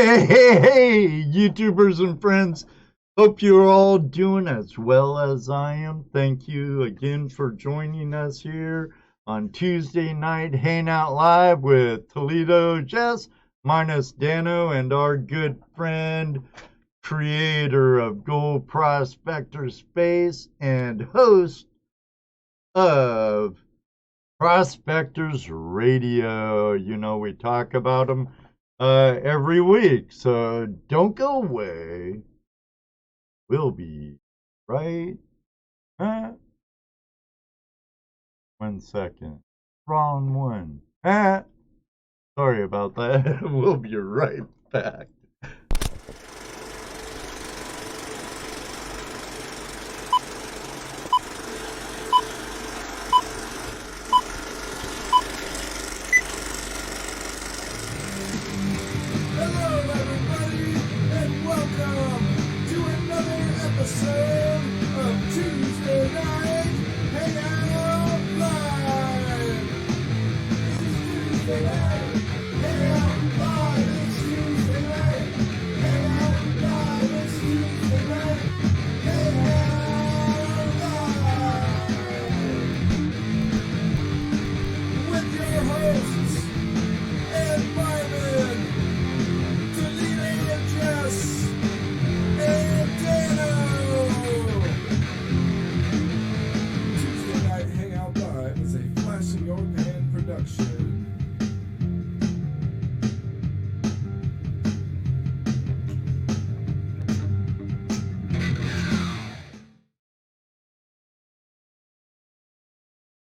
Hey, YouTubers and friends. Hope you're all doing as well as I am. Thank you again for joining us here on Tuesday Night Hangout Live with Toledo Jess, minus Dano, and our good friend, creator of Gold Prospector Space and host of Prospectors Radio. You know, we talk about them every week, so don't go away. We'll be right back. 1 second. Wrong one. Sorry about that. We'll be right back.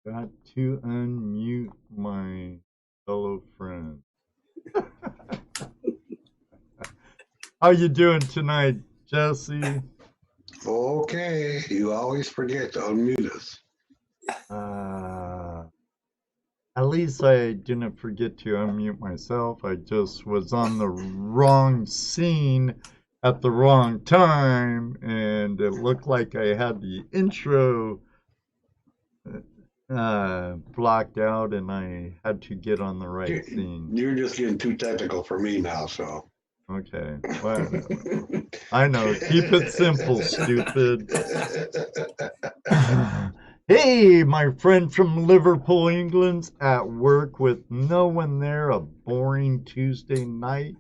Got to unmute my fellow friend. How you doing tonight, Jesse? Okay, you always forget to unmute us. At least I didn't forget to unmute myself. I just was on the wrong scene at the wrong time, and it looked like I had the intro blocked out, and I had to get on the right scene. You're just getting too technical for me now, so. Okay, well, I know. Keep it simple, stupid. Hey, my friend from Liverpool, England's at work with no one there, a boring Tuesday night.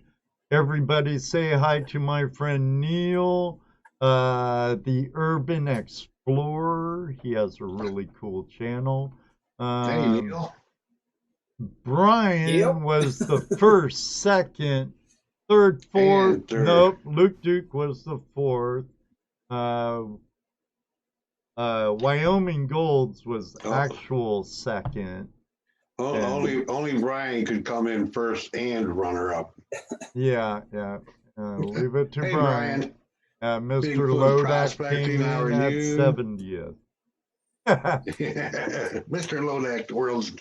Everybody say hi to my friend Neil, the Urban Explorer. He has a really cool channel. Hey, Neil. Brian was the first, second, third, fourth. Third. Nope, Luke Duke was the fourth. Wyoming Golds was actual second. Only Brian could come in first and runner up. Yeah. Leave it to hey, Brian. Mr. Lodak came in at 70th. Mr. Lodak, the world's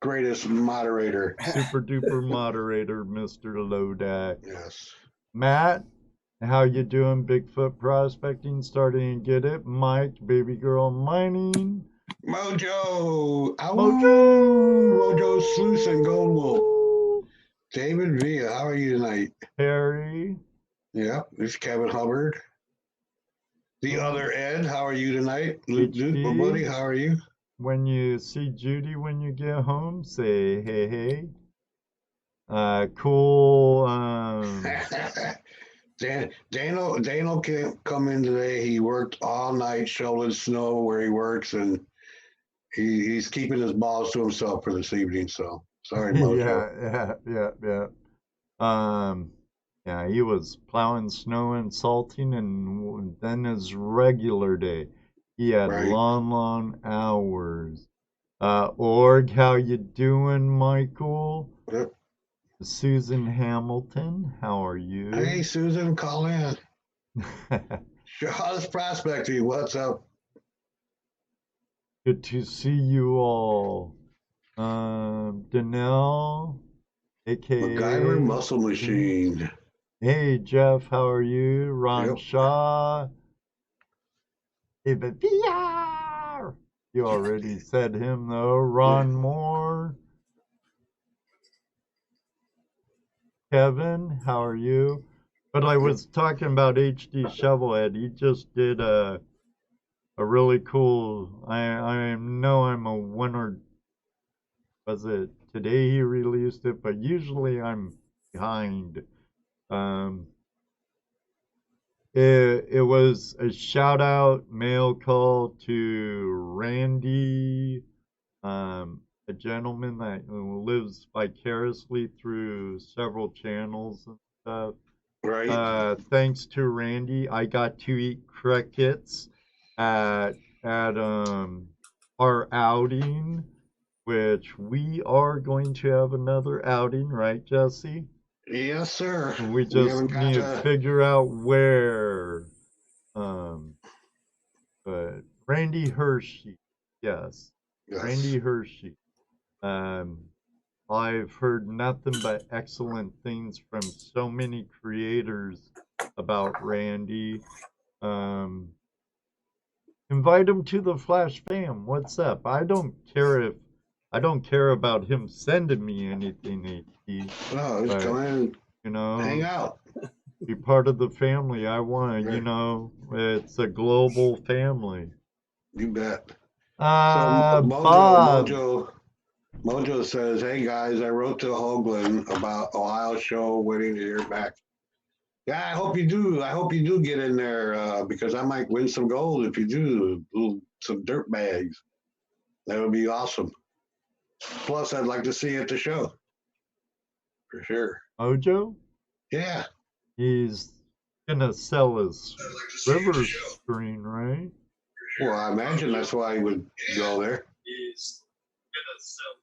greatest moderator. Super duper moderator, Mr. Lodak. Yes. Matt, how you doing? Bigfoot prospecting, starting to get it. Mike, baby girl mining. Mojo. Mojo Sluice and Gold Wolf. David Villa, how are you tonight? Harry. Yep, this is Kevin Hubbard. The other Ed, how are you tonight? Luke, my buddy, how are you? When you see Judy when you get home, say hey. Cool. Daniel can't come in today. He worked all night shoveling snow where he works, and he's keeping his balls to himself for this evening. So sorry, Mojo. Yeah, he was plowing snow and salting, and then his regular day, he had long hours. Org, how you doing, Michael? Yep. Susan Hamilton, how are you? Hey, Susan, call in. How's prospecting? What's up? Good to see you all. Danelle, aka MacGyver Muscle Machine. Hey, Jeff, how are you? Ron Shaw. David VR. You already said him, though. Ron Moore. Kevin, how are you? But I was talking about HD Shovelhead. He just did a really cool. I know I'm a winner. Was it today he released it? But usually I'm behind. Um, it was a shout out mail call to Randy, a gentleman that lives vicariously through several channels and stuff. Right. Thanks to Randy, I got to eat crickets at our outing, which we are going to have another outing, right, Jesse? Yes, sir. We just haven't got need to figure out where. Um, but Randy Hershey, yes, Yes. Randy Hershey. Um, I've heard nothing but excellent things from so many creators about Randy. Um, invite him to the Flash Fam. What's up? I don't care about him sending me anything, HD. No, just come in, hang out. Be part of the family. I want to, it's a global family. You bet. Bob. Mojo says, "Hey guys, I wrote to Hoagland about Ohio show, waiting to hear back. Yeah, I hope you do. I hope you do get in there because I might win some gold if you do. Some dirt bags. That would be awesome. Plus, I'd like to see you at the show for sure. Mojo? Yeah. He's gonna sell his river screen, right? Well, I imagine that's why he would go there. He's gonna sell.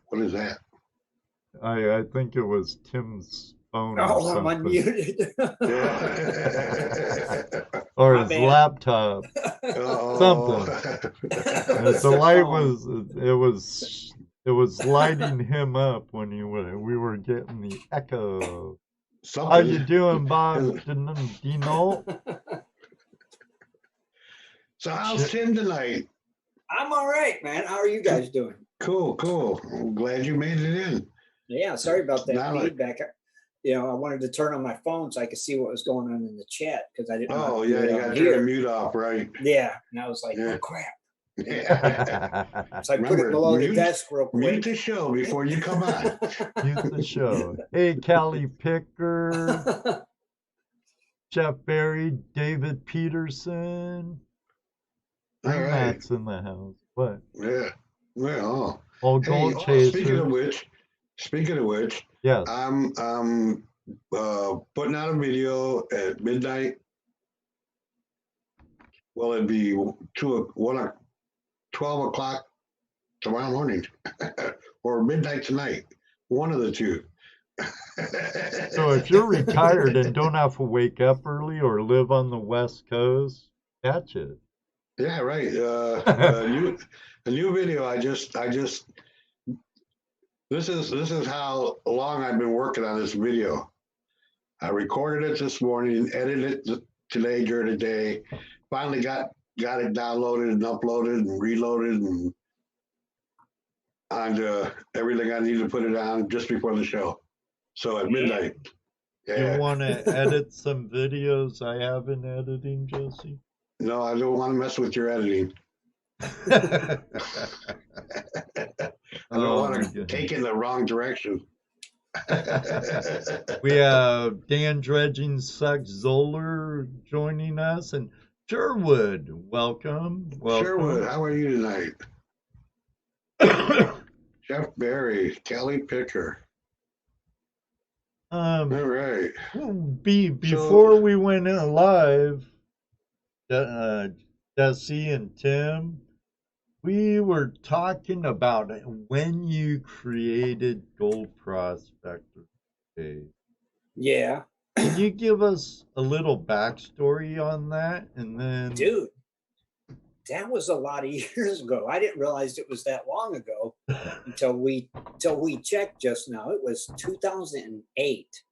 What is that? I think it was Tim's phone. Oh, I'm unmuted. Or his laptop. Something. The light was lighting him up when we were getting the echo. Something. How you doing, Bob? Dino? So how's Tim tonight? I'm all right, man. How are you guys doing? Cool. I'm glad you made it in. Yeah, sorry about that feedback. I wanted to turn on my phone so I could see what was going on in the chat because I didn't know. Oh, yeah, you got to turn the mute off, right? Yeah, and I was like, oh, crap. Yeah. So I put it below the desk real quick. Mute the show before you come on. Mute the show. Hey, Callie Picker, Chef Barry, David Peterson. All right. Matt's in the house. What? Yeah. Well, all gold chasers. Speaking of which, yes. I'm putting out a video at midnight. Well, it'd be 12 o'clock tomorrow morning or midnight tonight. One of the two. So if you're retired and don't have to wake up early or live on the West Coast, catch it. Yeah, right. A new video. I just. This is how long I've been working on this video. I recorded it this morning, edited it today during the day. Finally got it downloaded and uploaded and reloaded and everything I needed to put it on just before the show. So at midnight. Yeah. You want to edit some videos I have in editing, Jesse? No, I don't want to mess with your editing. I don't want to take it in the wrong direction. We have Dan Dredging Sucks Zoller joining us, and Sherwood, welcome. Sherwood, how are you tonight? Chef Barry, Kelly Picker. All right. Before we went in live, Jesse and Tim, we were talking about when you created Gold Prospector. Yeah. Can you give us a little backstory on that? And then, dude, that was a lot of years ago. I didn't realize it was that long ago until we checked just now. It was 2008.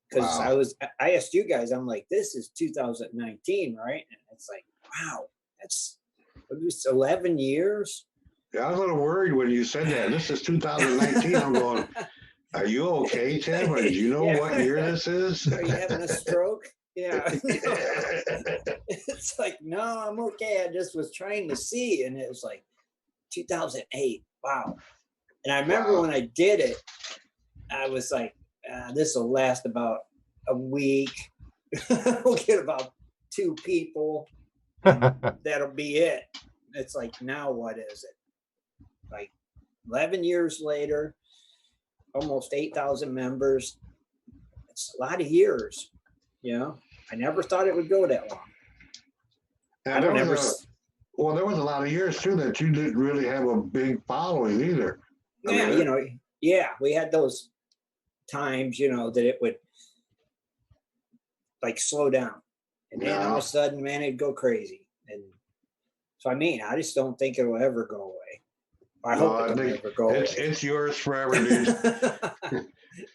Because I asked you guys, I'm like, this is 2019, right? And it's like, wow, that's 11 years. Yeah, I was a little worried when you said that. This is 2019. I'm going, Are you okay, Tim? Or do you know what year this is? Are you having a stroke? Yeah. It's like, no, I'm okay. I just was trying to see. And it was like 2008. Wow. And I remember when I did it, I was like, this will last about a week. We'll get about 2 people. And that'll be it. It's like, now what is it? Like 11 years later, almost 8,000 members. It's a lot of years, you know. I never thought it would go that long. And there was a lot of years too that you didn't really have a big following either. Yeah, you know, we had those times, you know, that it would like slow down, and then all of a sudden, man, it'd go crazy. And so, I mean, I just don't think it will ever go away. I hope it will never go away. It's yours forever, dude.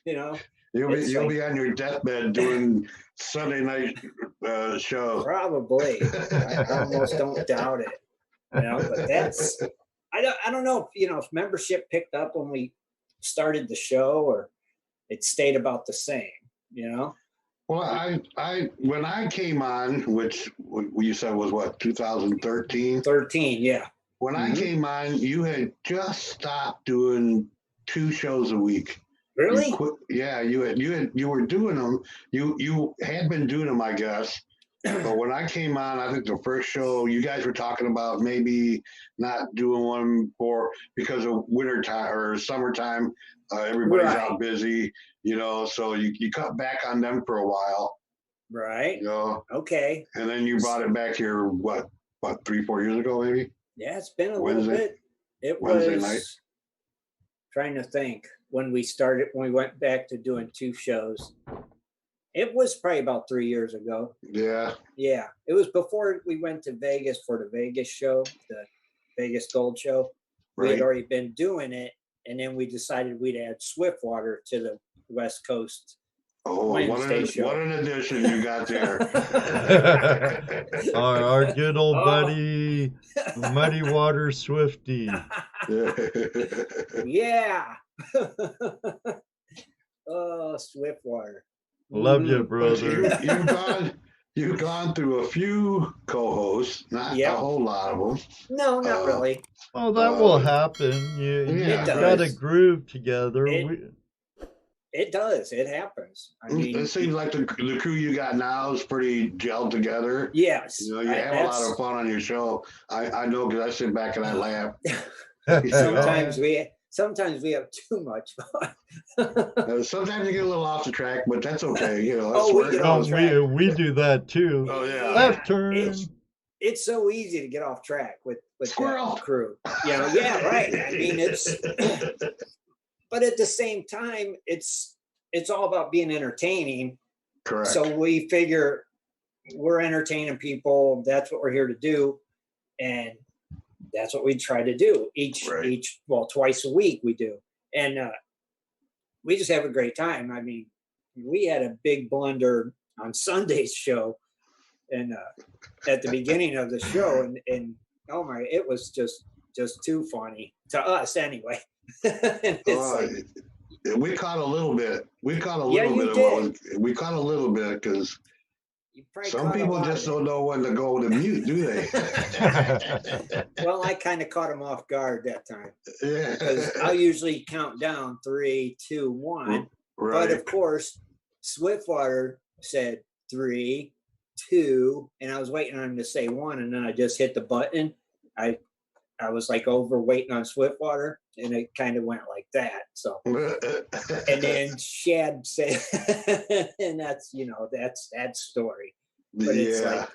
You know, you'll be on your deathbed doing Sunday night show. Probably. I almost don't doubt it. You know, but that's I don't know if, you know, if membership picked up when we started the show or it stayed about the same, you know. Well, I when I came on, which you said was what, 2013? 13, yeah. When I came on, you had just stopped doing 2 shows a week. Really? You were doing them. You had been doing them, I guess. But when I came on, I think the first show you guys were talking about maybe not doing one because of winter time or summertime. Everybody's out busy, you know. So you cut back on them for a while. Right. You know. Okay. And then you brought it back here. What 3-4 years ago, maybe? Yeah, it's been a little bit. It Wednesday was night. Trying to think when we went back to doing 2 shows. It was probably about 3 years ago. Yeah. Yeah. It was before we went to Vegas for the Vegas show, the Vegas Gold Show. Right. We had already been doing it, and then we decided we'd add Swiftwater to the West Coast. Oh, what an addition you got there. our good old buddy, Muddy Water Swifty. Yeah. Oh, Swiftwater. Love you, brother. You've gone through a few co-hosts, not a whole lot of them. No, not really. Oh, that will happen. You got to groove together. It does. It happens. I mean, it seems like the crew you got now is pretty gelled together. Yes. You know, you have a lot of fun on your show. I know because I sit back and I laugh. Sometimes we have too much fun. Sometimes you get a little off the track, but that's okay. You know, we do that too. Oh yeah. Left turn. It's so easy to get off track with Squirrel that crew. You know, yeah, right. I mean, but at the same time, it's all about being entertaining. Correct. So we figure we're entertaining people. That's what we're here to do, and that's what we try to do twice a week we do, and we just have a great time. I mean, we had a big blunder on Sunday's show, and at the beginning of the show, and oh my, it was just too funny to us anyway. We caught a little bit. We caught a little bit because some people just don't know when to go to mute, do they? Well, I kind of caught them off guard that time. Yeah. Because I'll usually count down 3, 2, 1. Right. But of course, Swiftwater said 3, 2, and I was waiting on him to say 1, and then I just hit the button. I was like over waiting on Swiftwater, and it kind of went like that. So, and then Shad said, and that's that story. But it's like,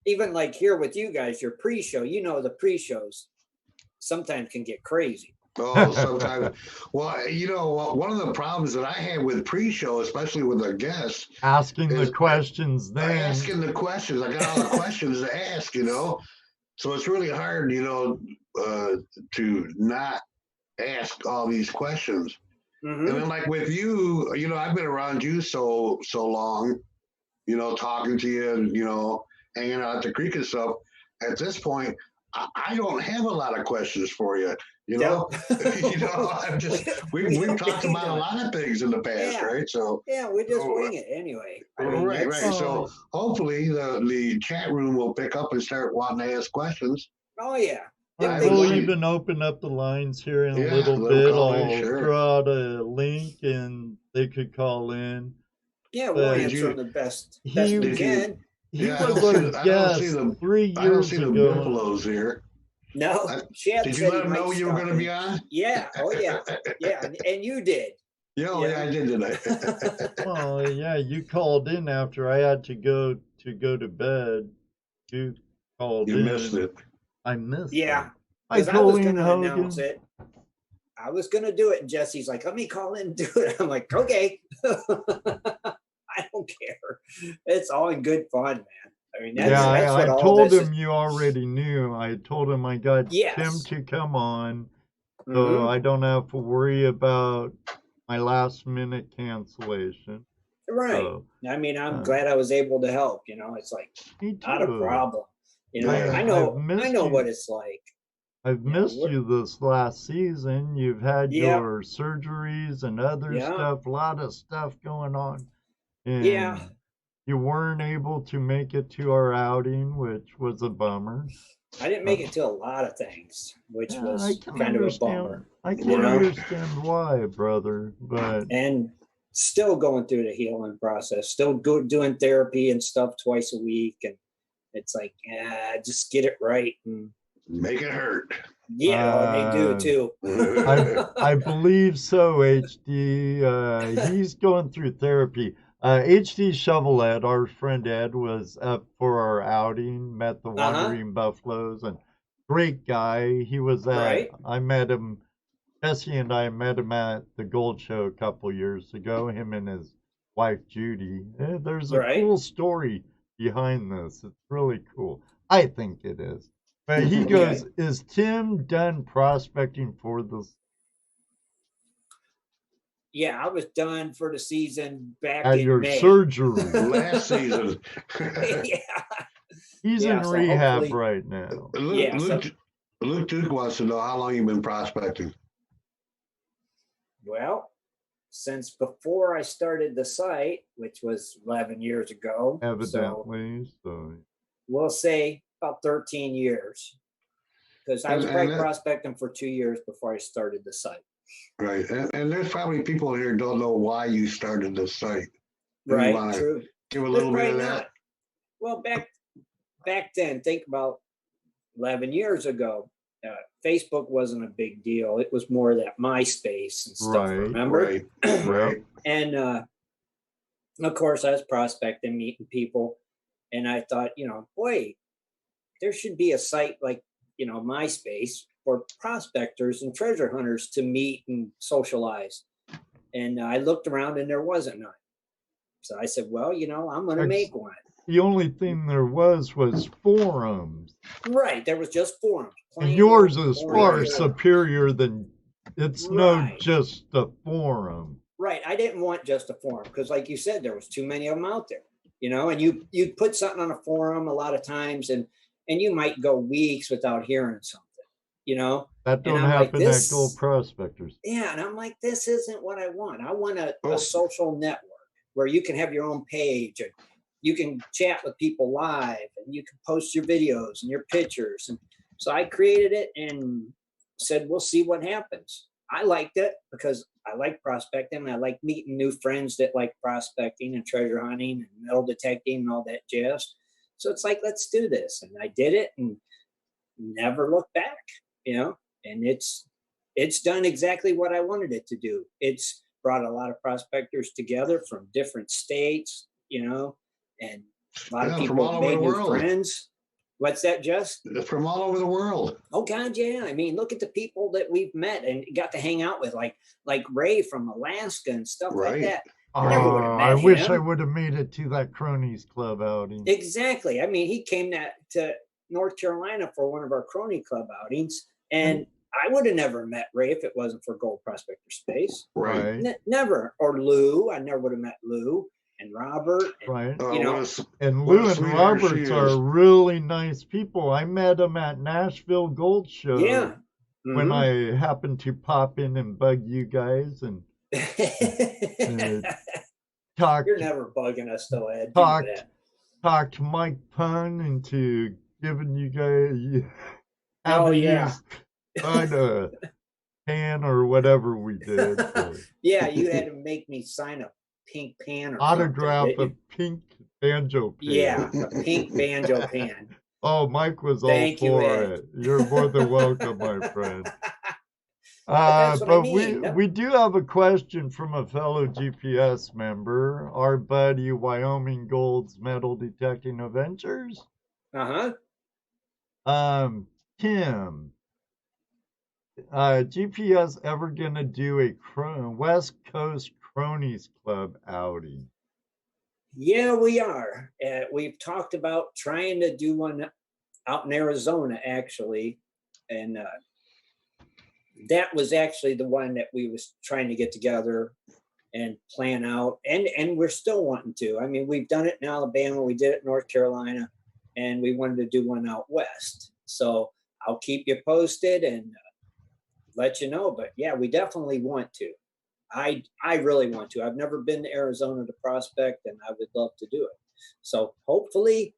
even like here with you guys, your pre-show, the pre-shows sometimes can get crazy. Oh, sometimes. Well, one of the problems that I had with pre-show, especially with our guests, asking the questions. Asking the questions. I got all the questions to ask. So it's really hard, to not ask all these questions. Mm-hmm. And then like with you, I've been around you so long, talking to you and, hanging out at the creek and stuff. At this point, I don't have a lot of questions for you. You know, I'm just we've talked about a lot of things in the past, right? So we just wing it anyway. I mean, right. So hopefully the chat room will pick up and start wanting to ask questions. Oh yeah. We'll even open up the lines here in a little bit. I'll throw out a link and they could call in. Yeah, we'll answer them the best we can. He was our guest 3 years ago. I don't see the Buffaloes here. No, did you let them know you were going to be on? Yeah. Oh yeah. Yeah, and you did. Yeah, I did today. Well, yeah, you called in after I had to go to bed. You called in. You missed it. I missed it. Yeah. I was going to announce it. I was going to do it, and Jesse's like, let me call in and do it. I'm like, okay. I don't care. It's all in good fun, man. I mean, that's I what told him you already knew. I told him I got Tim to come on, so I don't have to worry about my last minute cancellation. Right. So, I mean, I'm glad I was able to help. You know, it's like not a problem. You know, I know what it's like. I've missed you this last season. You've had your surgeries and other stuff, a lot of stuff going on. And you weren't able to make it to our outing, which was a bummer. I didn't make it to a lot of things, which was kind of a bummer. I can understand why, brother. And still going through the healing process, still doing therapy and stuff twice a week. And it's like, just get it right. And make it hurt. Yeah, they do too. I believe so, HD. He's going through therapy. HD Shovelhead, our friend Ed, was up for our outing, met the Wandering Buffaloes, and great guy. He was at, I met him, Jesse and I met him at the Gold Show a couple years ago, him and his wife Judy. There's a cool story behind this. It's really cool. I think it is. But he goes, is Tim done prospecting for this? Yeah, I was done for the season back at in your May. surgery last season. He's in rehab right now. Luke Duke wants to know how long you've been prospecting. Well, since before I started the site, which was 11 years ago. Evidently, so we'll say about 13 years. Because I was probably prospecting for 2 years before I started the site. Right. And there's probably people here who don't know why you started the site. Right, true. Give a little bit of that. Well, back then, think about 11 years ago, Facebook wasn't a big deal. It was more that MySpace and stuff, remember? Right. And, of course, I was prospecting, meeting people, and I thought, boy, there should be a site like, MySpace for prospectors and treasure hunters to meet and socialize. And I looked around and there wasn't none. So I said, well, I'm going to make one. The only thing there was forums. Right. There was just forums. And yours is far superior than, it's not just a forum. Right. I didn't want just a forum because like you said, there was too many of them out there, and you put something on a forum a lot of times and you might go weeks without hearing something. That don't happen at Gold Prospectors. Yeah, and I'm like, this isn't what I want. I want a social network where you can have your own page and you can chat with people live and you can post your videos and your pictures. And so I created it and said, we'll see what happens. I liked it because I like prospecting. I like meeting new friends that like prospecting and treasure hunting and metal detecting and all that jazz. So it's like, let's do this. And I did it and never looked back. And it's done exactly what I wanted it to do. It's brought a lot of prospectors together from different states, and a lot of people made new friends. What's that, Jess? From all over the world. Oh God, yeah. I mean, look at the people that we've met and got to hang out with, like Ray from Alaska and stuff like that. I wish I would have made it to that Cronies Club outing. Exactly. I mean, he came to North Carolina for one of our Crony Club outings. And I would have never met Ray if it wasn't for Gold Prospector Space. Right. Never. Or Lou. I never would have met Lou and Robert. And, and Lou and Robert are really nice people. I met them at Nashville Gold Show. Yeah. when I happen to pop in and bug you guys and talk. You're never bugging us, though, Ed. Talked Mike Pun into giving you guys on a pan or whatever we did. So. Yeah, you had to make me sign a pink pan or autograph a pink banjo pan. Yeah, a pink banjo pan. Oh, Mike was all for it. You're more than welcome, my friend. We do have a question from a fellow GPS member, our buddy Wyoming Gold's Metal Detecting Adventures. Tim, GPS ever gonna do a West Coast Cronies Club outing? Yeah, we are. We've talked about trying to do one out in Arizona, actually, and that was actually the one that we was trying to get together and plan out, and we're still wanting to. I mean, we've done it in Alabama, we did it in North Carolina, and we wanted to do one out west. So I'll keep you posted and let you know. But yeah, we definitely want to. I really want to. I've never been to Arizona to prospect, and I would love to do it. So hopefully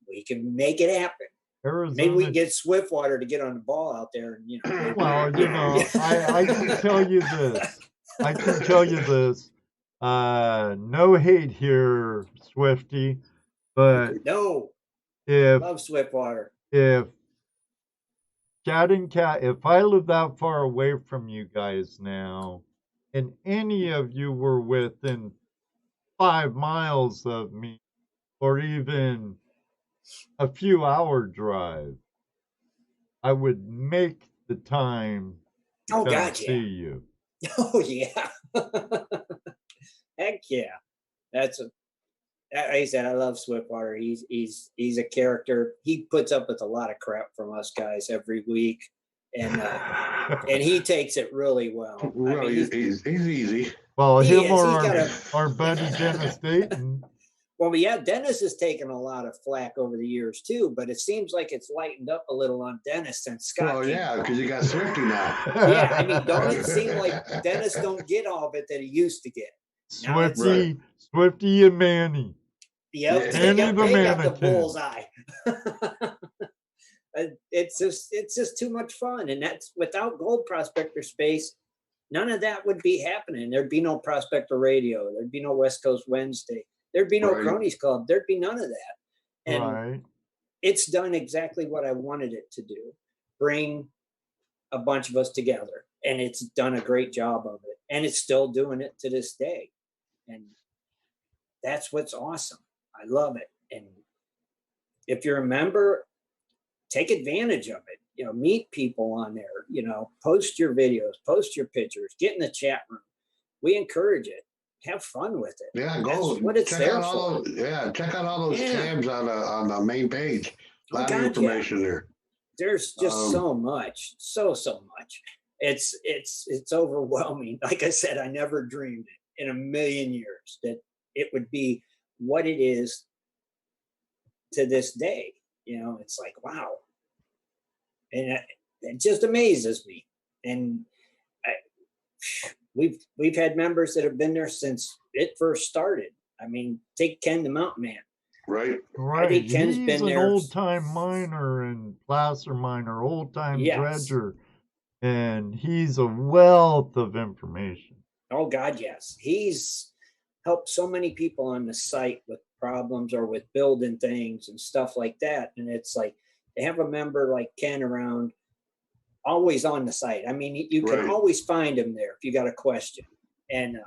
we can make it happen. Arizona. Maybe we can get Swiftwater to get on the ball out there. And, well, I can tell you this. No hate here, Swifty, but no. Love Swiftwater. If I live that far away from you guys now, and any of you were within 5 miles of me, or even a few hour drive, I would make the time to see you. Oh yeah. Heck yeah. Like I said, I love Swiftwater. He's a character. He puts up with a lot of crap from us guys every week, and he takes it really well. Well, he's easy. Well, him or our buddy Dennis Dayton. Well, yeah, Dennis has taken a lot of flack over the years too, but it seems like it's lightened up a little on Dennis since Scott. Well, yeah, because you got Swifty now. Yeah, I mean, don't it seem like Dennis don't get all of it that he used to get? Swifty and Manny. Yep, they got the bullseye. It's just too much fun, and that's without Gold Prospector Space. None of that would be happening. There'd be no Prospector Radio. There'd be no West Coast Wednesday. There'd be no Cronies Club. There'd be none of that. And it's done exactly what I wanted it to do. Bring a bunch of us together. And it's done a great job of it. And it's still doing it to this day. And that's what's awesome. I love it. And if you're a member, take advantage of it. Meet people on there. Post your videos, post your pictures, get in the chat room. We encourage it. Have fun with it. Yeah, go. What it's there for. Check out all those tabs on the main page. A lot of information there. There's just so much, so much. It's overwhelming. Like I said, I never dreamed it in a million years that it would be what it is to this day. It's like, wow. And it just amazes me. And we've had members that have been there since it first started. I mean, take Ken the Mountain Man. Right. I think Ken's been there. He's an old-time miner and placer miner, old-time dredger, and he's a wealth of information. Oh, God, yes. He's helped so many people on the site with problems or with building things and stuff like that. And it's like, they have a member like Ken around, always on the site. I mean, you can always find him there if you got a question. And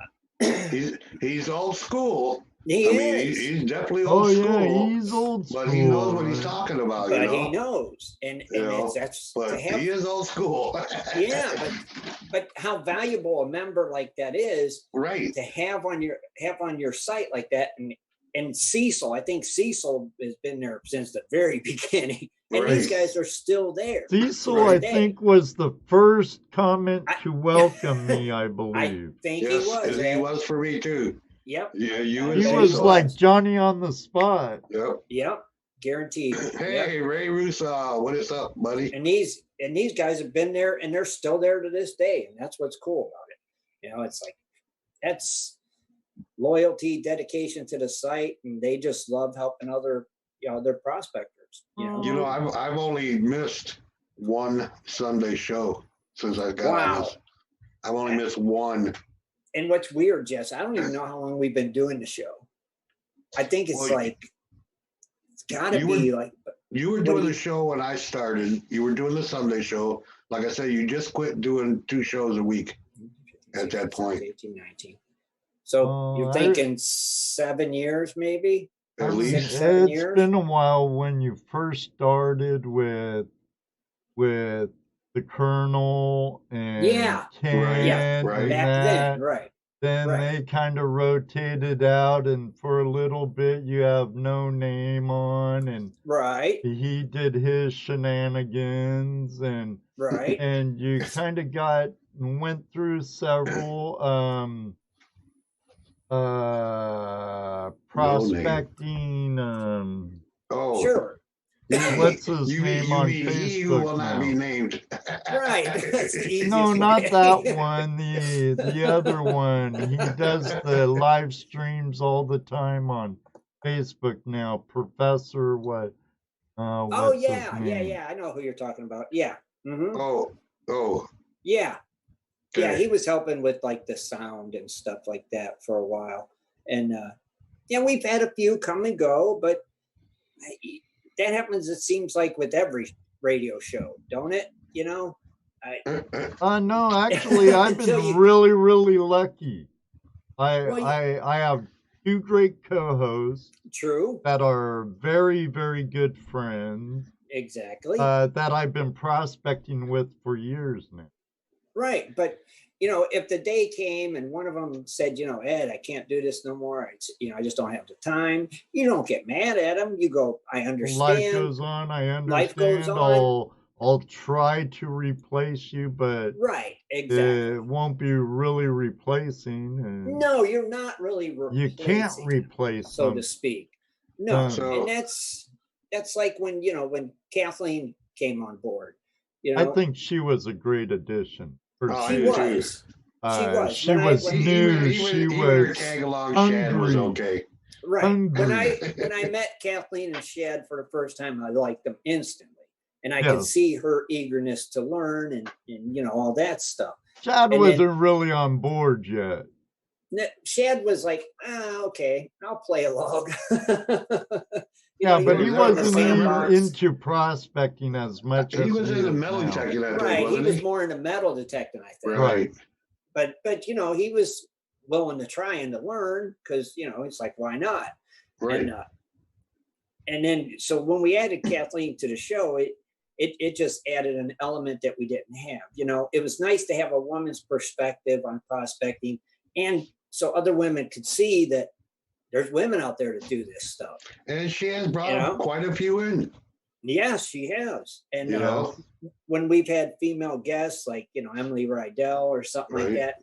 he's old school. He's definitely old school. Oh yeah, he's old school. But he knows what he's talking about. But he knows, and he is old school. Yeah, but how valuable a member like that is, to have on your site like that, and Cecil. I think Cecil has been there since the very beginning. And these guys are still there. Cecil, I think, was the first comment to welcome me, I believe. I think he was. He was for me, too. Yep. Yeah, he was like Johnny on the spot. Yep. Guaranteed. Hey, Ray Russo, what is up, buddy? And these guys have been there, and they're still there to this day, and that's what's cool about it. It's like that's loyalty, dedication to the site, and they just love helping other their prospectors. I've only missed one Sunday show since I got on this. I've only missed one. And what's weird, Jess, I don't even know how long we've been doing the show. I think it's it's gotta be like. You were doing the show when I started. You were doing the Sunday show. Like I said, you just quit doing 2 shows a week at that point. 18, 19. So you're thinking 7 years, maybe? At least. 6, 7 years? It's been a while when you first started with the Colonel and Ken right. and Back then, right. Then they kind of rotated out, and for a little bit you have No Name on, and he did his shenanigans, and and you kind of went through several prospecting. Sure. What's his name on Facebook? He will not be named. Right. No, not that one. The other one. He does the live streams all the time on Facebook now. Professor what? What's his name? I know who you're talking about. Yeah. Mm-hmm. Oh. Yeah. Yeah, he was helping with like the sound and stuff like that for a while. And we've had a few come and go, but that happens, it seems like, with every radio show, don't it? No, actually, I've been really, really lucky. I have 2 great co-hosts. True. That are very, very good friends. Exactly. That I've been prospecting with for years now. Right, but if the day came and one of them said, Ed, I can't do this no more. I just don't have the time. You don't get mad at them. You go, I understand. Life goes on. I understand. Life goes on. I'll try to replace you, but exactly. It won't be really replacing. No, you're not really replacing. You can't replace so them, to speak. No, and that's like when Kathleen came on board. I think she was a great addition. She was. She was new. She was Shad was okay. Right. When I met Kathleen and Shad for the first time, I liked them instantly, and I could see her eagerness to learn and all that stuff. Shad wasn't really on board yet. Shad was like, okay, I'll play along. But he wasn't into prospecting as much as he was into metal detecting. He was more into metal detecting, I think. Right. But he was willing to try and to learn because it's like, why not? Right. And then so when we added Kathleen to the show, it just added an element that we didn't have. It was nice to have a woman's perspective on prospecting, and so other women could see that there's women out there to do this stuff. And she has brought quite a few in. Yes, she has. And when we've had female guests like, Emily Rydell or something like that,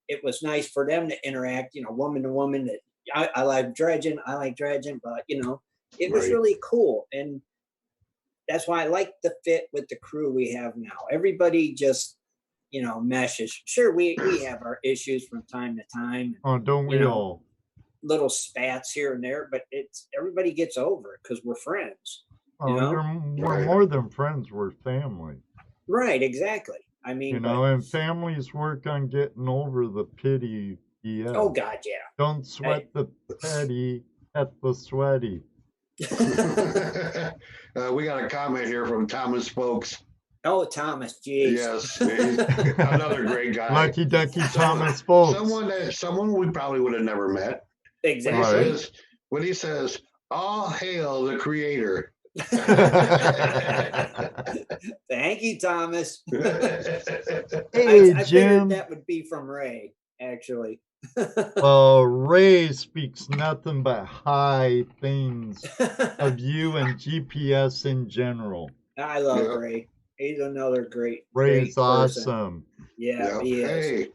it was nice for them to interact, woman to woman, that I like dredging, but, it was really cool. And that's why I like the fit with the crew we have now. Everybody just, meshes. Sure, we have our issues from time to time. Oh, don't we all? Little spats here and there, but everybody gets over it because we're friends. We're more than friends. We're family. Right, exactly. I mean, and families work on getting over the pity. Yeah. Oh God, yeah. Don't sweat the petty, at the sweaty. We got a comment here from Thomas Folks. Oh, Thomas, geez. Yes, another great guy. Lucky Ducky Thomas Folks. Someone we probably would have never met. Exactly. When he says, all hail the creator. Thank you, Thomas. Hey, I Jim. figured that would be from Ray, actually. Well, Ray speaks nothing but high things of you and GPS in general. I love Ray. He's another great Ray's great awesome. Yeah, he is. Hey,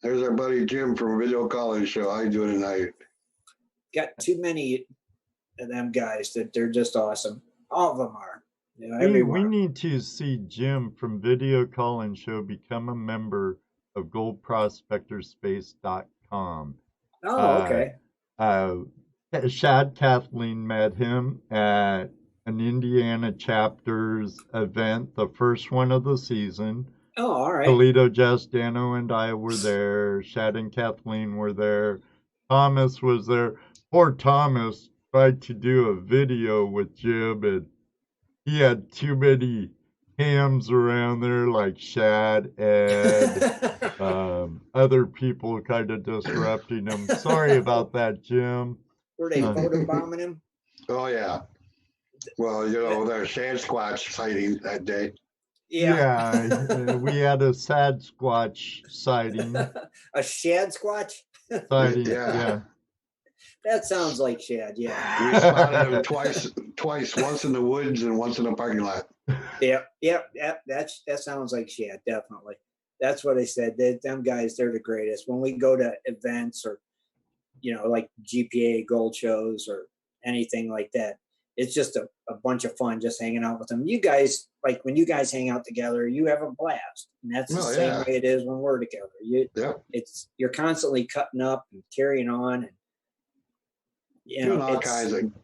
there's our buddy Jim from Video College Show. How you doing tonight? Got too many them guys. That they're just awesome. All of them are. You know, We everyone. need to see Jim from Video Call and Show become a member of goldprospectorspace.com. Oh, okay. Shad Kathleen met him at an Indiana chapters event, the first one of the season. Oh, all right. Toledo, Jess, Dano, and I were there. Shad and Kathleen were there. Thomas was there. Poor Thomas tried to do a video with Jim, and he had too many hams around there, like Shad and other people kind of disrupting him. Sorry about that, Jim. Were they photobombing him? Oh yeah. Well, you know, there's Sasquatch sighting that day. Yeah. We had a sad squatch sighting. A shad squatch? Sighting, Yeah. yeah. That sounds like shad, yeah. We spotted him twice, once in the woods and once in the parking lot. Yep. That sounds like shad, definitely. That's what I said. Them guys, they're the greatest. When we go to events or, you know, like GPA gold shows or anything like that, it's just a bunch of fun just hanging out with them. You guys, like when you guys hang out together, you have a blast. And that's the same way it is when we're together. You're constantly cutting up and carrying on and, you know,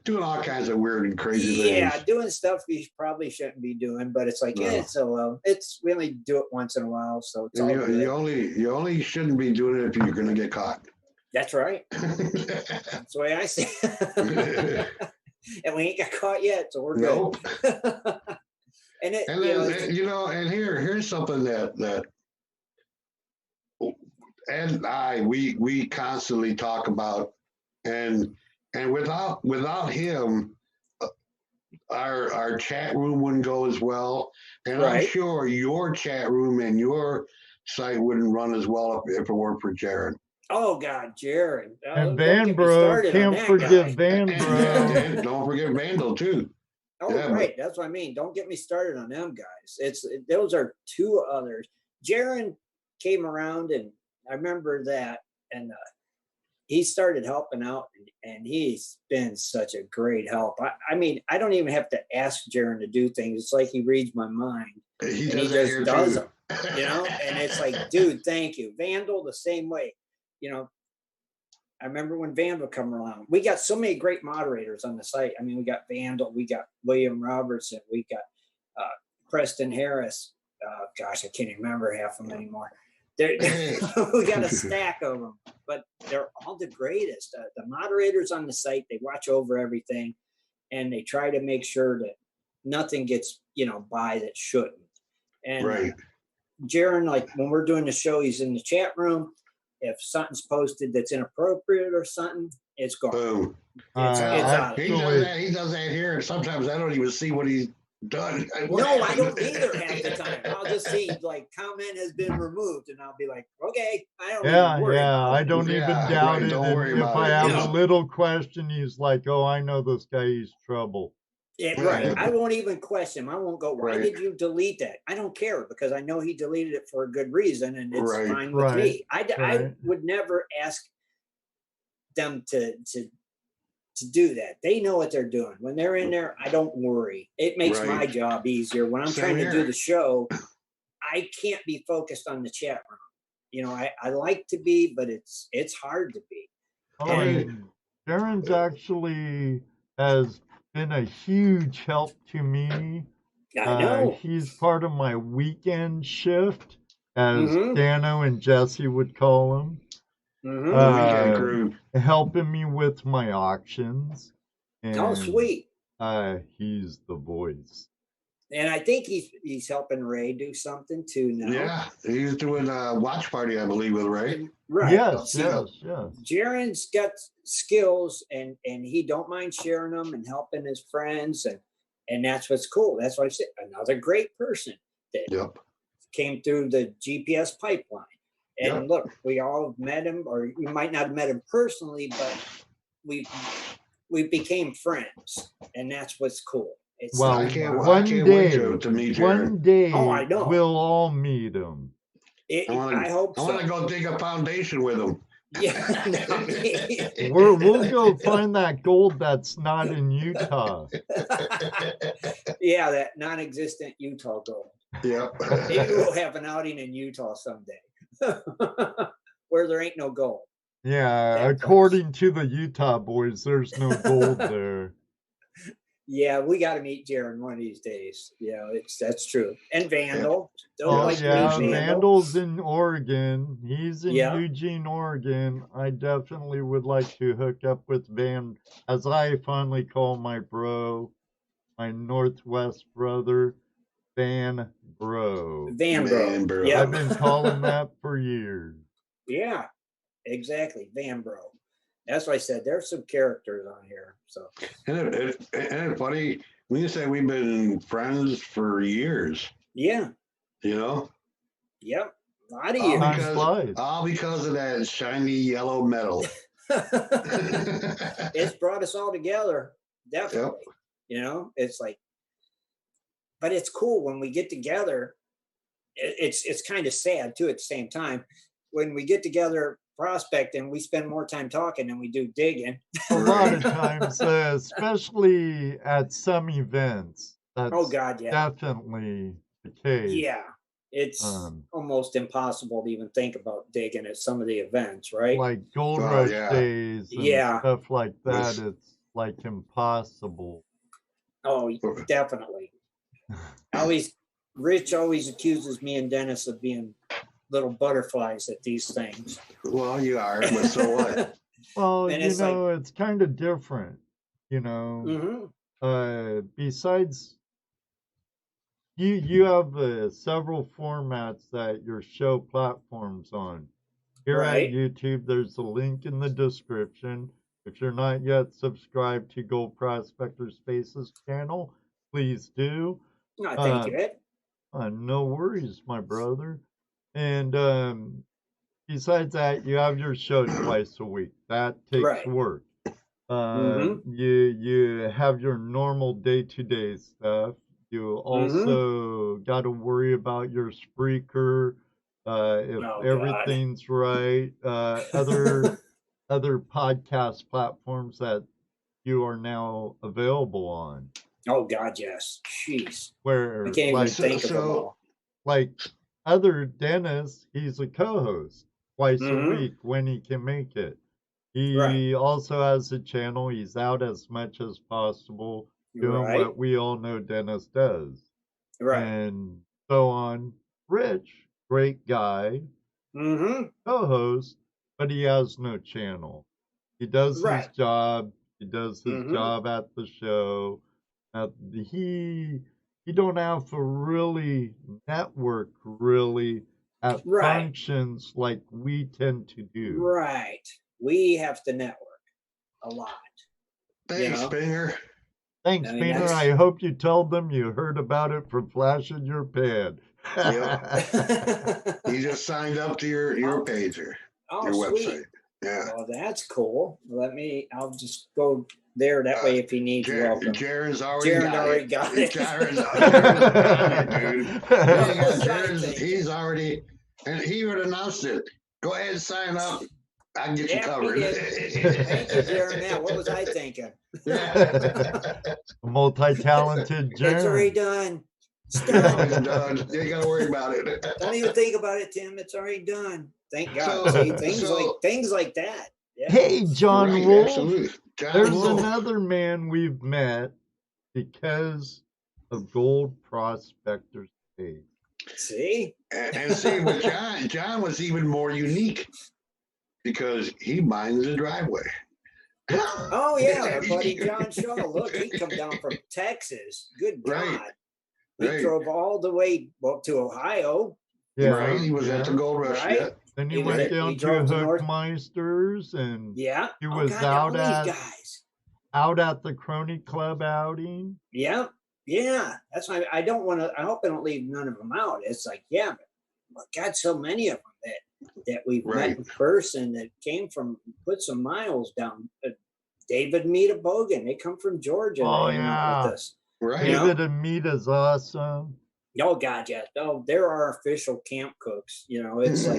doing all kinds of weird and crazy things. Yeah, doing stuff you probably shouldn't be doing, but it's like, we only do it once in a while, so it's all good. You only shouldn't be doing it if you're going to get caught. That's right. That's the way I see it. And we ain't got caught yet, so we're good. And here's something that Ed and I we constantly talk about, and without him, our chat room wouldn't go as well, and I'm sure your chat room and your site wouldn't run as well if it weren't for Jared. Oh God, Jared. And Vanbro, can't forget Vanbro. Don't forget Vandal too. Oh, yeah, right. That's what I mean. Don't get me started on them guys. Those are two others. Jared came around, and I remember that, and he started helping out, and he's been such a great help. I mean, I don't even have to ask Jared to do things. It's like he reads my mind. He just does them, you know? And it's like, dude, thank you. Vandal, the same way. You know, I remember when Vandal come around. We got so many great moderators on the site. I mean, we got Vandal, we got William Robertson, we got Preston Harris. Gosh, I can't even remember half of them anymore. We got a stack of them, but they're all the greatest. The moderators on the site, they watch over everything, and they try to make sure that nothing gets, by that shouldn't. And Jaron, like when we're doing the show, he's in the chat room. If something's posted that's inappropriate or something, it's gone. Boom. It's out. He does that here, and sometimes I don't even see what he's done. No, I don't either half the time. I'll just see like comment has been removed, and I'll be like, okay, I don't even worry about I don't even doubt it. And if I have a little question, he's like, oh, I know this guy, he's trouble. Yeah, right. I won't even question him. I won't go, why did you delete that? I don't care, because I know he deleted it for a good reason, and it's fine with me. I would never ask them to do that. They know what they're doing. When they're in there, I don't worry. It makes my job easier. When I'm trying to do the show, I can't be focused on the chat room. I like to be, but it's hard to be. Darren's actually has been a huge help to me. I know. He's part of my weekend shift, as Dano and Jesse would call him. Helping me with my auctions. And, sweet. He's the voice. And I think he's helping Ray do something too now. Yeah, he's doing a watch party, I believe, with Ray. Right. Yes. Jaren's got skills, and he don't mind sharing them and helping his friends, and that's what's cool. That's why I said another great person that came through the GPS pipeline. And look, we all met him, or you might not have met him personally, but we became friends, and that's what's cool. One day, oh, I know. We'll all meet him. I hope so. I want to go dig a foundation with him. Yeah. We'll go find that gold that's not in Utah. Yeah, that non-existent Utah gold. Yep. Maybe we'll have an outing in Utah someday where there ain't no gold. Yeah, That according to the Utah boys, there's no gold there. Yeah, we got to meet Jaron one of these days. Yeah, that's true. And Vandal. Don't Oh, like yeah, Vandal. Vandal's in Oregon. He's in Yeah. Eugene, Oregon. I definitely would like to hook up with Van, as I fondly call my bro, my Northwest brother, Van Bro. Van Van Bro. Bro. Yeah. I've been calling that for years. Yeah, exactly. Van Bro. That's why I said there's some characters on here. So. And it's funny when you say we've been friends for years. Yeah. You know. Yep. A lot of years. All because of that shiny yellow metal. It's brought us all together. Definitely. Yep. You know, it's like, but it's cool when we get together. It's kind of sad too at the same time. When we get together prospecting, we spend more time talking than we do digging. A lot of times, especially at some events. That's definitely the case. Yeah. It's almost impossible to even think about digging at some of the events, right? Like Gold Rush days and stuff like that. It's like impossible. Oh, definitely. Rich always accuses me and Dennis of being little butterflies at these things. Well, you are, but so what? Well, and it's kind of different, besides, you have several formats that your show platforms on. Here at YouTube, there's a link in the description. If you're not yet subscribed to Gold Prospector Spaces channel, please do. No, thank you, Ed. No worries, my brother. And besides that, you have your show twice a week. That takes work. You have your normal day-to-day stuff. You also got to worry about your Spreaker, if everything's right. Other podcast platforms that you are now available on. Oh God, yes. Jeez. Where I can't even think of them all. Like other Dennis, he's a co-host twice a week when he can make it. He also has a channel. He's out as much as possible doing what we all know Dennis does. Right. And so on. Rich, great guy, co-host, but he has no channel. He does his job. He does his job at the show. He don't have to really network at functions like we tend to do. Right. We have to network a lot. Thanks, Spinger. Thanks, Peter. I hope you told them you heard about it from Flash in your pad. Yep. He just signed up to your page or your website. Yeah. Well, that's cool. I'll just go there. That way, if he needs welcome. Jaron's already got it. Dude. He's already, and he would announce it. Go ahead and sign up. I can get you covered. Thank you, Jaron. Now, what was I thinking? Multi-talented Jaron. It's already done. It's done. You ain't got to worry about it. Don't even think about it, Tim. It's already done. Thank God. See, things like that. Yeah. Hey, John Wolf. Absolutely. There's another man we've met because of Gold Prospector Space. See? And see, with John was even more unique because he mines the driveway. Oh, yeah, our buddy John Shaw. Look, he come down from Texas. Good God. He drove all the way to Ohio. Yeah, he was at the Gold Rush. Right? Yeah. Then he went down to Hookmeisters, and he was out at the Crony Club outing. Yeah. That's why I hope I don't leave none of them out. It's like, but God, so many of them that we've met in person that put some miles down. David Mita Bogan, they come from Georgia. Oh, yeah. With us. Right. David and Mita's awesome. Oh God, yeah. Oh, there are official camp cooks. You know, it's like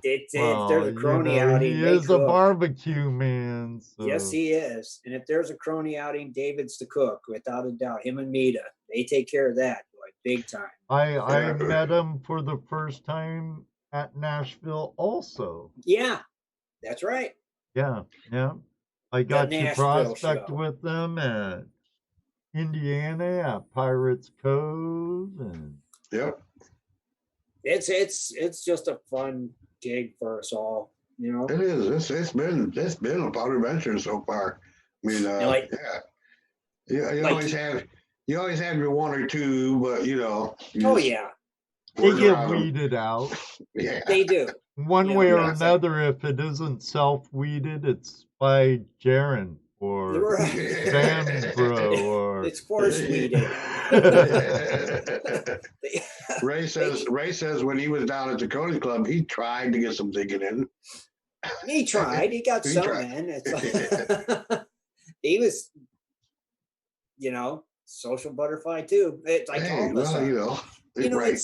if there's a crony outing, he they is a cook. barbecue man. So. Yes, he is. And if there's a crony outing, David's the cook, without a doubt. Him and Mita, they take care of that, like big time. I met him for the first time at Nashville also. Yeah, that's right. Yeah. I got to Nashville prospect show. with them at Indiana at Pirates Cove, and Yep. It's just a fun gig for us all, you know. It is. It's been a fun adventure so far. I mean, like, yeah. You always have your one or two, but you know. Oh yeah. They get weeded out. Yeah. They do. One way or another, if it isn't self-weeded, it's by Jaron or Vanbro or it's force weeded. Ray says when he was down at the Cody Club, he tried to get some digging in. He tried. He got some in. It's like, he was, you know, social butterfly too. It's like all of us. You know, right.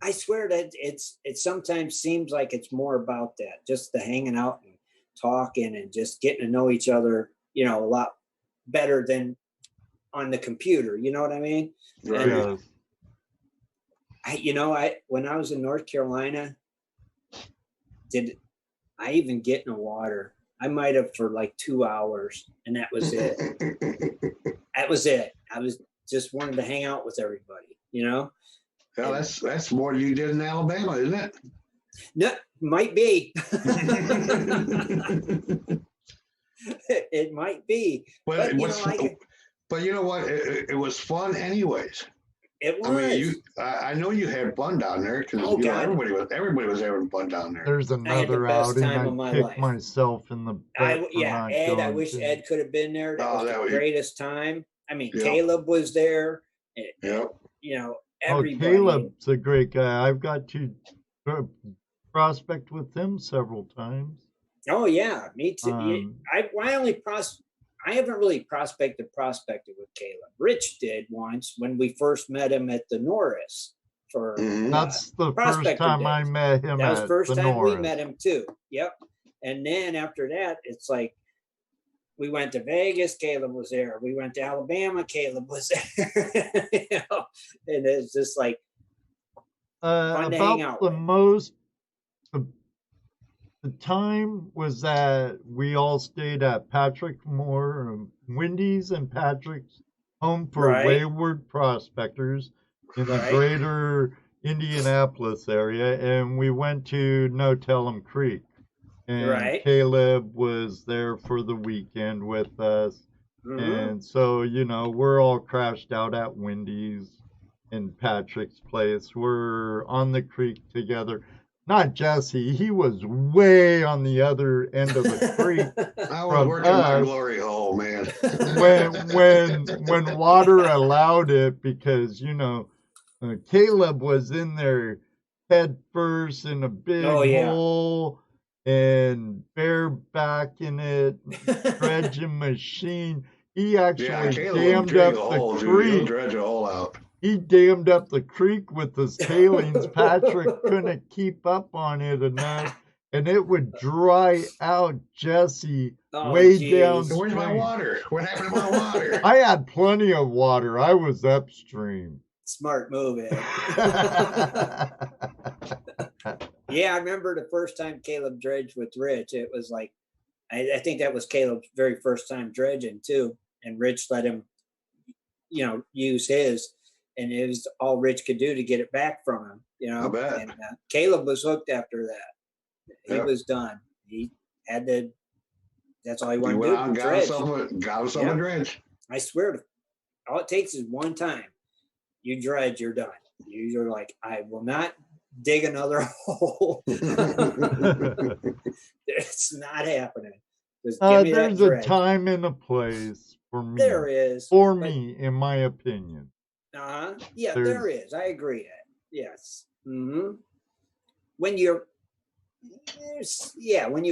I swear that it sometimes seems like it's more about that, just the hanging out and talking and just getting to know each other, you know, a lot better than on the computer. You know what I mean? Right. And, when I was in North Carolina, did I even get in the water? I might have for like 2 hours, and that was it. That was it. I was just wanted to hang out with everybody, you know. Well, that's more than you did in Alabama, isn't it? No, might be. It might be. But you know what? It was fun anyways. It was. I mean, I know you had fun down there because everybody was having fun down there. There's another outing I kicked myself in the butt. Ed. I wish Ed could have been there. That was the greatest time. I mean, Yep. Caleb was there. Yep. You know, everybody. Caleb's a great guy. I've got to prospect with him several times. Oh yeah, me too. I haven't really prospected with Caleb. Rich did once when we first met him at the Norris. That's the first time I met him. That was the first time Norris. we met him too. Yep. And then after that, it's like we went to Vegas. Caleb was there. We went to Alabama. Caleb was there. You know? And it's just like fun to hang out with. The time was that we all stayed at Patrick Moore, Wendy's and Patrick's home for wayward prospectors in the greater Indianapolis area, and we went to No Tell'em Creek. And Caleb was there for the weekend with us. Mm-hmm. And so, you know, we're all crashed out at Wendy's in Patrick's place. We're on the creek together. Not Jesse. He was way on the other end of the creek. I was working my glory hole, man. when water allowed it, because Caleb was in there head first in a big hole and bareback in it, dredging machine. He actually dammed up the creek. He'll dredge a hole out. He dammed up the creek with his tailings. Patrick couldn't keep up on it enough, and it would dry out Jesse way downstream. Where's my water? What happened to my water? I had plenty of water. I was upstream. Smart move, Ed. Yeah, I remember the first time Caleb dredged with Rich. It was like, I think that was Caleb's very first time dredging too, and Rich let him, use his. And it was all Rich could do to get it back from him, I bet. And Caleb was hooked after that. He was done. He had to. That's all he wanted to do. Got himself a dredge. I swear, all it takes is one time. You dredge, you're done. You're like, I will not dig another hole. It's not happening. Just give me there's that a dredge. Time and a place for me. There is. For me, in my opinion. Yeah, there is. I agree. Yes. Mm-hmm. When you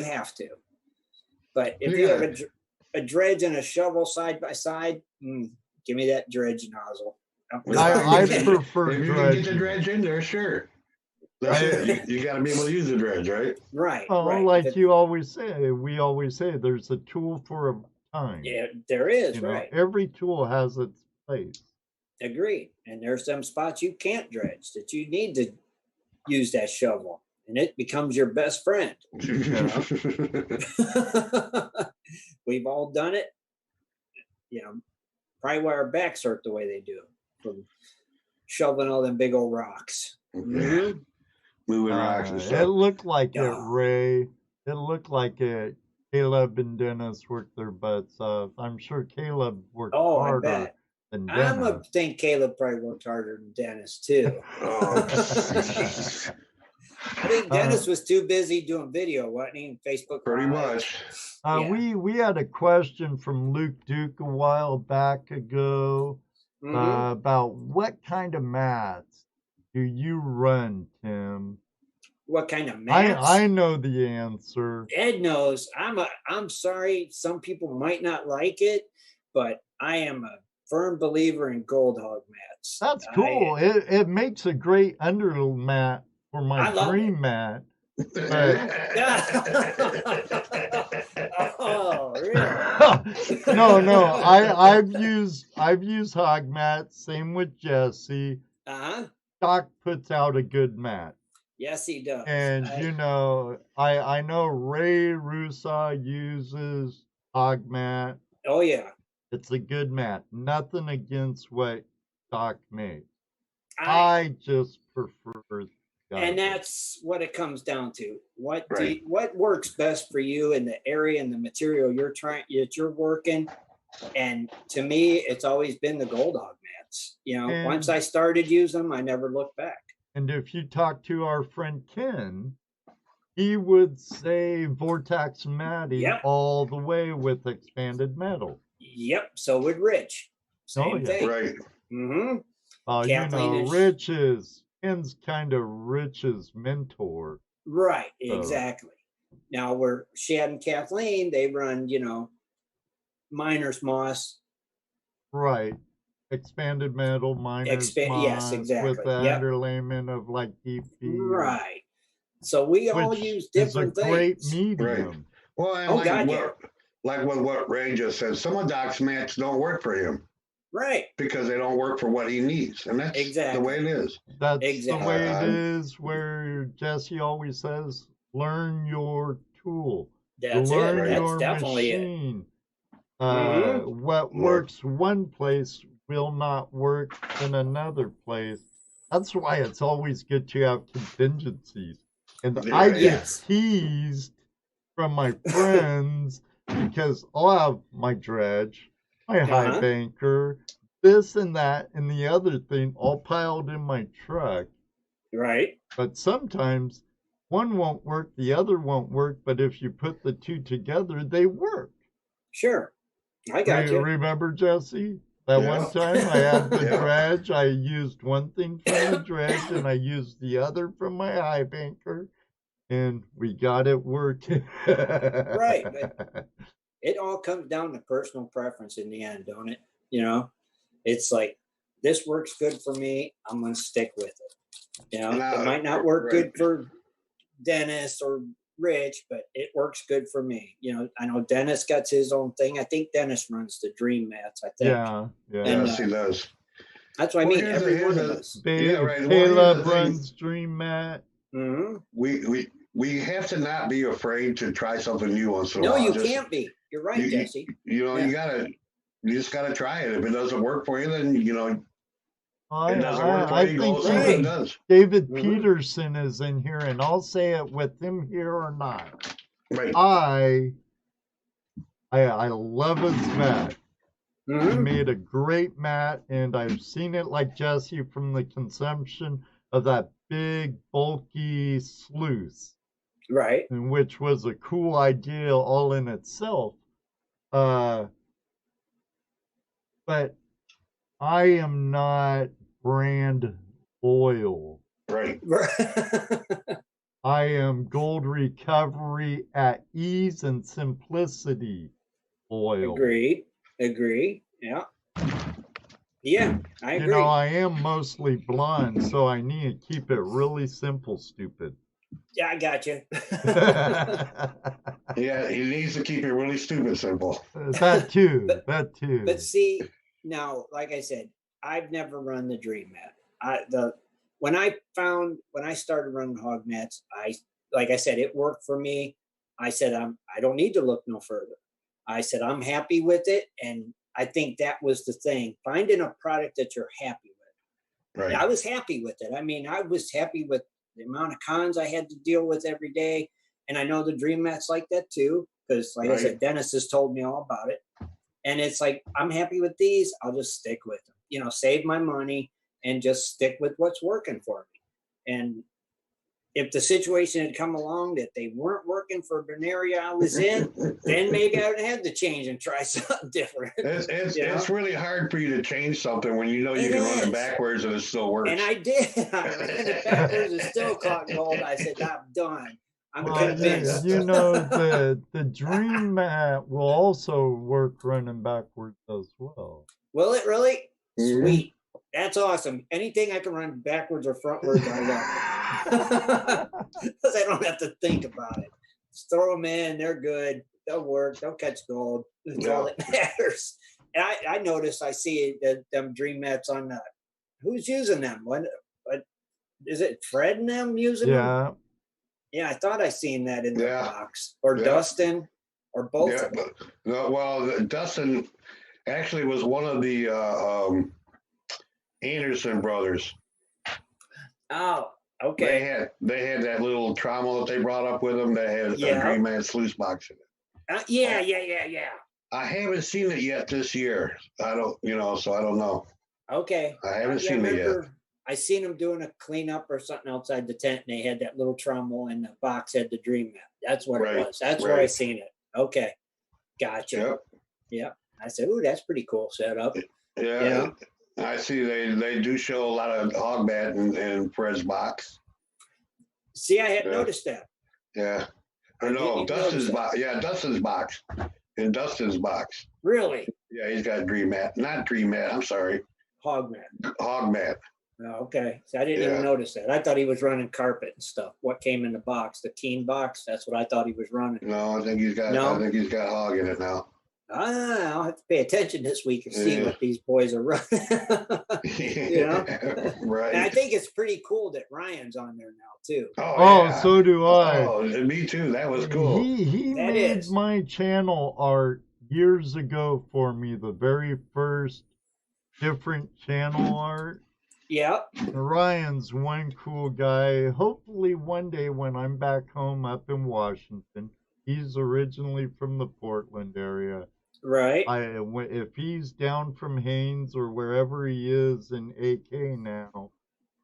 have to. But if you have a dredge and a shovel side by side, give me that dredge nozzle. I prefer If you can get the dredging. dredge in there, sure. That's it. You got to be able to use the dredge, right? Right. Well, right. like we always say, there's a tool for a time. Yeah, there is. You know, Right. every tool has its place. Agreed. And there's some spots you can't dredge that you need to use that shovel, and it becomes your best friend. We've all done it. You know, probably why our backs hurt the way they do from shoveling all them big old rocks. Yeah. Moving rocks and It stuff. looked like it, Yeah. Ray. It looked like it. Caleb and Dennis worked their butts off. I'm sure Caleb worked Oh, I harder bet. than I'm Dennis. a think Caleb probably worked harder than Dennis too. Oh, I think Dennis was too busy doing video, wasn't he? And Facebook pretty Live. much. Yeah. We had a question from Luke Duke a while back ago Mhm. about what kind of mats do you run, Tim? What kind of mats? I know the answer. Ed knows. I'm sorry, some people might not like it, but I am a firm believer in gold hog mats. That's cool. It makes a great under mat for my I love dream mat. Oh, really? No. I've used hog mats. Same with Jesse. Uh-huh. Doc puts out a good mat. Yes, he does. And I know Ray Russa uses hog mat. Oh yeah. It's a good mat. Nothing against what Doc makes. I I just prefer. and that's what it comes down to. What Right. what works best for you in the area and the material you're working. And to me, it's always been the gold hog mats. You know, once I started using them, I never looked back. And if you talk to our friend Ken, he would say Vortex matting Yep. all the way with expanded metal. Yep. So would Rich. Same yeah. thing. Right. Mm-hmm. You know, Ken's kind of Rich's mentor. Right. Exactly. Now where Shad and Kathleen, they run, you know, miner's moss. Right. Expanded metal, miner's moss, yes, exactly. with the Yep. underlayment of like DP. Right. So we all Which use is a different great things. medium. Right. Well, and Oh, like, God, like what Ray just said, some of Doc's mats don't work for him Right. because they don't work for what he needs. And that's Exactly. the way it is. That's Exactly. the way it is, where Jesse always says, learn your tool. That's learn it. That's your definitely it. machine. Mhm. What works one place will not work in another place. That's why it's always good to have contingencies. And I get Yes. teased from my friends because I'll have my dredge, my high Uh-huh. banker, this and that, and the other thing all piled in my truck. Right. But sometimes one won't work, the other won't work, but if you put the two together, they work. Sure. I got you. Remember, Jesse? That Yeah. one time I had the Yeah. dredge, I used one thing from the dredge and I used the other from my high banker, and we got it working. Right, but it all comes down to personal preference in the end, don't it? You know, it's like, this works good for me, I'm going to stick with it. You know, it might not work right. good for Dennis or Rich, but it works good for me. You know, I know Dennis got his own thing. I think Dennis runs the dream mats, I think. Yeah. And, Yes, he does. That's what I Well, mean. here's Every a- one here's of a- us. Yeah, right. Well, Caleb here's the thing. runs Dream Mat. Mm-hmm. We have to not be afraid to try something new once in a No, while. you Just, can't be. You're right, you- Jesse. You know, Yeah. you just gotta try it. If it doesn't work for you, then you know it doesn't work for I you. Go think with something that even does. David Mhm. Peterson is in here, and I'll say it with him here or not. Right. I love his mat. He Mhm. made a great mat, and I've seen it like Jesse from the consumption of that big, bulky sluice, Right. and which was a cool idea all in itself. But I am not brand loyal. Right. I am gold recovery at ease and simplicity loyal. Agreed. Agree. Yeah. Yeah, I You agree. know, I am mostly blonde, so I need to keep it really simple, stupid. Yeah, I got you. Yeah, he needs to keep it really stupid simple. That too. That too. But see, now, like I said, I've never run the Dream Mat. When I started running hog mats, like I said, it worked for me. I said I don't need to look no further. I said I'm happy with it, and I think that was the thing. Finding a product that you're happy with. Right. I was happy with it. I mean, I was happy with the amount of cons I had to deal with every day, and I know the Dream Mat's like that too, because like I Right. said, Dennis has told me all about it. And it's like, I'm happy with these. I'll just stick with them, save my money and just stick with what's working for me. And if the situation had come along that they weren't working for an area I was in, then maybe I would have to change and try something different. It's really hard for you to change something when you know you It can run is. it backwards and it still works. And I did. I ran it backwards and still caught gold. I said, I'm done. I'm Well, convinced. you know, the Dream Mat will also work running backwards as well. Will it really? Mhm. Sweet. That's awesome. Anything I can run backwards or frontwards, I love. Because I don't have to think about it. Just throw them in. They're good. They'll work. They'll catch gold. That's all that matters. And I noticed, I see them Dream Mats on who's using them? What is it? Fred and them using them? Yeah. Yeah, I thought I seen that in the Yeah. box. Or Yeah. Dustin, or both Yeah, of them. but no, well, Dustin actually was one of the Anderson brothers. Oh, okay. They had that little trauma that they brought up with them that had Yeah. a Dream Man sluice box in it. Yeah. I haven't seen it yet this year. I don't, so I don't know. Okay. I haven't seen it yet. I seen them doing a cleanup or something outside the tent, and they had that little trommel, and the box had the Dream Mat. That's what it was. That's where I seen it. Okay, gotcha. Yep. I said, "Ooh, that's pretty cool setup." Yeah. I see they do show a lot of hog mat in Fred's box. See, I hadn't noticed that. Yeah. Or no, Dustin's box. Yeah, Dustin's box. In Dustin's box. Really? Yeah, he's got Dream Mat. Not Dream Mat. I'm sorry. Hog mat. Hog mat. Oh, okay. So I didn't even notice that. I thought he was running carpet and stuff. What came in the box? The Keen box? That's what I thought he was running. No, I think he's got hog in it now. I'll have to pay attention this week and see what these boys are running. Right. And I think it's pretty cool that Ryan's on there now too. So do I. Oh, me too. That was cool. He made my channel art years ago for me, the very first different channel art. Yeah. Ryan's one cool guy. Hopefully one day when I'm back home up in Washington, he's originally from the Portland area. Right. If he's down from Haynes or wherever he is in AK now,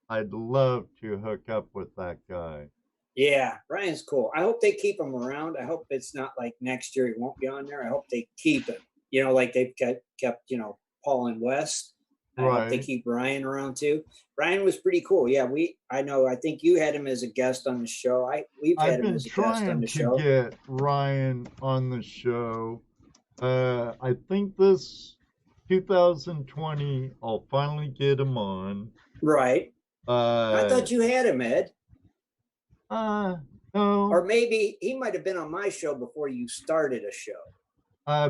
I'd love to hook up with that guy. Yeah, Ryan's cool. I hope they keep him around. I hope it's not like next year he won't be on there. I hope they keep him. Like they've kept Paul and Wes. I hope they keep Ryan around too. Ryan was pretty cool. Yeah, I know. I think you had him as a guest on the show. We've had him as a guest on the show. I've been trying to get Ryan on the show. I think this 2020, I'll finally get him on. Right. I thought you had him, Ed. No. Or maybe he might have been on my show before you started a show.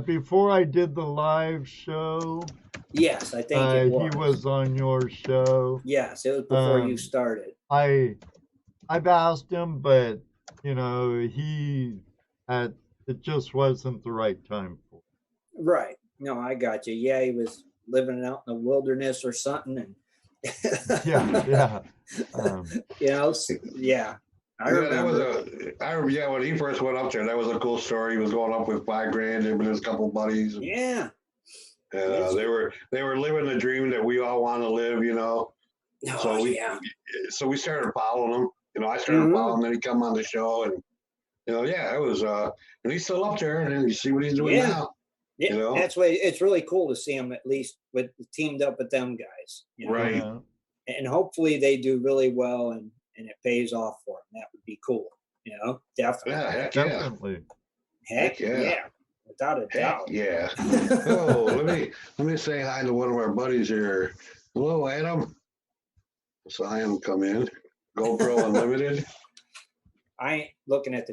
Before I did the live show. Yes, I think it was. He was on your show. Yes, it was before you started. I've asked him, but it just wasn't the right time for him. Right. No, I got you. Yeah, he was living out in the wilderness or something, and yeah. I remember. When he first went up there, that was a cool story. He was going up with $5,000, him and his couple buddies. Yeah. And they were living the dream that we all want to live, So we started following him. I started following him, then he come on the show, and it was and he's still up there, and then you see what he's doing now. Yeah, that's why it's really cool to see him at least teamed up with them guys. Right. And hopefully they do really well and it pays off for them. That would be cool. Definitely. Yeah, definitely. Heck yeah. Without a doubt. Yeah. Oh, let me say hi to one of our buddies here. Hello, Adam. So I am come in. GoPro Unlimited. I ain't looking at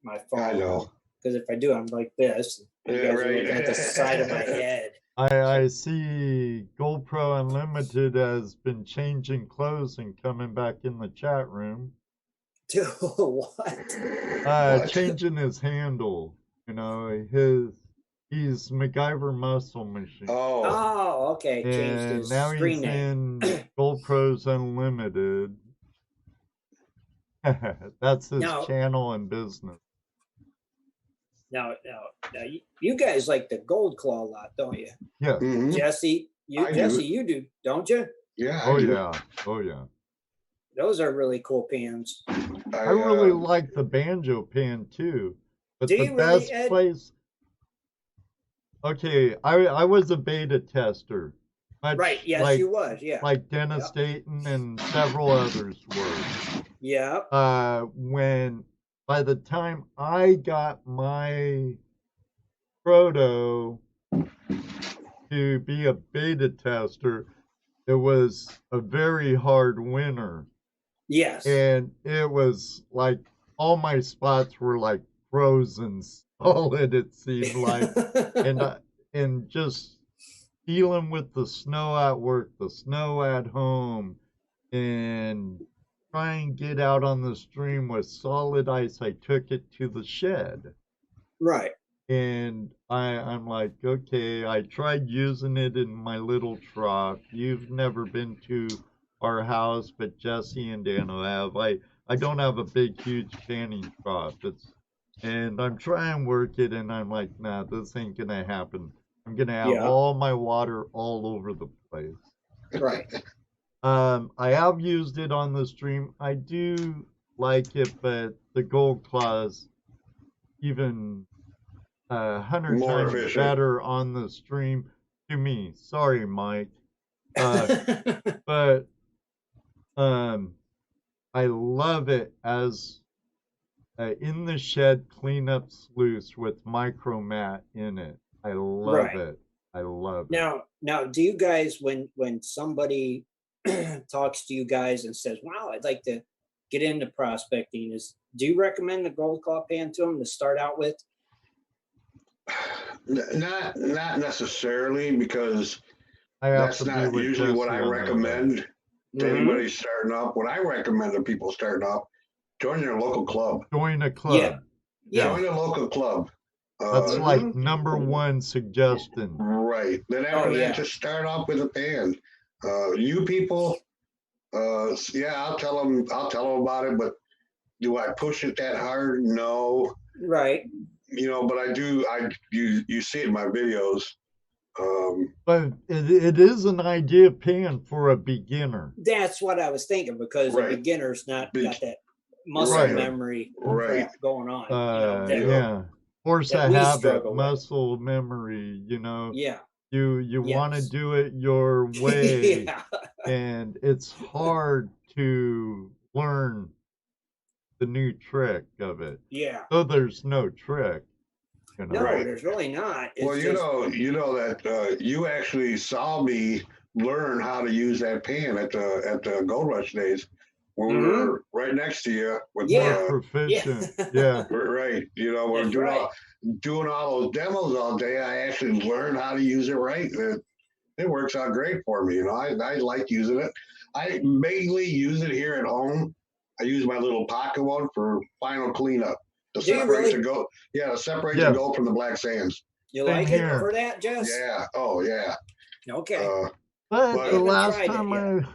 my phone. I know. Because if I do, I'm like this. You Yeah, guys are right. looking at the side of my head. I see GoPro Unlimited has been changing clothes and coming back in the chat room. Dude, what? What? Changing his handle. You know, he's MacGyver Muscle Machine. Oh, Oh, okay. Changed And his now screen he's name. in GoPros Unlimited. That's his Now- channel and business. Now, you guys like the Gold Claw a lot, don't you? Yeah. mhm. Jesse, I do. you do, don't you? Yeah. Oh I do. yeah. Oh yeah. Those are really cool pans. I really like the banjo pan too. But Do the you really, best Ed? place. Okay, I was a beta tester. Much Right. Yes, like, you was. Yeah. like Dennis Dayton and several others were. Yeah. When by the time I got my proto to be a beta tester, it was a very hard winter. Yes. And it was like all my spots were like frozen solid, it seemed like. And just dealing with the snow at work, the snow at home, and try and get out on the stream with solid ice. I took it to the shed. Right. And I'm like, okay, I tried using it in my little trough. You've never been to our house, but Jesse and Dano have. I don't have a big, huge canning trough. And I'm trying to work it, and I'm like, nah, this ain't gonna happen. I'm gonna have all my water all over the place. Right. I have used it on the stream. I do like it, but the Gold Claws even 100 More times efficient. better on the stream to me. Sorry, Mike. But I love it as in the shed cleanup sluice with micromat in it. I love it. I love it. Now, do you guys, when somebody talks to you guys and says, "Wow, I'd like to get into prospecting," do you recommend the Gold Claw pan to them to start out with? Not necessarily, because I have that's to be not with usually what Jesse I on that. recommend to anybody starting up. What I recommend to people starting up, join your local club. Join a club. Yeah. Join a local club. That's like number one suggestion. Right. Then after that, just start off with a pan. You people, I'll tell them about it, but do I push it that hard? No. Right. You know, but I do. You see it in my videos. But it is an idea pan for a beginner. That's what I was thinking, because a beginner's not got that muscle memory crap going on. Yeah. Force a habit, muscle memory, you know. Yeah. You want to do it your way. And it's hard to learn the new trick of it. Yeah. So there's no trick. You know? No, there's really not. It's well, you know that you actually saw me learn how to use that pan at the Gold Rush days when we were right next to you. With proficient. Yeah. Right. You know, we're doing all those demos all day. I actually learned how to use it right. It works out great for me. You know, I like using it. I mainly use it here at home. I use my little pocket one for final cleanup. To separate the gold. Yeah, to separate the gold from the black sands. You like it for that, Jess? Yeah. Oh, yeah. Okay. But the last time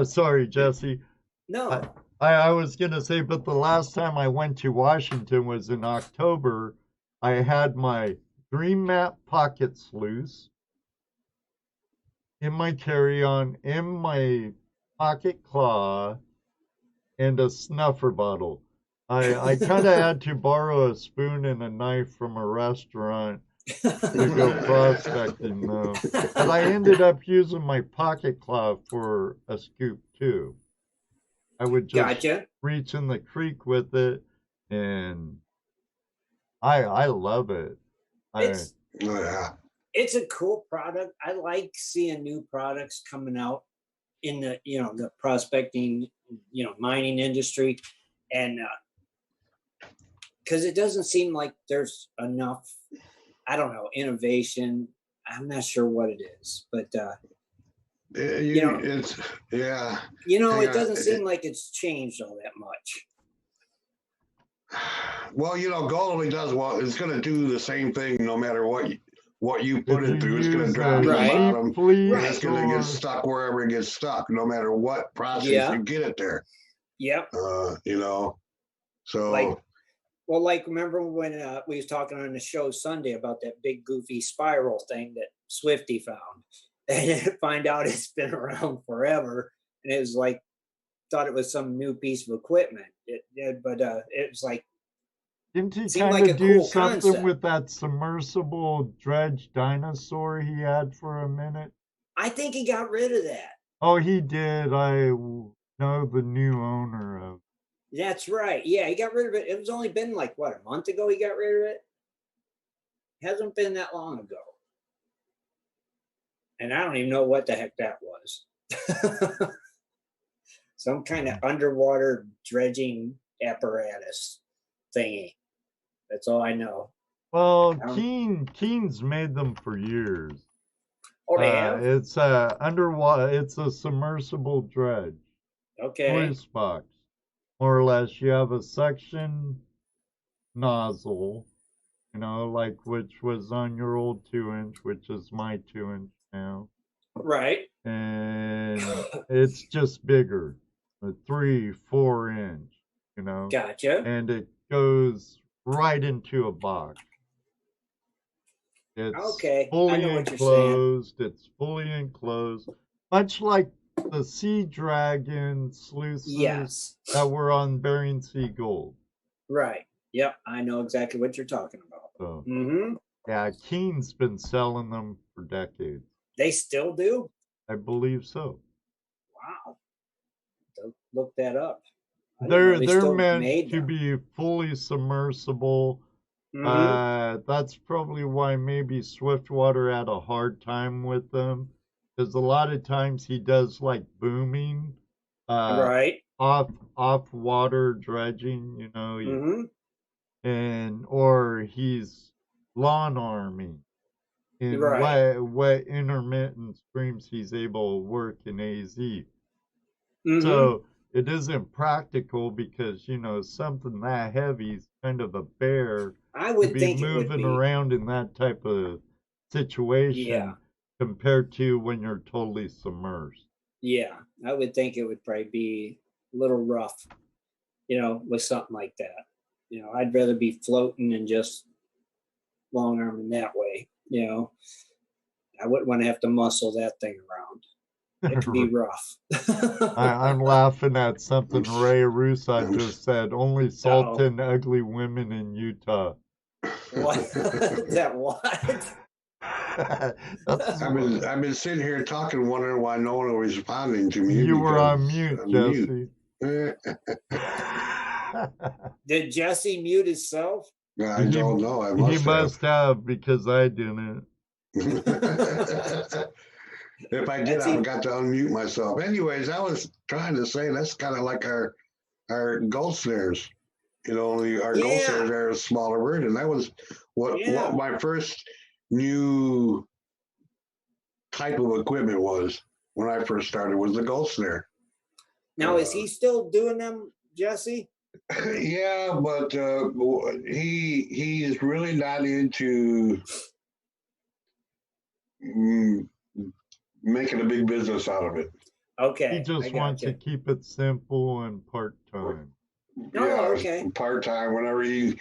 sorry, Jesse. No. I was going to say, but the last time I went to Washington was in October. I had my Dream Map pocket sluice in my carry-on, in my pocket claw, and a snuffer bottle. I kind of had to borrow a spoon and a knife from a restaurant to go prospecting, though. But I ended up using my pocket claw for a scoop, too. I would just reach in the creek with it, and I love it. It's Oh, yeah. it's a cool product. I like seeing new products coming out in the the prospecting, mining industry, and because it doesn't seem like there's enough, I don't know, innovation. I'm not sure what it is, but It's yeah. it doesn't seem like it's changed all that much. Well, gold only does it's going to do the same thing no matter what you put it through. It's going to drop to the bottom, and it's going to get stuck wherever it gets stuck, no matter what process you get it there. Yep. So. Like remember when we was talking on the show Sunday about that big goofy spiral thing that Swifty found, and find out it's been around forever, and it was like thought it was some new piece of equipment. But it was like, didn't he kind of do something with that submersible dredge dinosaur he had for a minute? I think he got rid of that. Oh, he did. I know the new owner of. That's right. Yeah, he got rid of it. It was only been like a month ago he got rid of it. Hasn't been that long ago. And I don't even know what the heck that was. Some kind of underwater dredging apparatus thingy. That's all I know. Well, Keen's made them for years. Oh, they have? It's underwater. It's a submersible dredge. Okay. Loose box. More or less, you have a suction nozzle, which was on your old 2-inch, which is my 2-inch now. Right. And it's just bigger, a 3-4 inch, Gotcha. And it goes right into a box. It's fully enclosed. It's fully enclosed, much like the Sea Dragon sluices that were on Bering Sea Gold. Right. Yep. I know exactly what you're talking about. So, yeah, Keen's been selling them for decades. They still do? I believe so. Wow. Look that up. They're meant to be fully submersible. That's probably why maybe Swiftwater had a hard time with them. Because a lot of times he does like booming, off water dredging, or he's lawn arming in wet intermittent streams. He's able to work in AZ, so it isn't practical because something that heavy is kind of a bear. I would think moving around in that type of situation. Yeah. Compared to when you're totally submerged. Yeah, I would think it would probably be a little rough, with something like that. I'd rather be floating and just long arming that way. I wouldn't want to have to muscle that thing around. It could be rough. I'm laughing at something Ray Russo just said. Only salted ugly women in Utah. What? That what? I've been sitting here talking, wondering why no one was responding to me. You were on mute, Jesse. Did Jesse mute himself? I don't know. He must have because I didn't. If I did, I got to unmute myself. Anyways, I was trying to say that's kind of like our gold snares. Only our gold snares are a smaller version. That was what my first new type of equipment was when I first started, was the gold snare. Now, is he still doing them, Jesse? Yeah, but he is really not into making a big business out of it. Okay. He just wants to keep it simple and part-time. Okay. Part-time. Whenever he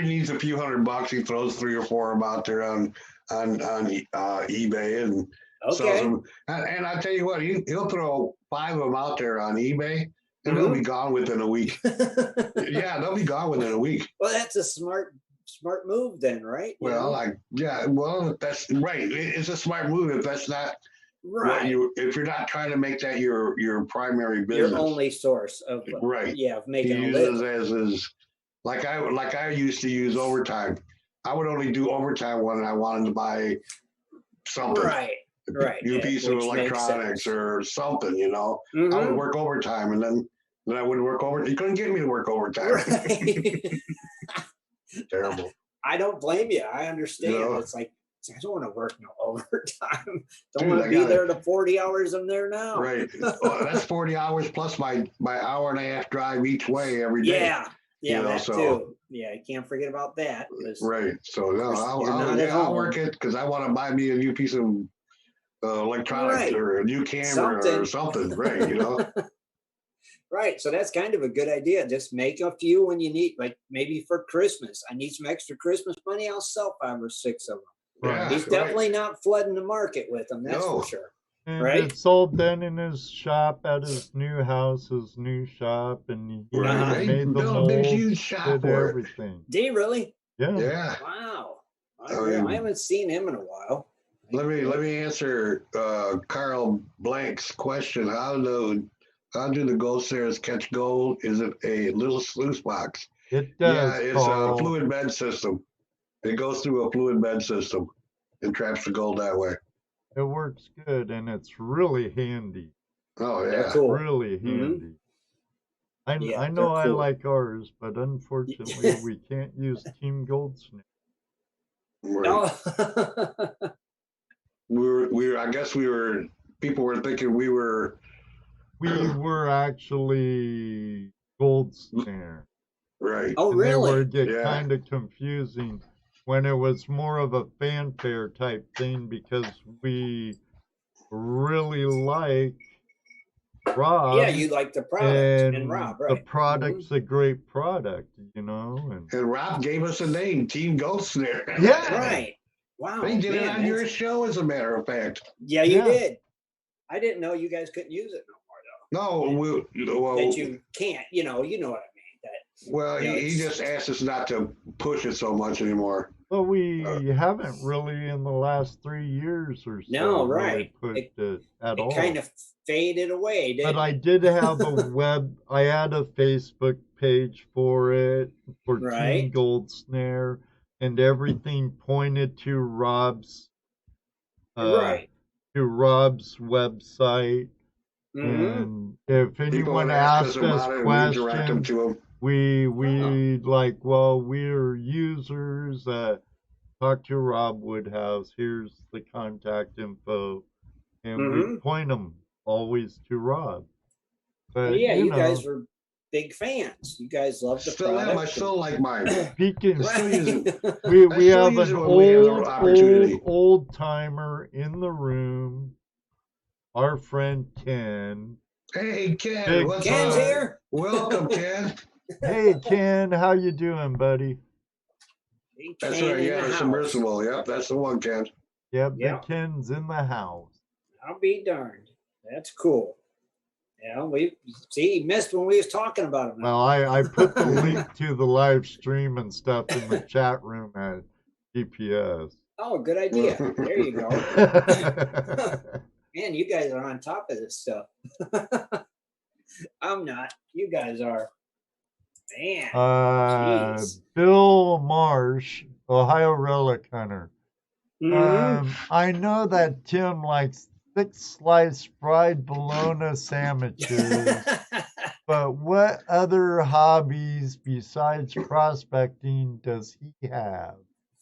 needs a few $100, he throws 3 or 4 of them out there on eBay and sells them. And I tell you what, he'll throw 5 of them out there on eBay, and they'll be gone within a week. Yeah, they'll be gone within a week. Well, that's a smart move then, right? Well, that's right. It's a smart move if that's not right. If you're not trying to make that your primary business, your only source of right. Yeah, of making a living. He uses as his Like I used to use overtime. I would only do overtime when I wanted to buy something. Right. New piece of which makes electronics sense. or something, you know. I would Mhm. work overtime, and then I would work over. You couldn't get me to work overtime. Right. Terrible. I don't blame you. I understand. No. It's like, I don't want to work no overtime. Don't Dude, want I to be gotta- there the 40 hours I'm there now. Right. Well, that's 40 hours plus my hour and a half drive each way every day. Yeah. Yeah, You know, that so- too. Yeah, you can't forget about that. 'cause Right. So no, You're not at I'll home. work it because I want to buy me a new piece of electronics Right. or a new camera or something. Right. You know. Right. So that's kind of a good idea. Just make a few when you need, like maybe for Christmas. I need some extra Christmas money. I'll sell 5 or 6 of them. Yeah. He's definitely not flooding the market with them. That's No. for sure. And Right? it's all done in his shop at his new house, his new shop, and he Uh-huh. They made the built a big, molds, huge shop did for it. everything. Do you really? Yeah. Yeah. Wow. I mean- I haven't seen him in a while. Let me answer Carl Blank's question. How do the gold stairs catch gold? Is it a little sluice box? It does, Yeah, it's Carl. a fluid bed system. It goes through a fluid bed system and traps the gold that way. It works good, and it's really handy. Oh They're yeah. cool. Really Mhm. handy. Yeah, I know they're I cool. like ours, but unfortunately we can't use Team Goldsmith. Right. Oh. I guess people were thinking we were We were actually Gold Snare. right. Oh, And they really? would get Yeah. kind of confusing when it was more of a fanfare type thing because we really like Rob. Yeah, you like the product and Rob, right? The product's a great product, you know. And Rob gave us a name, Team Gold Snare. Yeah. Right. Wow. They did it man, on your that's- show, as a matter of fact. Yeah, you Yeah. did. I didn't know you guys couldn't use it no more, No, though. That you can't, you know what I mean. That he just asked us not to push it so much anymore. But we haven't really in the last 3 years or so No, really right. pushed it at all. it kind of faded away, didn't But I it? did have I had a Facebook page for it, for Team Right. Gold Snare, and everything pointed to Rob's Right. to Rob's website. Mhm. And if People anyone would ask us asked us about it, and we direct them questions, to them. we we're users. Talk to Rob Woodhouse. Here's the contact info, and we point them always to Rob. But Well, yeah, you know, guys were big fans. You guys loved the Still product. am. I still like mine. speaking, still use it. we I still have use an it when we have the opportunity. old timer in the room. Our friend Ken. Hey, Ken, Big what's Ken's up? here. Welcome, Ken. Hey Ken, how you doing, buddy? Big That's Ken right. in Yeah, the the house. submersible. Yep, that's the one, Ken. Yeah, Big Yeah. Ken's in the house. I'll be darned. That's cool. Yeah, he missed when we was talking about him. Well, I put the link to the live stream and stuff in the chat room at GPS. Oh, good idea. There you go. Man, you guys are on top of this stuff. I'm not. You guys are. Man. Jeez. Bill Marsh, Ohio Relic Hunter. Mhm. I know that Tim likes thick sliced fried bologna sandwiches, but what other hobbies besides prospecting does he have?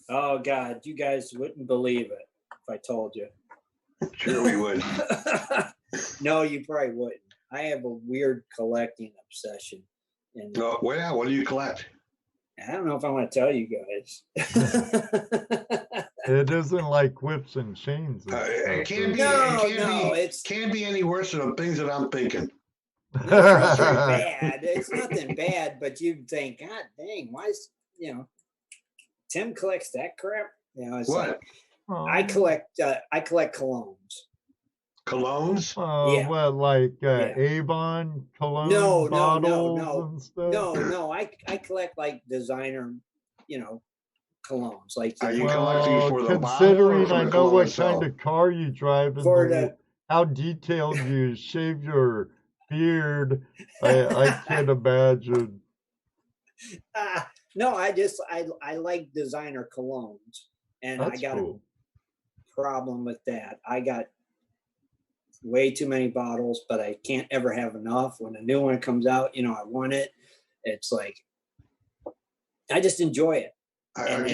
Oh, God. You guys wouldn't believe it if I told you. Sure, we would. No, you probably wouldn't. I have a weird collecting obsession. And No, well, what do you collect? I don't know if I want to tell you guys. It isn't like whips and chains. And It stuff, can't is be. No, it can't be, it's- can't be any worse than the things that I'm thinking. It's not very bad. It's nothing bad, but you'd think, God dang, why is, Tim collects that crap? It's What? like, Oh, I collect colognes. Colognes? Yeah. What, like Yeah. Avon cologne No, bottles and stuff? No, I collect like designer, colognes. Like Are you know, collecting for the bottle or considering for I the know what cologne itself? kind of car you drive and For the- how detailed you shave your beard, I can't imagine. No, I like designer colognes, and That's I got cool. a problem with that. I got way too many bottles, but I can't ever have enough. When a new one comes out, I want it. It's like I just enjoy it, and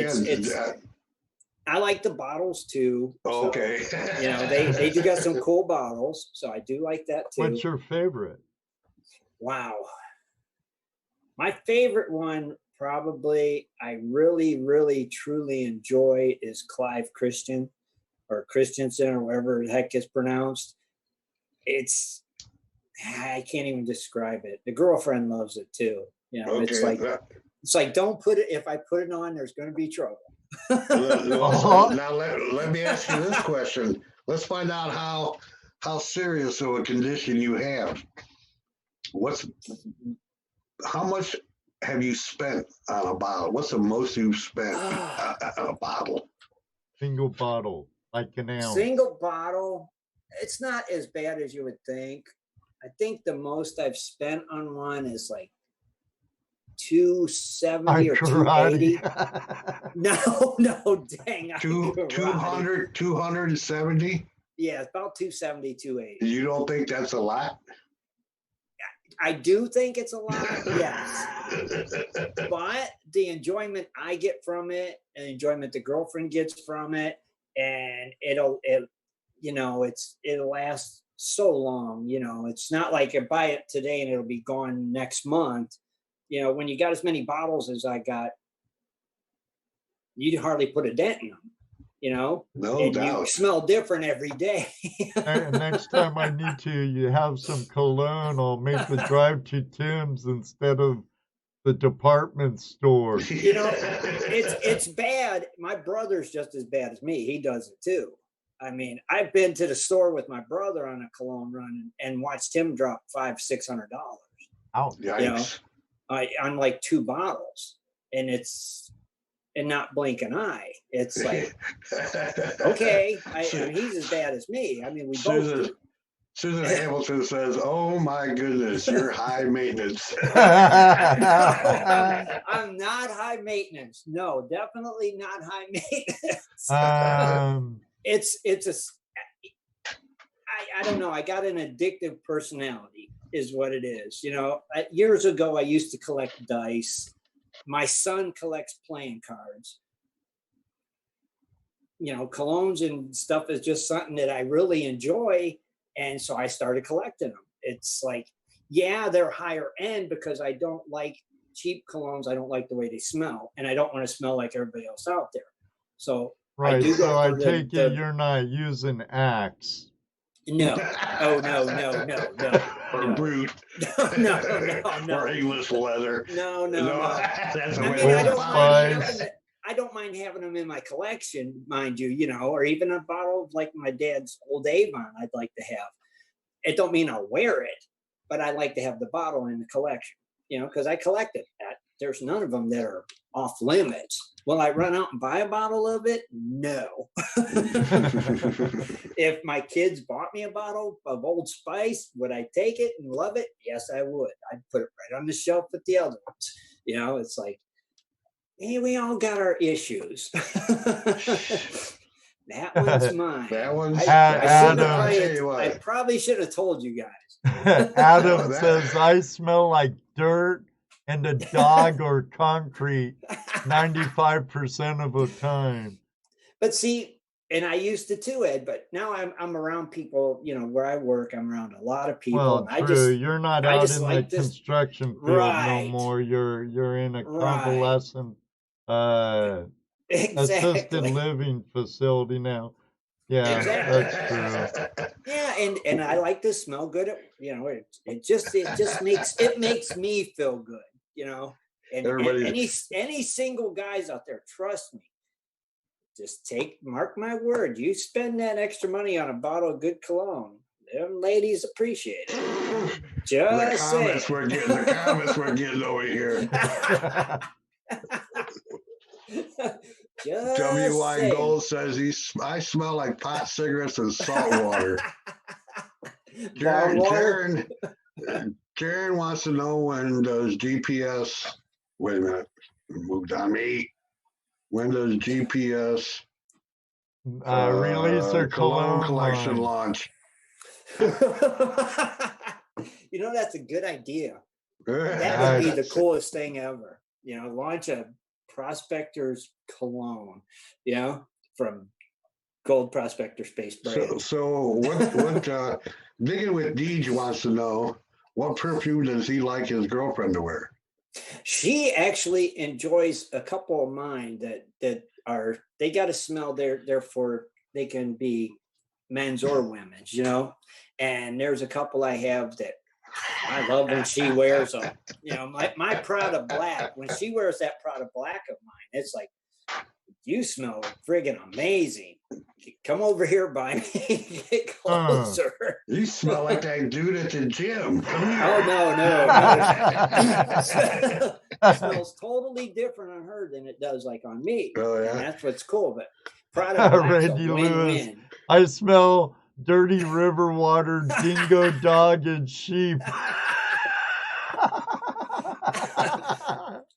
I like the bottles too. Oh, okay. So, they do got some cool bottles, so I do like that too. What's your favorite? Wow. My favorite one, probably, I really, really, truly enjoy is Clive Christian or Christensen or whatever the heck is pronounced. I can't even describe it. The girlfriend loves it too. Okay. It's like, don't put it, if I put it on, there's going to be trouble. Now let me ask you this question. Let's find out how serious of a condition you have. How much have you spent on a bottle? What's the most you've spent on a bottle? Single bottle, like an ounce. Single bottle. It's not as bad as you would think. I think the most I've spent on one is like $270 or $280. No, dang. 270? Yeah, it's about $270, $280. You don't think that's a lot? I do think it's a lot, yes. But the enjoyment I get from it, and the enjoyment the girlfriend gets from it, and it'll last so long. It's not like I buy it today and it'll be gone next month. When you got as many bottles as I got, you'd hardly put a dent in them. No and doubt. You smell different every day. Next time I need you have some cologne, I'll make the drive to Tim's instead of the department store. It's bad. My brother's just as bad as me. He does it too. I mean, I've been to the store with my brother on a cologne run and watched him drop $500-$600. Ouch. Yikes. On like 2 bottles, and not blink an eye. It's like, okay, he's as bad as me. I mean, we both do. Susan Hamilton says, "Oh my goodness, you're high maintenance." I'm not high maintenance. No, definitely not high maintenance. I don't know. I got an addictive personality, is what it is. Years ago, I used to collect dice. My son collects playing cards. Colognes and stuff is just something that I really enjoy. And so I started collecting them. It's like, yeah, they're higher end because I don't like cheap colognes. I don't like the way they smell. And I don't want to smell like everybody else out there. So right. I take it you're not using Axe. No. Oh, no. Or Brute. No. Or English leather. No. That's I don't mind having them in my collection, mind you, or even a bottle of like my dad's Old Avon I'd like to have. It don't mean I'll wear it, but I like to have the bottle in the collection, because I collected that. There's none of them that are off limits. Will I run out and buy a bottle of it? No. If my kids bought me a bottle of Old Spice, would I take it and love it? Yes, I would. I'd put it right on the shelf with the other ones. It's like, hey, we all got our issues. That one's mine. That one's I probably should have told you guys. Adam says, I smell like dirt and a dog or concrete 95% of the time. But see, and I used to too, Ed, but now I'm around people, where I work, I'm around a lot of people. Well, true. You're not out in the construction field no more. You're in a convalescent assisted living facility now. Yeah, exactly. That's true. Yeah, and I like to smell good. It just makes me feel good. And any single guys out there, trust me. Just mark my word. You spend that extra money on a bottle of good cologne, them ladies appreciate it. The comments we're getting over here. W.Y. Gold says I smell like pot cigarettes and salt water. Karen wants to know when does GPS. Wait a minute. moved on me. When does GPS release their cologne collection line. launch? You know, that's a good idea. That would be the coolest thing ever. You know, launch a Prospectors cologne, you know, from Gold Prospector Space brand. So what Digging with Deej wants to know, what perfume does he like his girlfriend to wear? She actually enjoys a couple of mine that are, they got to smell, therefore they can be men's or women's, you know. And there's a couple I have that I love when she wears them. You know, my Prada Black, when she wears that Prada Black of mine, it's like, you smell friggin' amazing. Come over here by me. Get closer. You smell like that dude at the gym. Oh, no. It smells totally different on her than it does like on me. Oh, yeah. And that's what's cool. But Prada Black's Randy a Lewis. win-win. I smell dirty river water, dingo, dog, and sheep.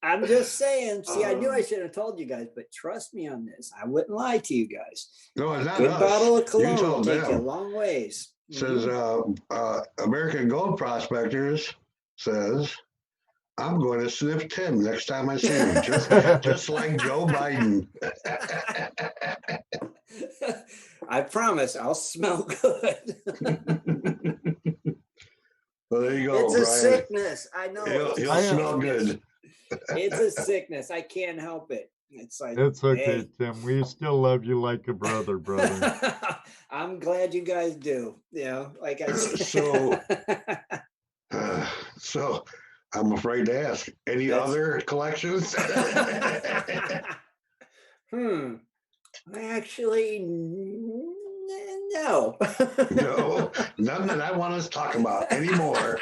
I'm just saying. See, I knew I should have told you guys, but trust me on this. I wouldn't lie to you guys. No, it's not Good us. bottle of You cologne will told take you a them. long ways. Says American Gold Prospectors says, I'm going to sniff Tim next time I see him, just like Joe Biden. I promise I'll smell good. Well, there you go. It's a Brian. sickness. I know. He'll smell good. It's a sickness. I can't help it. It's like, It's okay, hey. Tim. We still love you like a brother. I'm glad you guys do. You know, like I said. So I'm afraid to ask. Any other collections? Actually, no. No, none that I want to talk about anymore.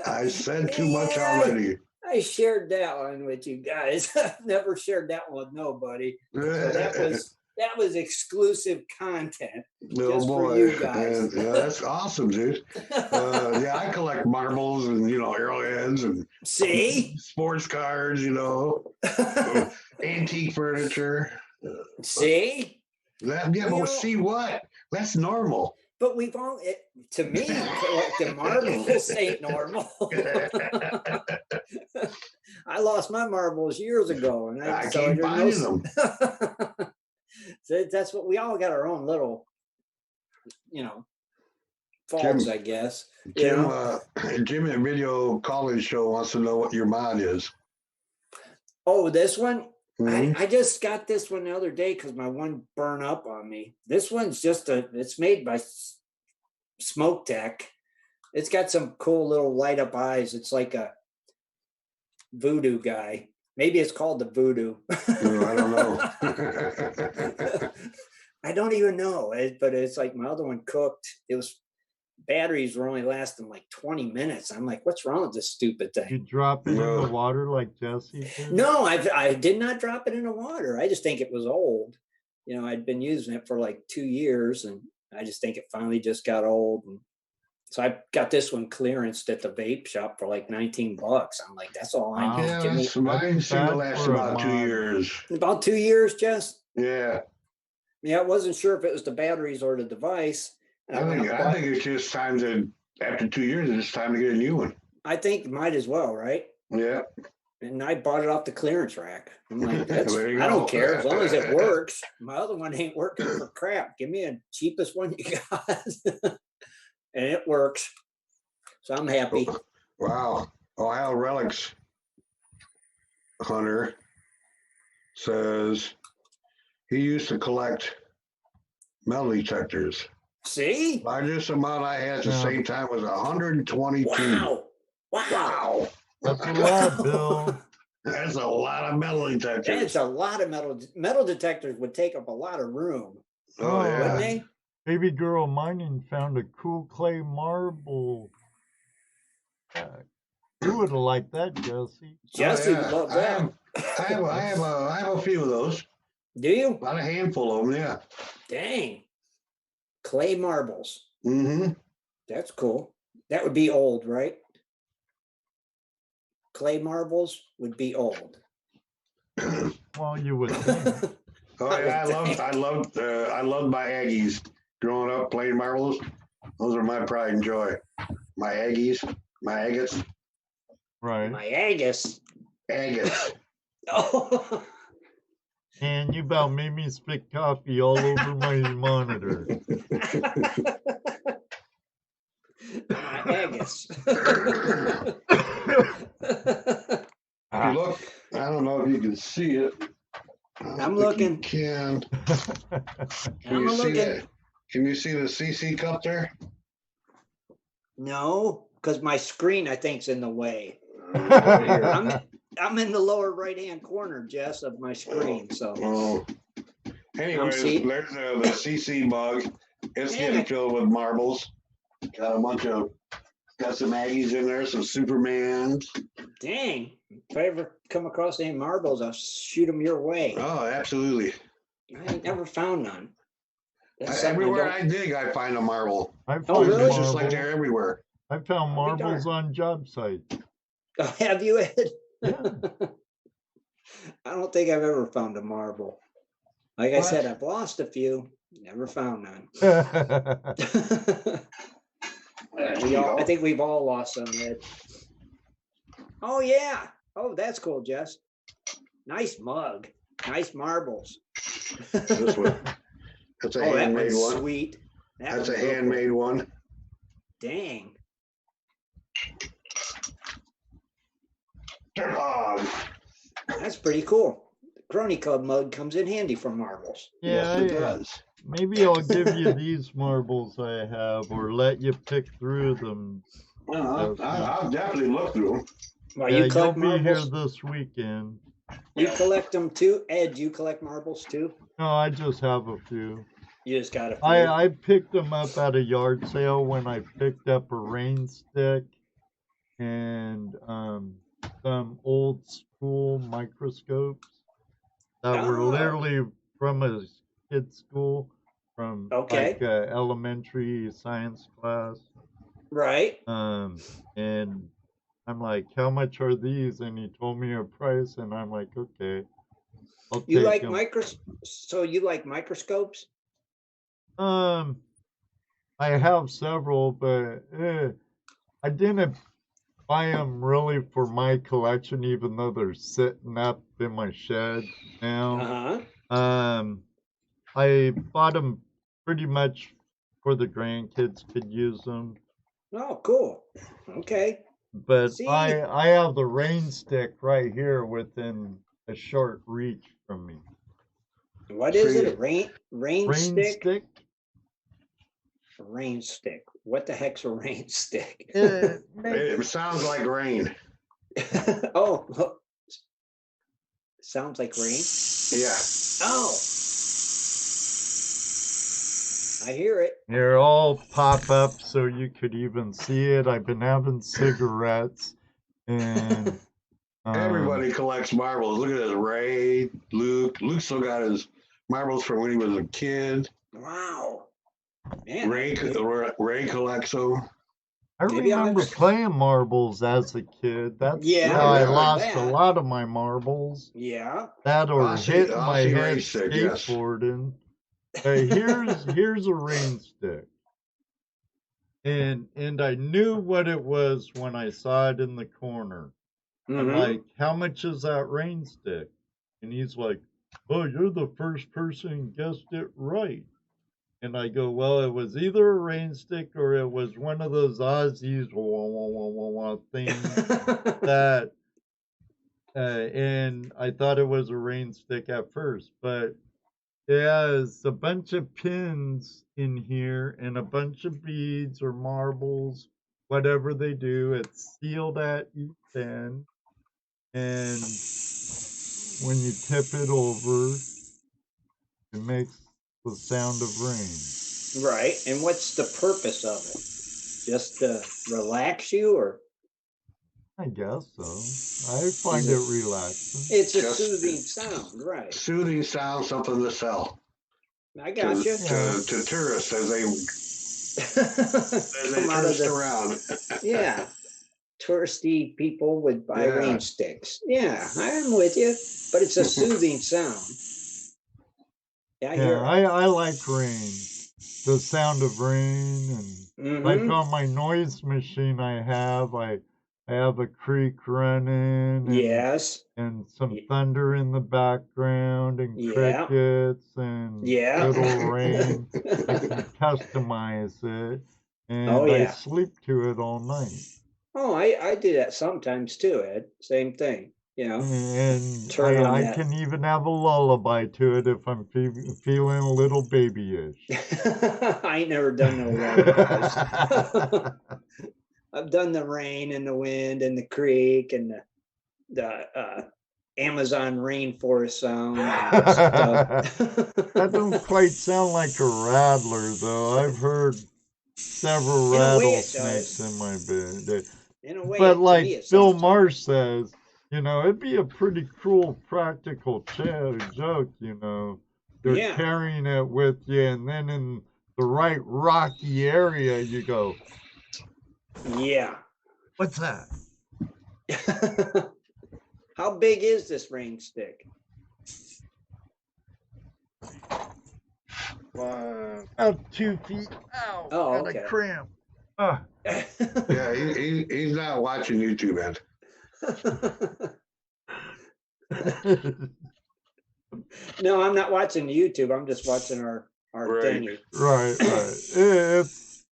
I said too much already. I shared that one with you guys. I've never shared that one with nobody. So that was exclusive content. Oh boy, for you guys. Yeah, that's awesome, dude. Yeah, I collect marbles and arrowheads and sports cards, antique furniture. See? See what? That's normal. But we've all, to me, the marbles ain't normal. I lost my marbles years ago, and I can't find them. So that's what we all got, our own little, faults, Jim, I guess. Jim at Video College Show wants to know what your mod is. Oh, this one? Mm-hmm. I just got this one the other day because my one burned up on me. This one's it's made by Smoke Tech. It's got some cool little light up eyes. It's like a voodoo guy. Maybe it's called the voodoo. I don't know. I don't even know. But it's like my other one cooked. Batteries were only lasting like 20 minutes. I'm like, what's wrong with this stupid thing? You drop it in the water like Jesse did? No, I did not drop it in the water. I just think it was old. I'd been using it for like 2 years, and I just think it finally just got old. And so I got this one clearanced at the vape shop for like $19. I'm like, that's all I need. Yeah, mine seemed to last about 2 years. About 2 years, Jess? Yeah. Yeah, I wasn't sure if it was the batteries or the device. I think it's just time after 2 years, it's time to get a new one. I think might as well, right? Yeah. And I bought it off the clearance rack. I'm like, I don't care as long as it works. My other one ain't working for crap. Give me a cheapest one you got. And it works. So I'm happy. Wow. Ohio Relics Hunter says he used to collect metal detectors. See? Largest amount I had at the same time was 122. Wow. That's a lot, Bill. That's a lot of metal detectors. That's a lot of metal detectors would take up a lot of room. Oh, yeah. Wouldn't they? Baby Girl Mining found a cool clay marble. You would have liked that, Jesse. Jesse would love that. I have a few of those. Do you? About a handful of them, yeah. Dang. Clay marbles. Mm-hmm. That's cool. That would be old, right? Clay marbles would be old. Well, you would think. Oh yeah, I loved my Aggies growing up playing marbles. Those are my pride and joy. My Aggies, my agates, Right. My Agus. agates. Oh. And you about made me spit coffee all over my monitor. My Agus. If you look, I don't know if you can see it. I'm looking. Can I'm you see looking. that? Can you see the CC cup there? No, because my screen I think's in the way. Here. I'm in the lower right hand corner, Jess, of my screen. So Oh. Anyways, seeing- there's the CC mug. It's Dang getting it. filled with marbles. Got some Aggies in there, some Supermans. dang, if I ever come across any marbles, I'll shoot them your way. Oh, absolutely. I ain't never found none. That's something Everywhere I I dig, I find a marble. I Oh, found really? It's just like marbles. they're everywhere. I found I'll be marbles on job sites. don't. Have you, Ed? Yeah. I don't think I've ever found a marble. Like I What? said, I've lost a few, never found none. I think we've all lost some, Ed. Oh yeah. Oh, that's cool, Jess. Nice mug. Nice marbles. This one. That's a Oh, that handmade one's one. sweet. That That's a one's real cool. handmade one. Dang. Turn on. That's pretty cool. The Crony Club mug comes in handy for marbles. Yeah, Yes, it yeah. does. Maybe I'll give you these marbles I have, or let you pick through them. Well, I'll definitely look through them. Well, Yeah, you you'll collect be here marbles. this weekend. You collect them too, Ed. Do you collect marbles too? No, I just have a few. You just got a few. I picked them up at a yard sale when I picked up a rain stick and some old school microscopes that were Oh. literally from a kid's school, from Okay. like a elementary science class. Right. And I'm like, how much are these? And he told me a price, and I'm like, okay, I'll You take like them. So you like microscopes? I have several, but I didn't buy them really for my collection, even though they're sitting up in my shed now. Uh-huh. I bought them pretty much for the grandkids could use them. Oh, cool. Okay. But See? I have the rain stick right here within a short reach from me. What is See? it? A rain Rain stick? stick? A rain stick. What the heck's a rain stick? It sounds like rain. Oh, sounds like rain. Yeah. Oh, I hear it. Here, all pop up so you could even see it. I've been having cigarettes, and Everybody collects marbles. Look at this. Ray, Luke. Luke still got his marbles from when he was a kid. Wow. Man, Ray collects them. I Maybe I'll remember have to- playing marbles as a kid. That's Yeah, how I I remember lost a that. lot of my marbles. yeah. That or Aussie- hitting my Aussie head rain stick, yes. skateboarding. Here's a rain stick. And I knew what it was when I saw it in the corner. I'm Mhm. like, how much is that rain stick? And he's like, oh, you're the first person guessed it right. And I go, well, it was either a rain stick or it was one of those Aussies things that, and I thought it was a rain stick at first, but it has a bunch of pins in here and a bunch of beads or marbles, whatever they do. It's sealed at each end. And when you tip it over, it makes the sound of rain. Right. And what's the purpose of it? Just to relax you, or I guess so. I find it relaxing. it's a Just- soothing sound, right? Soothing sound, something to sell I got you. to tourists as they Come out of tourist the around. yeah. touristy people would buy Yeah. rain sticks. Yeah, I'm with you, but it's a soothing sound. Yeah, I hear Yeah, I like rain. The sound of rain, and like Mhm. on my noise machine I have a creek running, Yes. and some Y- thunder in the background, and Yeah. crickets, and Yeah. little rain. I can customize it, Oh, and I yeah. sleep to it all night. Oh, I do that sometimes too, Ed. Same thing. And Turn on I that. can even have a lullaby to it if I'm feeling a little babyish. I ain't never done no lullabies. I've done the rain and the wind and the creek and the Amazon rainforest sound and stuff. That don't quite sound like a rattler, though. I've heard several In a way, it rattlesnakes does. in my bed. In a way, But to like me, it Bill sounds. Maher says, it'd be a pretty cruel practical joke, They're Yeah. carrying it with you, and then in the right rocky area, you go, Yeah. what's that? How big is this rain stick? About 2 feet. Ow, Oh, got okay. a cramp. Ah. Yeah, he's not watching YouTube, Ed. No, I'm not watching YouTube. I'm just watching our Right. thingy. Right.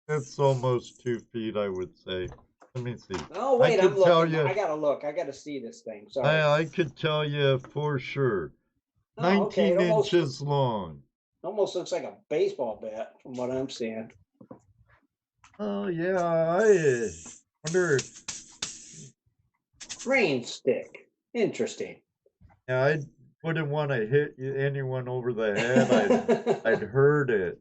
It's almost 2 feet, I would say. Let me see. Oh wait, I I'm could tell looking. you. I gotta look. I gotta see this thing. Sorry. I could tell you for sure. Oh, okay. 19 It inches long. almost looks like a baseball bat from what I'm seeing. Oh yeah, I wonder. Rain stick. Interesting. Yeah, I wouldn't want to hit anyone over the head. I'd hurt it.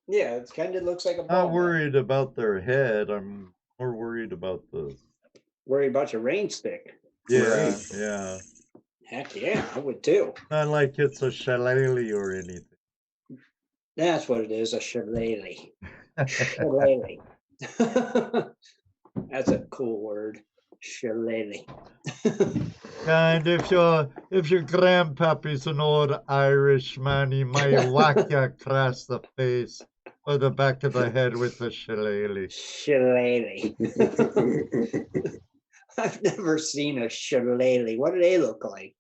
Yeah, it kind of looks like a ball Not bat. worried about their head. I'm more worried about the. Worry about your rain stick. Yeah, Right. yeah. Heck yeah, I would too. Not like it's a shillelagh or anything. That's what it is, a shillelagh. Shillelagh. That's a cool word. Shillelagh. And if your grandpappy's an old Irishman, he might whack you across the face or the back of the head with a shillelagh. Shillelagh. I've never seen a shillelagh. What do they look like?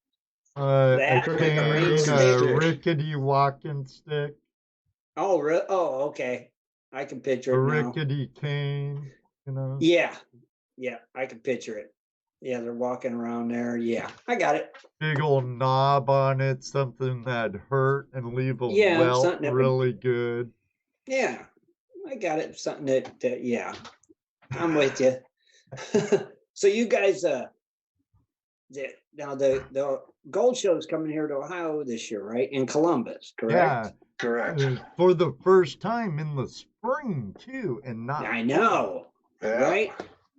A That with the rain cane, stick? a rickety walking stick, Oh, really? Oh, okay. I can picture a it now. rickety cane, Yeah, I can picture it. Yeah, they're walking around there. Yeah, I got it. Big old knob on it, something that'd hurt and leave a Yeah, welt something that would- really good. Yeah, I got it. Something that yeah, I'm with you. So you guys, now the gold show is coming here to Ohio this year, right? In Columbus, correct? Yeah, Correct. for the first time in the spring too, and not. I know, Yeah. right?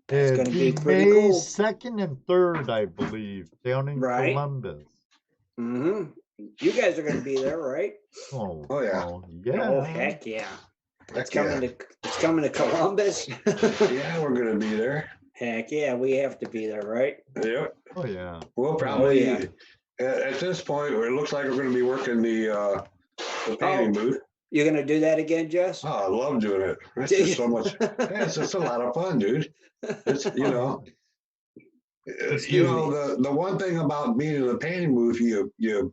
It's It'd gonna be be pretty May cool. 2nd and 3rd, I believe, down in Right. Columbus. Mm-hmm. You guys are going to be there, right? Oh, yeah. Yeah. Oh heck yeah! Heck It's coming to Columbus. Yeah, we're gonna be there. Heck yeah, we have to be there, right? Yep. Oh yeah. We'll probably yeah. at this point it looks like we're gonna be working the painting booth. You're going to do that again, Jess? Oh, I love doing it. It's Do just you? so much. Yeah, it's just a lot of fun, dude. It's the one thing about being in the painting booth, you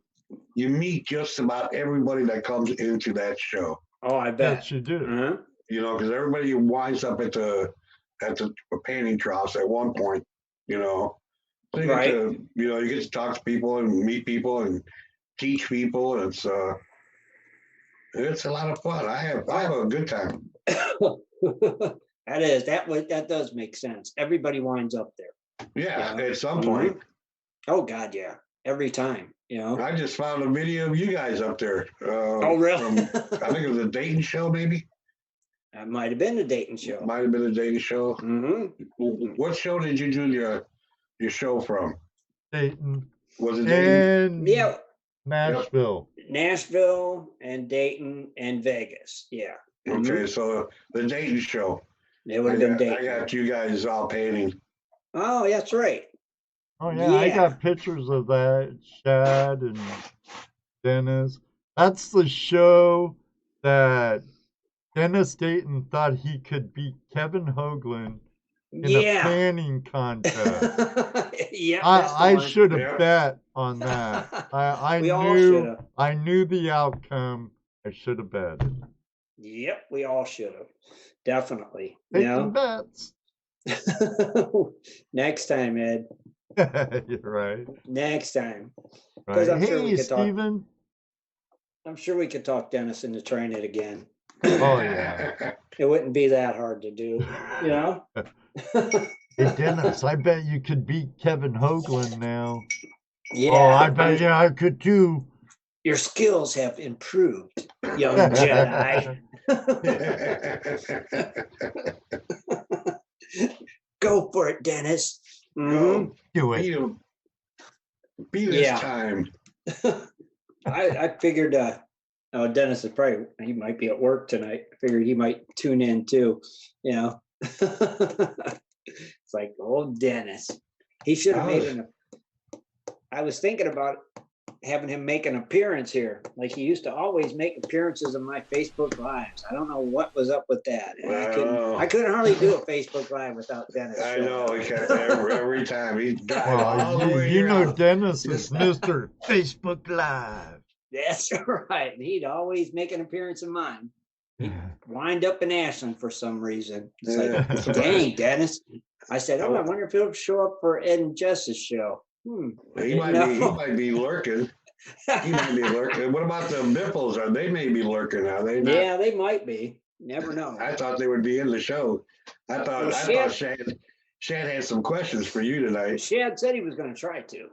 meet just about everybody that comes into that show. Oh, I bet. Yes, you do. Uh-huh. Because everybody winds up at the painting troughs at one point. So you Right. get to you get to talk to people and meet people and teach people. And it's a lot of fun. I have a good time. That does make sense. Everybody winds up there. Yeah, Yeah. at some point. Oh God, yeah. Every time, I just found a video of you guys up there. Oh really? From, I think it was a Dayton show, maybe. That might have been a Dayton show. Might have been a Dayton show. Mm-hmm. What show did you do your show from? Dayton. Was it Dayton? And Yeah. Nashville. Nashville and Dayton and Vegas. Yeah. Okay, so the Dayton show. It would have been I Dayton. got you guys all painting. Oh, that's right. Oh yeah, I Yeah. got pictures of that. Shad and Dennis. That's the show that Dennis Dayton thought he could beat Kevin Hoagland in a Yeah. panning contest. Yeah, that's the I one. should have Yep. bet on that. I We all should knew have. the outcome. I should have bet. Yep, we all should have. Definitely. Taking bets. Next time, Ed. You're right. Next time. Right. I'm sure we Hey, could talk. Steven. I'm sure we could talk Dennis into trying it again. Oh yeah. It wouldn't be that hard to do, you know? Hey Dennis, I bet you could beat Kevin Hoagland now. Yeah. Oh, I bet you I could too. Your skills have improved, young Jedi. Go for it, Dennis. Go. Do it. Beat him. Beat his time. I figured Dennis is probably, he might be at work tonight. I figured he might tune in too, you know. It's like, oh, Dennis. He should have made I was thinking about having him make an appearance here. Like he used to always make appearances on my Facebook Lives. I don't know what was up with that. I couldn't hardly do a Facebook Live without Dennis. I know. He kept every time. He's all the way you know around. Dennis is Mr. Facebook Live. That's right. He'd always make an appearance of mine. He'd wind up in Ashland for some reason. It's like, dang, Dennis. I said, I wonder if he'll show up for Ed and Jess's show. He might be lurking. He might be lurking. What about the Biffles? They may be lurking. Are they not? Yeah, they might be. Never know. I thought they would be in the show. I thought Shad had some questions for you tonight. Shad said he was going to try to.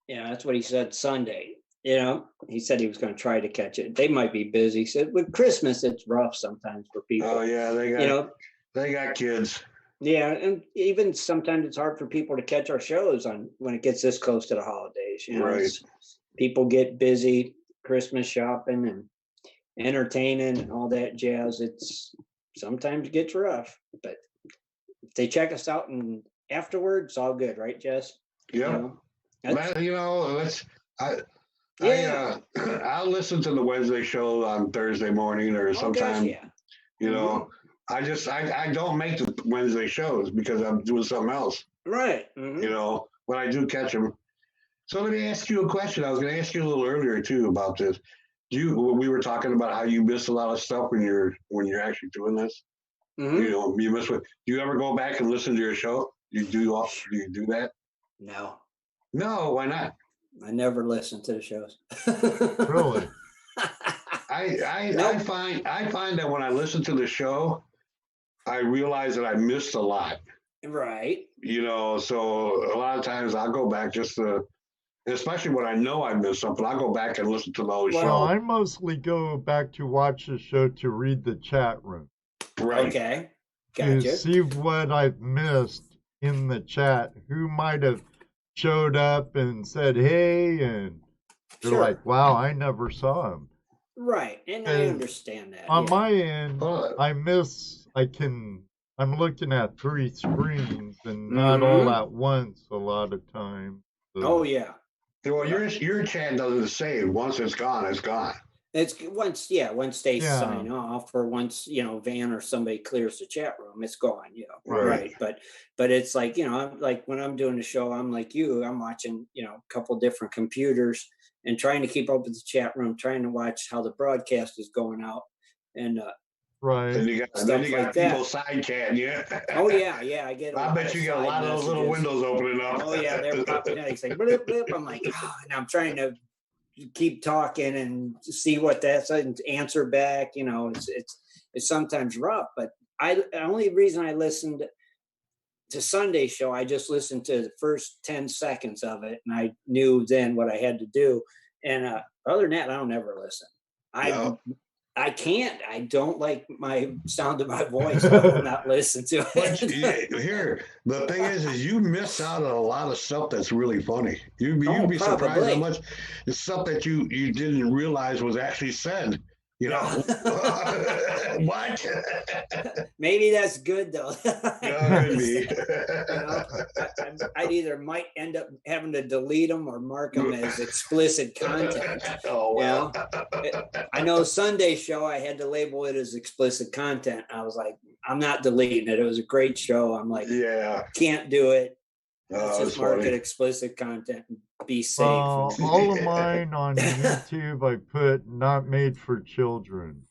Yeah, that's what he said Sunday. You know, he said he was going to try to catch it. They might be busy. He said with Christmas, it's rough sometimes for people. Oh yeah, they got kids. Yeah, and even sometimes it's hard for people to catch our shows when it gets this close to the holidays. You know, Right. People get busy Christmas shopping and entertaining and all that jazz. It's sometimes gets rough, but if they check us out and afterwards, all good, right, Jess? Yeah. I'll listen to the Wednesday show on Thursday morning or sometime. You know, I don't make the Wednesday shows because I'm doing something else. Right. You know, when I do catch them. So let me ask you a question. I was going to ask you a little earlier too about this. We were talking about how you miss a lot of stuff when you're actually doing this. You know, you miss what. Do you ever go back and listen to your show? Do you do that? No. No, why not? I never listen to the shows. Really? I find that when I listen to the show, I realize that I missed a lot. Right. You know, so a lot of times I'll go back especially when I know I missed something, I'll go back and listen to those shows. Well, I mostly go back to watch the show to read the chat room. Right. Okay. To Gotcha. see what I've missed in the chat. Who might have showed up and said, hey, and they're like, wow, I never saw him. Right. And I understand that. On my end, I'm looking at 3 screens and not all at once a lot of times. So. Oh, yeah. Well, your chat doesn't save. Once it's gone, it's gone. It's once they sign off, or once, you know, Van or somebody clears the chat room, it's gone, you know. Right. But it's like, you know, like when I'm doing the show, I'm like you, I'm watching, you know, a couple different computers and trying to keep up with the chat room, trying to watch how the broadcast is going out. And right. Then you got people side chatting you. Oh yeah, I get. I bet you got a lot of those little windows opening up. Oh yeah, they're popping out. It's like blip, blip. I'm like, and I'm trying to keep talking and see what that's and answer back. You know, it's sometimes rough, but the only reason I listened to Sunday show, I just listened to the first 10 seconds of it, and I knew then what I had to do. And other than that, I don't ever listen. I can't. I don't like my sound of my voice. I will not listen to it. Here, the thing is you miss out on a lot of stuff that's really funny. You'd be surprised how much it's stuff that you didn't realize was actually said You know, what? Maybe that's good though. Yeah, could be. I'd either might end up having to delete them or mark them as explicit content. Oh, well. I know Sunday show, I had to label it as explicit content. I was like, I'm not deleting it. It was a great show. I'm like, Yeah. Can't do it. Let's just mark funny. it explicit content and be safe. All of mine on YouTube, I put not made for children.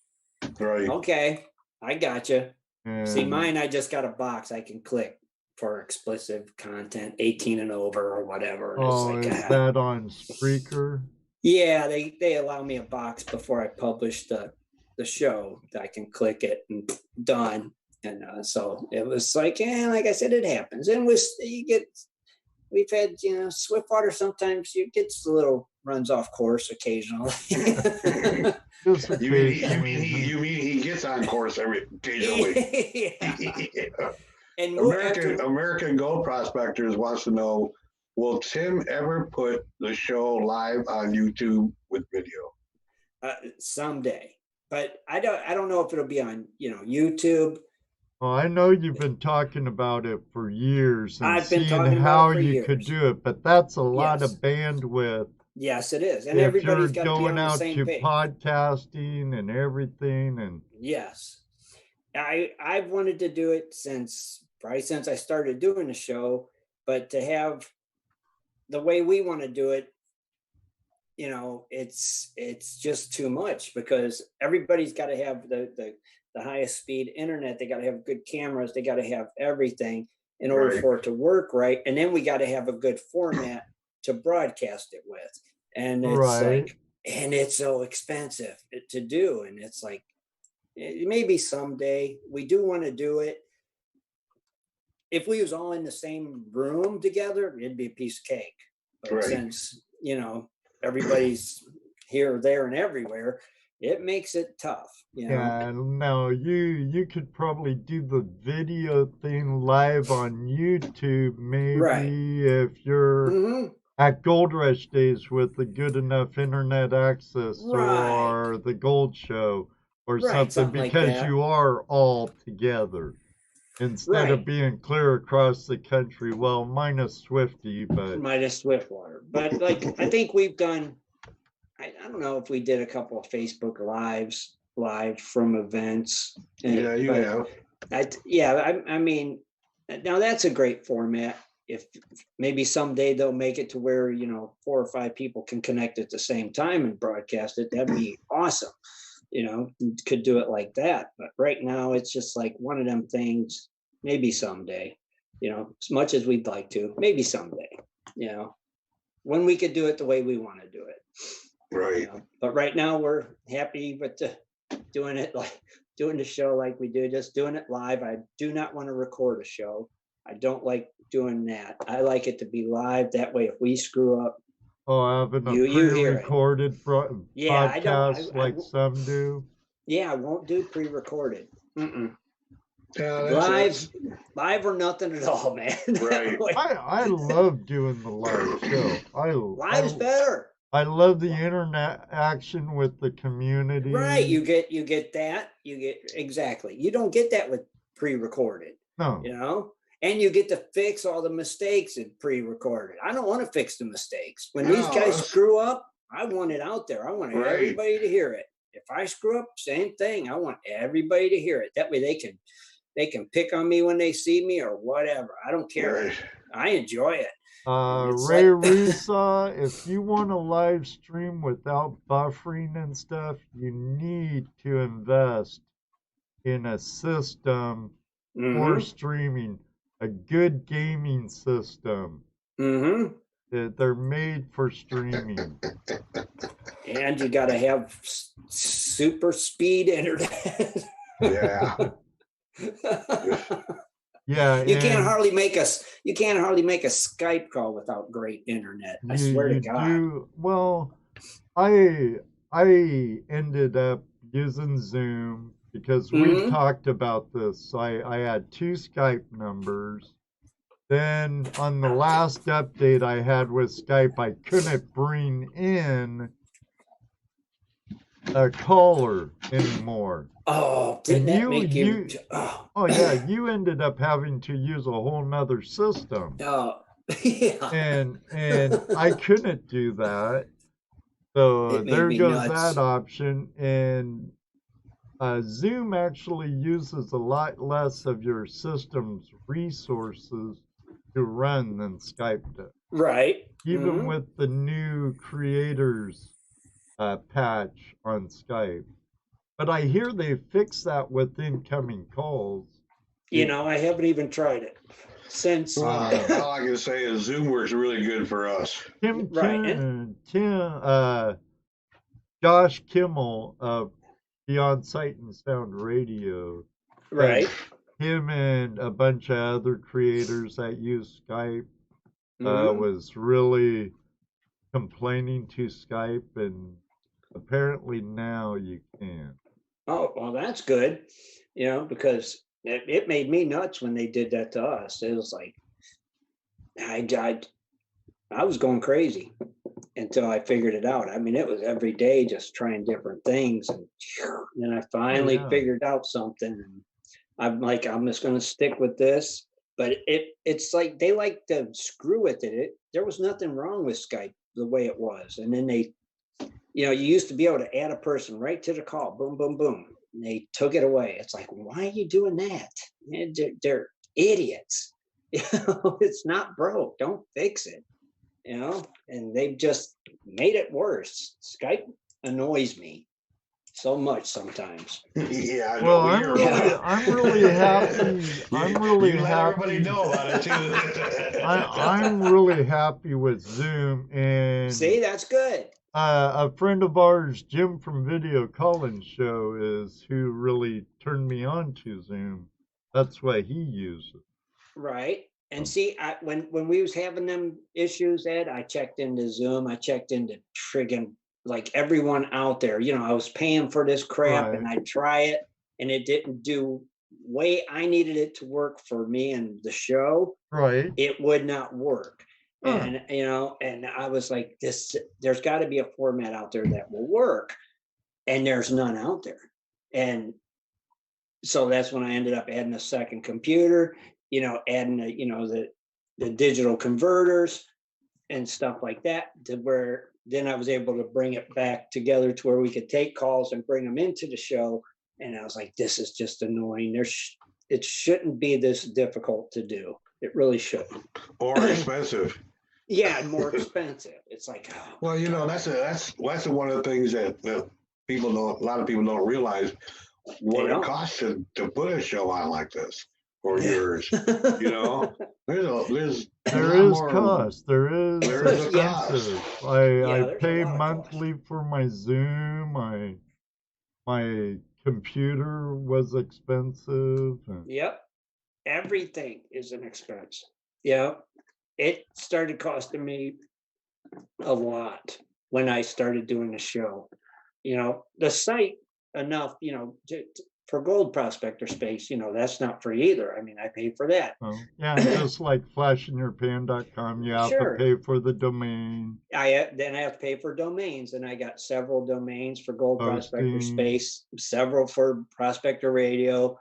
Right. Okay, I gotcha. And See, mine, I just got a box I can click for explicit content, 18 and over or whatever. And oh, it's like, is that on Spreaker? Yeah, they allow me a box before I publish the show that I can click it and done. And so it was like, like I said, it happens. And we've had, Swiftwater sometimes you get a little runs off course occasionally. You mean he gets on course occasionally? Yeah. And American Gold Prospectors wants to know, will Tim ever put the show live on YouTube with video? Someday, but I don't know if it'll be on YouTube. Well, I know you've been talking about it for years and I've been seeing talking how about it for you years. could do it, but that's a lot of bandwidth. Yes, it is, and if everybody's you're got to be on going the out same to page. podcasting and everything, and Yes, I've wanted to do it since I started doing the show, but to have the way we want to do it, it's just too much because everybody's got to have the highest speed internet. They got to have good cameras. They got to have everything in order for it to work right. And then we got to have a good format to broadcast it with. And it's like, and it's so expensive to do. And it's like, maybe someday we do want to do it. If we was all in the same room together, it'd be a piece of cake. But since, everybody's here, there, and everywhere, it makes it tough. Yeah, no, you could probably do the video thing live on YouTube, maybe if you're at Gold Rush Days with the good enough internet access or the Gold Show or something because like you are all together instead of being clear across the country. Well, minus Swifty, but minus Swiftwater. But like I think we've done. I don't know if we did a couple of Facebook live from events. Yeah, you have. I mean, now that's a great format. If maybe someday they'll make it to where 4 or 5 people can connect at the same time and broadcast it, that'd be awesome. Could do it like that. But right now it's just like one of them things. Maybe someday, as much as we'd like to, maybe someday, when we could do it the way we want to do it. Right. But right now we're happy with doing the show like we do, just doing it live. I do not want to record a show. I don't like doing that. I like it to be live. That way, if we screw up, having a pre-recorded podcast like some do. Yeah, I won't do pre-recorded. Yeah, live or nothing at all, man. Right. I love doing the live show. Live's better. I love the internet action with the community. Right. You get that. Exactly. You don't get that with pre-recorded. No. And you get to fix all the mistakes in pre-recorded. I don't want to fix the mistakes. When these guys screw up, I want it out there. I want everybody to hear it. If I screw up, same thing. I want everybody to hear it. That way they can pick on me when they see me or whatever. I don't care. Right. I enjoy it. Ray Rusa, if you want a live stream without buffering and stuff, you need to invest in a system for streaming, a good gaming system. They're made for streaming. And you got to have super speed internet. Yeah. Yeah, you can't hardly make a Skype call without great internet. I swear to God. Well, I ended up using Zoom because we talked about this. I had 2 Skype numbers. Then on the last update I had with Skype, I couldn't bring in a caller anymore. Oh, didn't that make you? Oh yeah, you ended up having to use a whole nother system. Oh, yeah. And I couldn't do that. So It made there me goes nuts. that option. And Zoom actually uses a lot less of your system's resources to run than Skype does. Right. Even with the new creators patch on Skype. But I hear they fixed that with incoming calls. You know, I haven't even tried it since. Well, all I can say is Zoom works really good for us. Josh Kimmel of Beyond Sight and Sound Radio. Right. Him and a bunch of other creators that use Skype was really complaining to Skype, and apparently now you can. Oh, well, that's good, you know, because it made me nuts when they did that to us. It was like, I was going crazy until I figured it out. I mean, it was every day just trying different things. And then I finally figured out something. And I'm like, I'm just going to stick with this. But it's like they like to screw with it. There was nothing wrong with Skype the way it was. And then they, you know, you used to be able to add a person right to the call. Boom, boom, boom. And they took it away. It's like, why are you doing that? They're idiots. You know, it's not broke. Don't fix it. You know, and they've just made it worse. Skype annoys me so much sometimes. Yeah. Well, I'm really happy. I'm really happy. Let everybody know about it too. I'm really happy with Zoom, and see, that's good. A friend of ours, Jim from Video Collins Show, is who really turned me on to Zoom. That's why he uses. Right. And see, when we was having them issues, Ed, I checked into Zoom. I checked into friggin' like everyone out there. You know, I was paying for this crap, and I'd try it, and it didn't do way I needed it to work for me and the show. Right. It would not work. And, you know, and I was like, there's got to be a format out there that will work. And there's none out there. And so that's when I ended up adding a second computer, you know, adding, you know, the digital converters and stuff like that, to where then I was able to bring it back together to where we could take calls and bring them into the show. And I was like, this is just annoying. It shouldn't be this difficult to do. It really shouldn't. Or expensive. Yeah, more expensive. It's like, oh, well, you know, that's one of the things that a lot of people don't realize what it costs to put a show on like this for yours. You know, there is cost. There is expensive. I pay monthly for my Zoom. My computer was expensive. Yep. Everything is an expense. Yeah. It started costing me a lot when I started doing the show. You know, the site enough, you know, for gold prospector space, you know, that's not free either. I mean, I pay for that. Oh, yeah, just like flashinyourpan.com, you have to pay for the domain. Then I have to pay for domains, and I got several domains for gold prospector space, several for Prospector Radio.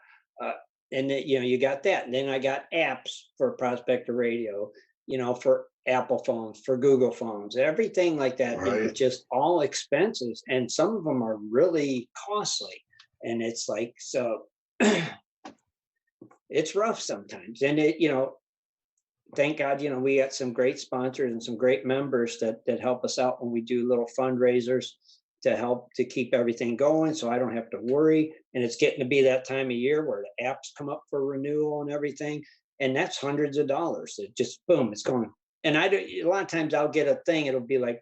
And then, you know, you got that. And then I got apps for Prospector Radio, you know, for Apple phones, for Google phones, everything like that. Right. It's just all expenses. And some of them are really costly. And it's like, so it's rough sometimes. And it, you know, thank God, you know, we got some great sponsors and some great members that help us out when we do little fundraisers to help to keep everything going, so I don't have to worry. And it's getting to be that time of year where the apps come up for renewal and everything, and that's hundreds of dollars. It just boom, it's going. And a lot of times I'll get a thing, it'll be like,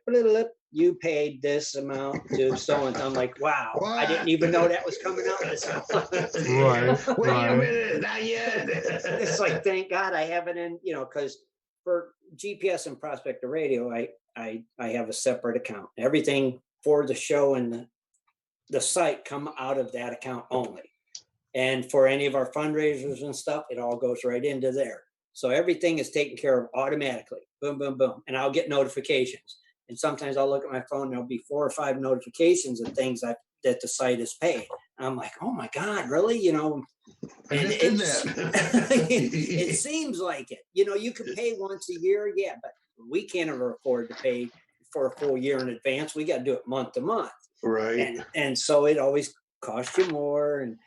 you paid this amount to so and I'm like, wow, what? I didn't even know that was coming out this month. Right. Wait a minute, not yet. It's like, thank God I have it in, you know, because for GPS and Prospector Radio, I have a separate account. Everything for the show and the site come out of that account only. And for any of our fundraisers and stuff, it all goes right into there. So everything is taken care of automatically. Boom, boom, boom. And I'll get notifications. And sometimes I'll look at my phone and there'll be 4 or 5 notifications of things that that the site is paid. I'm like, oh my God, really? You know, and it seems like it. You know, you can pay once a year, yeah, but we can't ever afford to pay for a full year in advance. We got to do it month to month. Right. And so it always costs you more, and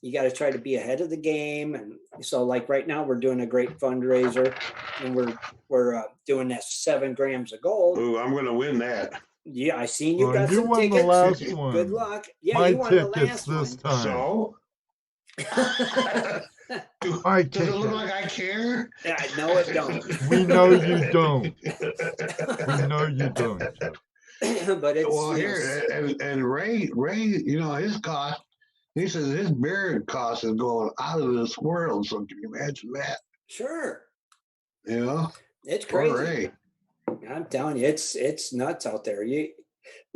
you got to try to be ahead of the game. And so like right now we're doing a great fundraiser, and we're doing that 7 grams of gold. Ooh, I'm going to win that. Yeah, I seen you got you some won tickets. the last one. Good luck. Yeah, My you won the tickets last this one. time. So? My Does it look ticket. like I care? Yeah, no, it don't. We know you don't. We know you don't, Joe. But it's Well, here, and Ray, you know, his cost, he says his beer cost is going out of this world. So can you imagine that? sure. You know? It's Poor crazy. Ray. I'm telling you, it's nuts out there. A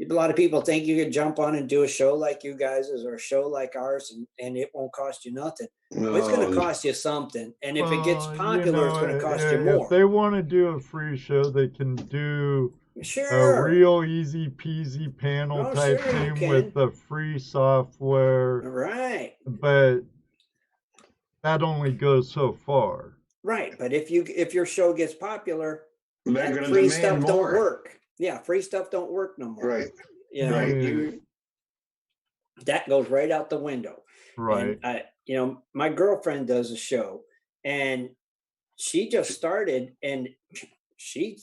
lot of people think you could jump on and do a show like you guys or a show like ours, and it won't cost you nothing. Well, it's going to cost you something, and if it gets popular, it's going to cost you more. If they want to do a free show, they can do Sure. a real easy peasy panel type thing with the free software. Right. But that only goes so far. Right, but if your show gets popular, They're that gonna free demand stuff more. don't work. Yeah, free stuff don't work no more. Right. You know, Right. that goes right out the window. Right. And my girlfriend does a show, and she just started, and she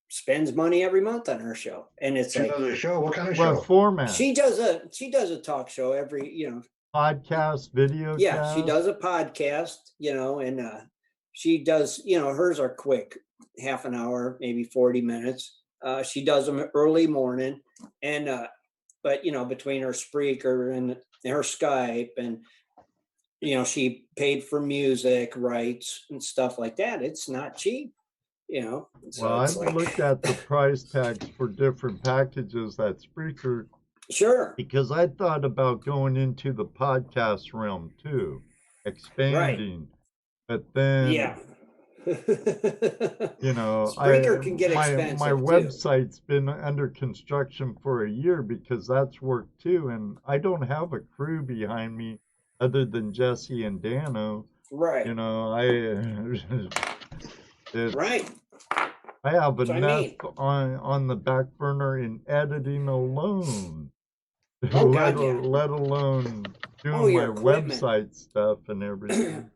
spends money every month on her show. And it's She like, does a show. What kind of What show? format? she does a talk show every, Podcast, video. yeah, cast? she does a podcast, and she does, hers are quick, half an hour, maybe 40 minutes. She does them early morning, and but between her Spreaker and her Skype, and she paid for music rights and stuff like that. It's not cheap, So Well, I've looked at the price tags for different packages at Spreaker. Sure. Because I thought about going into the podcast realm too, expanding. Right. But then, yeah. Spreaker can get expensive. My website's been under construction for a year because that's work too. And I don't have a crew behind me other than Jesse and Dano. Right. Right. I have enough on the back burner in editing alone. Let alone doing my website stuff and everything.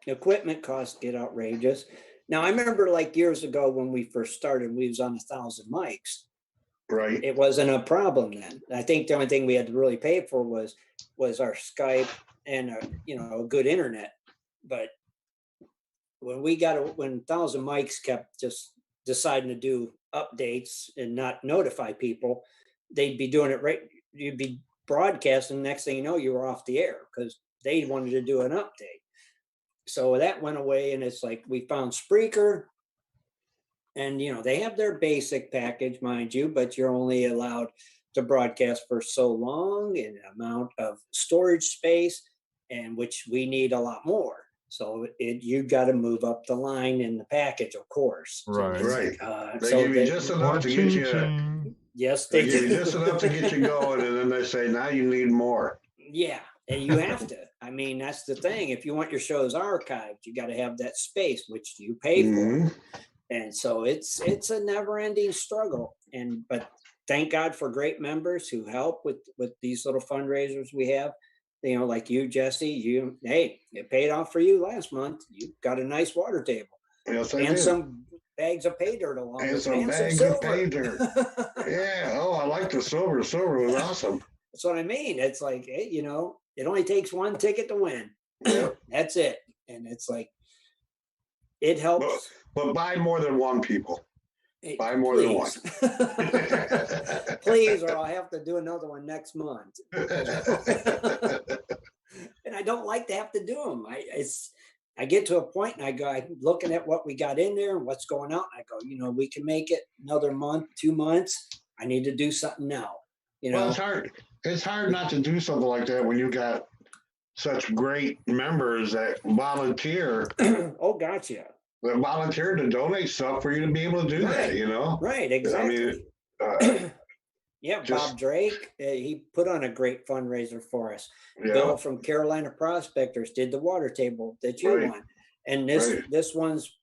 Equipment costs get outrageous. Now, I remember like years ago when we first started, we was on 1,000 mics. Right. It wasn't a problem then. I think the only thing we had to really pay for was our Skype and a good internet. But when 1,000 mics kept just deciding to do updates and not notify people, they'd be doing it right. You'd be broadcasting. Next thing you know, you were off the air because they wanted to do an update. So that went away, and it's like we found Spreaker, and they have their basic package, mind you, but you're only allowed to broadcast for so long in amount of storage space, and which we need a lot more. So you got to move up the line in the package, of course. Right. So right. They give you just enough to get you. Yes, they give you just enough to get you going, and then they say, now you need more. Yeah, and you have to. I mean, that's the thing. If you want your shows archived, you got to have that space, which you pay for. And so it's a never-ending struggle. But thank God for great members who help with these little fundraisers we have. Like you, Jesse. It paid off for you last month. You got a nice water table. Yes, I and did. some bags of pay dirt along and with some bags of pay dirt. Yeah. Oh, I like the silver. The silver was awesome. That's what I mean. It's like, hey, it only takes one ticket to win. Yep. That's it. And it's like, it helps. But buy more than one, people. Hey, buy more than one. Please, or I'll have to do another one next month. And I don't like to have to do them. I get to a point and I'm looking at what we got in there and what's going on. I go, we can make it another month, 2 months. I need to do something now. Well, it's hard. It's hard not to do something like that when you got such great members that volunteer. Oh, gotcha. That volunteer to donate stuff for you to be able to do that. Right, exactly. I mean, Yeah, Bob Drake, he put on a great fundraiser for us. Yeah. Bill from Carolina Prospectors did the water table that you Right. won, and this one's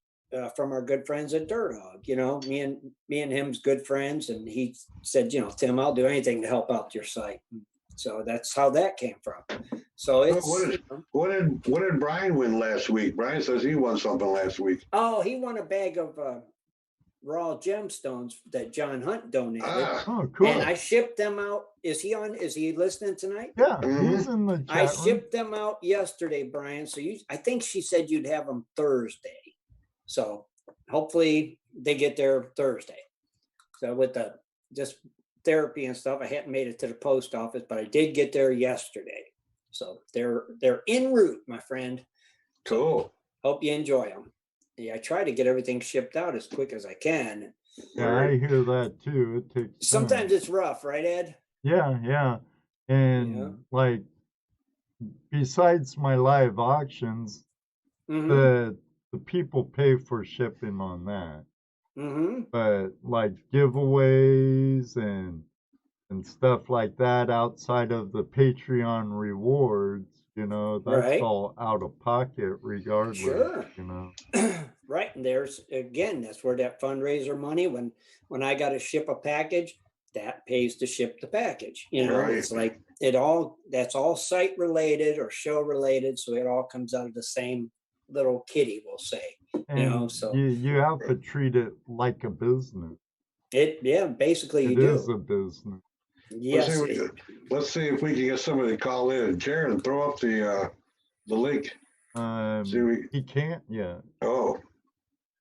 from our good friends at Dirt Hog. You know, me and him's good friends, and he said, you know, Tim, I'll do anything to help out your site. So that's how that came from. So it's what did Brian win last week? Brian says he won something last week. Oh, he won a bag of raw gemstones that John Hunt donated. Oh, cool. And I shipped them out. Is he listening tonight? Yeah, he's in the chat I room. shipped them out yesterday, Brian. So I think she said you'd have them Thursday. So hopefully they get there Thursday. So with the just therapy and stuff, I hadn't made it to the post office, but I did get there yesterday. So they're en route, my friend. Cool. Hope you enjoy them. Yeah, I try to get everything shipped out as quick as I can. Yeah, I hear that too. It takes Sometimes it's rough, right, Ed? Yeah. And like, besides my live auctions, the people pay for shipping on that. But like giveaways and stuff like that outside of the Patreon rewards, you know, that's all out of pocket regardless. Sure. You know. Right. And that's where that fundraiser money, when I got to ship a package, that pays to ship the package. You know, it's like that's all site related or show related. So it all comes out of the same little kitty, we'll say. And you know, so you have to treat it like a business. Basically it is a business. Yes. Let's see if we can get somebody to call in. Jared, throw up the link. He can't yet. Oh,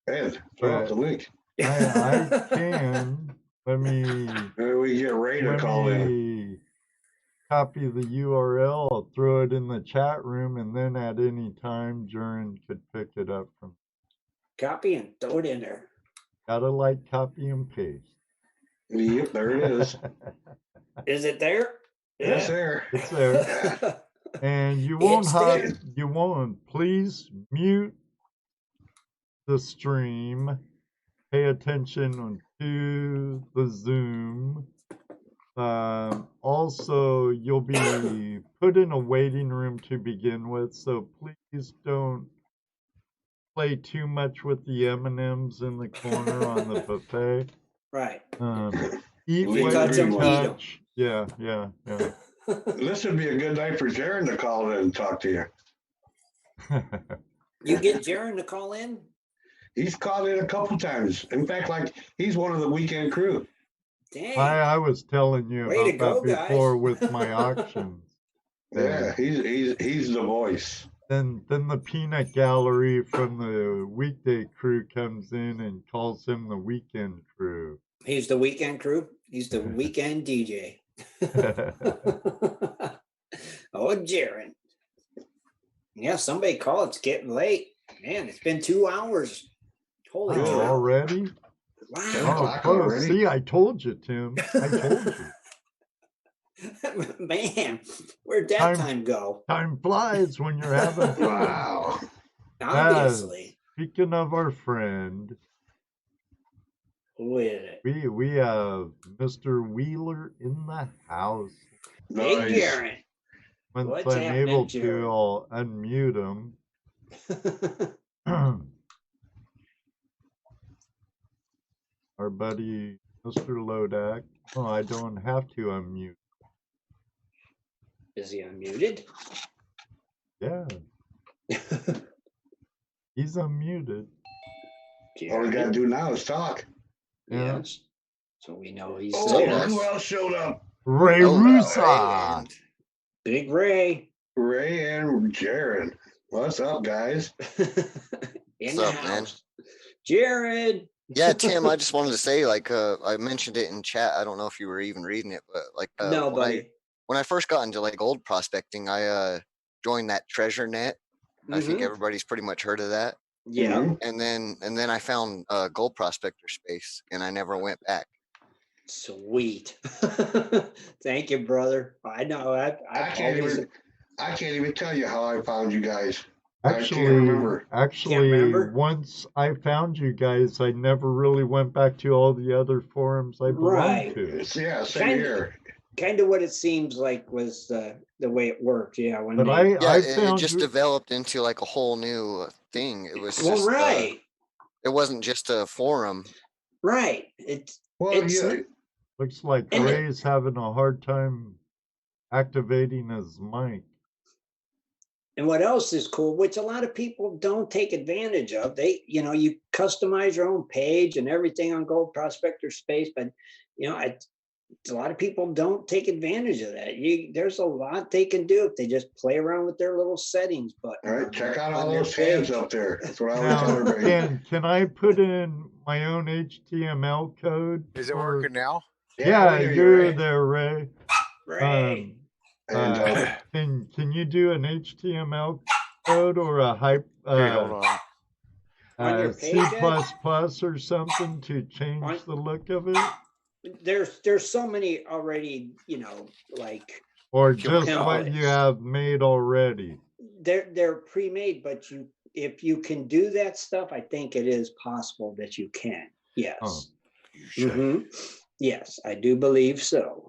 Ed, throw up the link. I can. Let me. Maybe we get Ray to call in. Copy the URL. I'll throw it in the chat room, and then at any time, Jaren could pick it up from. Copy and throw it in there. Gotta copy and paste. Yep, there it is. Is it there? Yeah. It's there. It's there. And you won't please mute the stream. Pay attention to the Zoom. Also, you'll be put in a waiting room to begin with, so please don't play too much with the M&Ms in the corner on the buffet. Right. Eat what you touch. Yeah. This would be a good night for Jaron to call in and talk to you. You get Jaron to call in? He's called in a couple times. In fact, he's one of the weekend crew. Dang. I was telling you about that before with my auctions. Yeah, he's the voice. Then the peanut gallery from the weekday crew comes in and calls him the weekend crew. He's the weekend crew. He's the weekend DJ. Oh, Jaron. Yeah, somebody call. It's getting late. Man, it's been 2 hours. Holy cow. Already? Wow. Close. See, I told you, Tim. I told you. Man, where'd that time go? Time flies when you're having fun. Wow. Obviously. Speaking of our friend, who is it? We have Mr. Wheeler in the house. Nice. Hey, Jaron. Once I'm able to, I'll unmute him. Our buddy, Mr. Lodak. Oh, I don't have to unmute. Is he unmuted? Yeah. He's unmuted. All we gotta do now is talk. Yeah. Yes. So we know he's there. Who else showed up? Ray Rusa. Big Ray. Ray and Jared. What's up, guys? What's up, man? Jared. Yeah, Tim, I just wanted to say, I mentioned it in chat. I don't know if you were even reading it, but no, buddy. When I first got into gold prospecting, I joined that treasure net. I think everybody's pretty much heard of that. Yeah. And then I found gold prospector space, and I never went back. Sweet. Thank you, brother. I know. I can't even tell you how I found you guys. Actually, remember. once I found you guys, I never really went back to all the other forums I belonged to. Yeah, same here. Kind of what it seems like was the way it worked. Yeah, when But they it just developed into like a whole new thing. It was just right. It wasn't just a forum. Right. Looks like Ray's having a hard time activating his mic. And what else is cool, which a lot of people don't take advantage of, you customize your own page and everything on Gold Prospector Space, but a lot of people don't take advantage of that. There's a lot they can do if they just play around with their little settings button. All right, check out all those fans up there. That's what I was telling everybody. Can I put in my own HTML code? Is it working now? Yeah, you're there, Ray. Ray. Can you do an HTML code or a hold on. C++ or something to change the look of it? There's so many already, or just what you have made already. They're pre-made, but if you can do that stuff, I think it is possible that you can. Yes. Oh. Mm-hmm. Yes, I do believe so.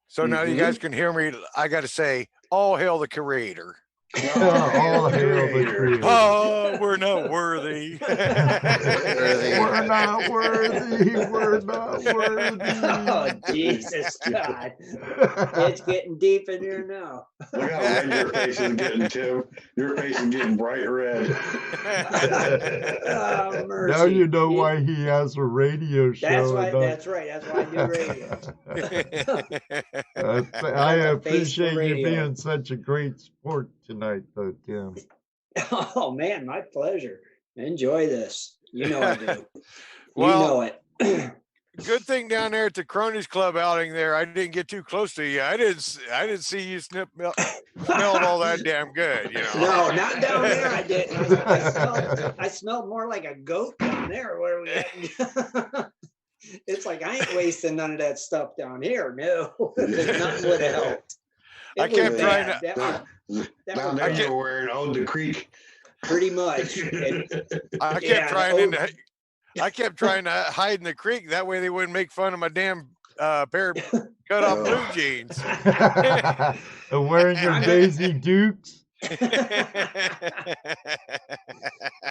So now you guys can hear me. I got to say, all hail the creator. All hail the creator. Oh, we're not worthy. We're not worthy. We're not worthy. Oh, Jesus God. It's getting deep in here now. Look how red your face is getting, Tim. Your face is getting bright red. Oh, mercy. Now you know why he has a radio show. That's right. That's why I do radio. I appreciate you being such a great sport tonight, though, Tim. Oh, man, my pleasure. Enjoy this. You know I do. Well, you know it. Good thing down there at the Cronies Club outing there, I didn't get too close to you. I didn't see you smelling all that damn good. No, not down there. I didn't. I smelled more like a goat down there. Where we at? It's like I ain't wasting none of that stuff down here. No, nothing would have helped. I kept trying to. Down there you were wearing Ode the Creek. Pretty much. I kept trying to hide in the creek. That way they wouldn't make fun of my damn pair of cut off blue jeans. And wearing your Daisy Dukes.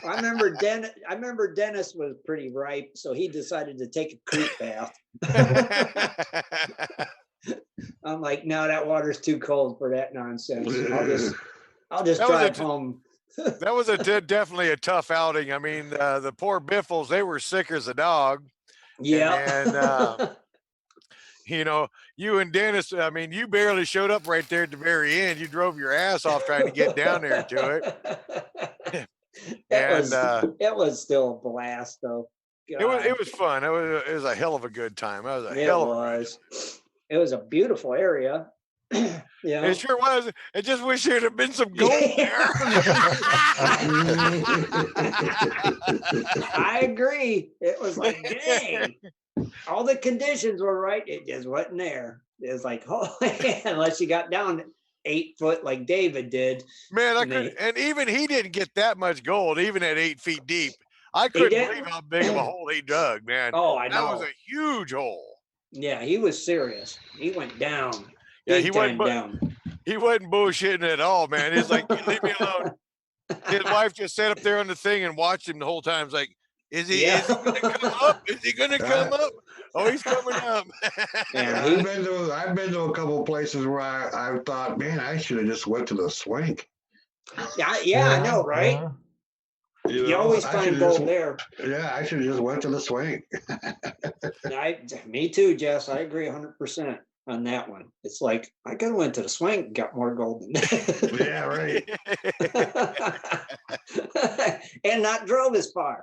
I remember Dennis was pretty ripe, so he decided to take a creek bath. I'm like, no, that water's too cold for that nonsense. I'll just drive home. That was definitely a tough outing. I mean, the poor Biffles, they were sick as a dog. Yeah. And you and Dennis, I mean, you barely showed up right there at the very end. You drove your ass off trying to get down there to it. It was still a blast, though. God. It was fun. It was a hell of a good time. It was a beautiful area. Yeah, it sure was. I just wish there'd have been some gold there. I agree. It was like, dang, all the conditions were right. It just wasn't there. It was like, oh, unless you got down 8 foot like David did. Man, and even he didn't get that much gold, even at 8 feet deep. I couldn't believe how big of a hole he dug, man. Oh, I know. That was a huge hole. Yeah, he was serious. He went down. Yeah, he wasn't bullshitting at all, man. He's like, leave me alone. His wife just sat up there on the thing and watched him the whole time. It's like, is he going to come up? Is he going to come up? Oh, he's coming up. Yeah, I've been to a couple of places where I thought, man, I should have just went to the swank. Yeah, I know, right? You always find gold there. Yeah, I should have just went to the swank. Me too, Jess. I agree 100% on that one. It's like, I could have went to the swank and got more gold than that. Yeah, right. And not drove as far.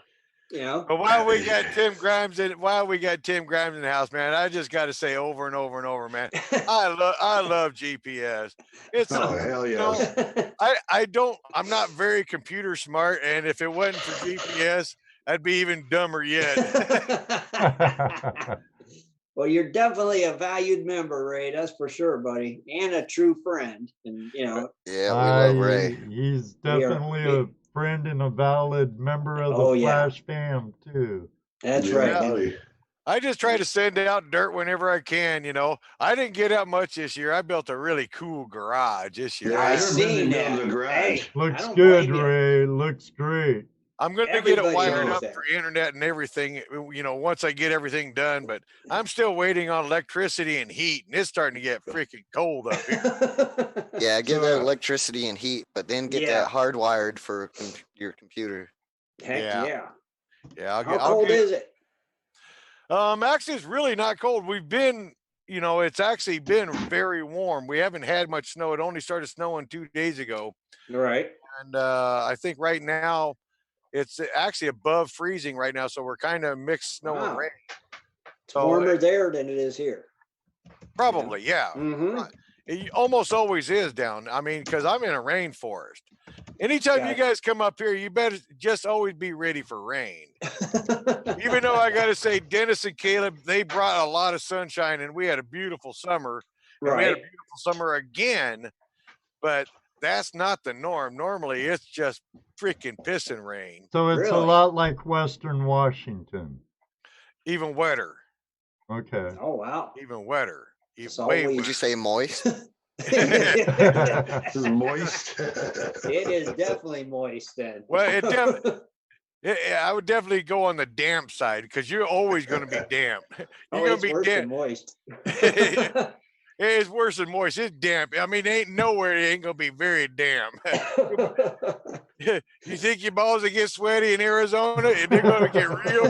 But while we got Tim Grimes in the house, man, I just got to say over and over and over, man, I love GPS. It's hell yeah. I'm not very computer smart, and if it wasn't for GPS, I'd be even dumber yet. Well, you're definitely a valued member, Ray. That's for sure, buddy, and a true friend. And Yeah, Yeah, we love Ray. He's definitely a friend and a valid member of the Flash fam too. That's right. Buddy. I just try to send out dirt whenever I can. You know, I didn't get out much this year. I built a really cool garage this year. Yeah, I I've seen been that. the garage. Hey, Looks I don't good, blame you. Ray. Looks great. I'm going to get Everybody it wired knows up that. for internet and everything, you know, once I get everything done. But I'm still waiting on electricity and heat, and it's starting to get freaking cold up here. Yeah, get that electricity and heat, but then get that hardwired for your computer. Heck yeah. Yeah. How cold is it? Actually, it's really not cold. We've been, you know, it's actually been very warm. We haven't had much snow. It only started snowing 2 days ago. Right. And I think right now it's actually above freezing right now. So we're kind of mixed snow and rain. It's warmer there than it is here. Probably, yeah. Mm-hmm. It almost always is down. I mean, because I'm in a rainforest. Anytime you guys come up here, you better just always be ready for rain. Even though I got to say, Dennis and Caleb, they brought a lot of sunshine, and we had a beautiful summer. And we had a beautiful summer again, but that's not the norm. Normally, it's just freaking pissing rain. So it's a lot like Western Washington. Even wetter. Okay. Oh, wow. Even wetter. Would you say moist? This is moist. It is definitely moist then. Well, I would definitely go on the damp side because you're always going to be damp. You're going to be damp. Moist. It's worse than moist. It's damp. I mean, ain't nowhere it ain't going to be very damp. You think your balls will get sweaty in Arizona? And they're going to get real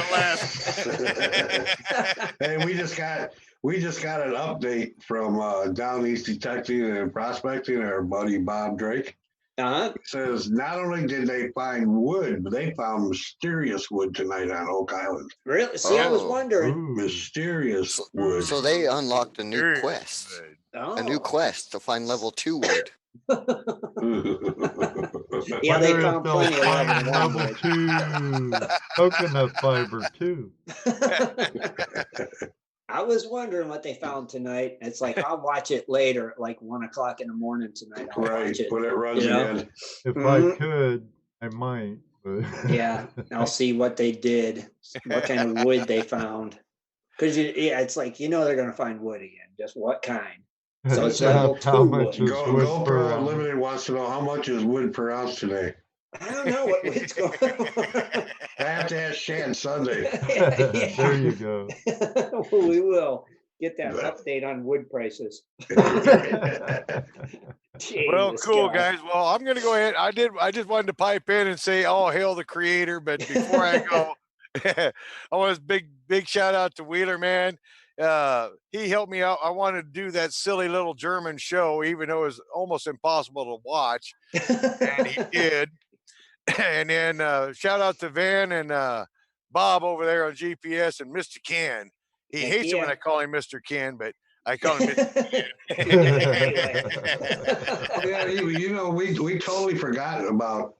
Alaska. Hey, we just got an update from Down East Detecting and Prospecting, our buddy Bob Drake. It says not only did they find wood, but they found mysterious wood tonight on Oak Island. Really? See, I was wondering. Mysterious wood. So they unlocked a new quest. A new quest to find level 2 wood. Yeah, they found plenty of level 2 coconut fiber too. I was wondering what they found tonight. It's like I'll watch it later, at like 1 o'clock in the morning tonight. I'll watch it when it runs again. If I could, I might. But yeah, I'll see what they did, what kind of wood they found. Because it's like they're gonna find wood again. Just what kind? So it's level 2 wood. GoPro Unlimited wants to know how much is wood per ounce today. I don't know what wood's going on. I have to ask Shan Sunday. There you go. We will get that update on wood prices. Well, cool, guys. Well, I'm going to go ahead. I just wanted to pipe in and say, all hail the creator. But before I go, I want a big shout out to Wheeler, man. He helped me out. I wanted to do that silly little German show, even though it was almost impossible to watch. And he did. And then shout out to Van and Bob over there on GPS and Mr. Ken. He hates it when I call him Mr. Ken, but I call him Mr. Ken. Yeah, we totally forgot about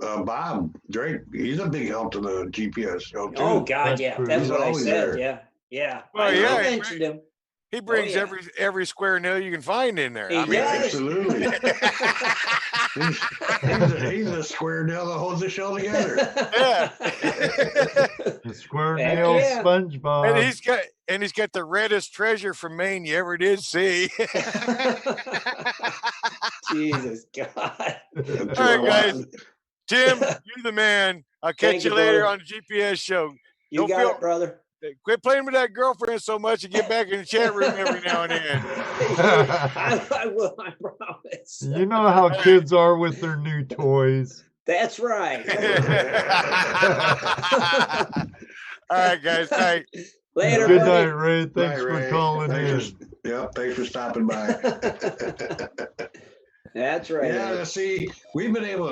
Bob Drake. He's a big help to the GPS show too. Oh God, yeah, that's what I said. There. Yeah. Well, I mentioned him. He brings every square nail you can find in there. I mean, absolutely. he's a square nail that holds the show together. Yeah. The square nail SpongeBob. And he's got the reddest treasure from Maine you ever did see. Jesus God. All right, guys. Tim, you're the man. I'll catch you later on the GPS show. You got it, brother. Quit playing with that girlfriend so much and get back in the chat room every now and then. I will, I promise. You know how kids are with their new toys. That's right. All right, guys. Night. Later. Good buddy. night, Ray. Thanks for Ray. calling in. Thanks for stopping by. That's right. Yeah, see, we've been able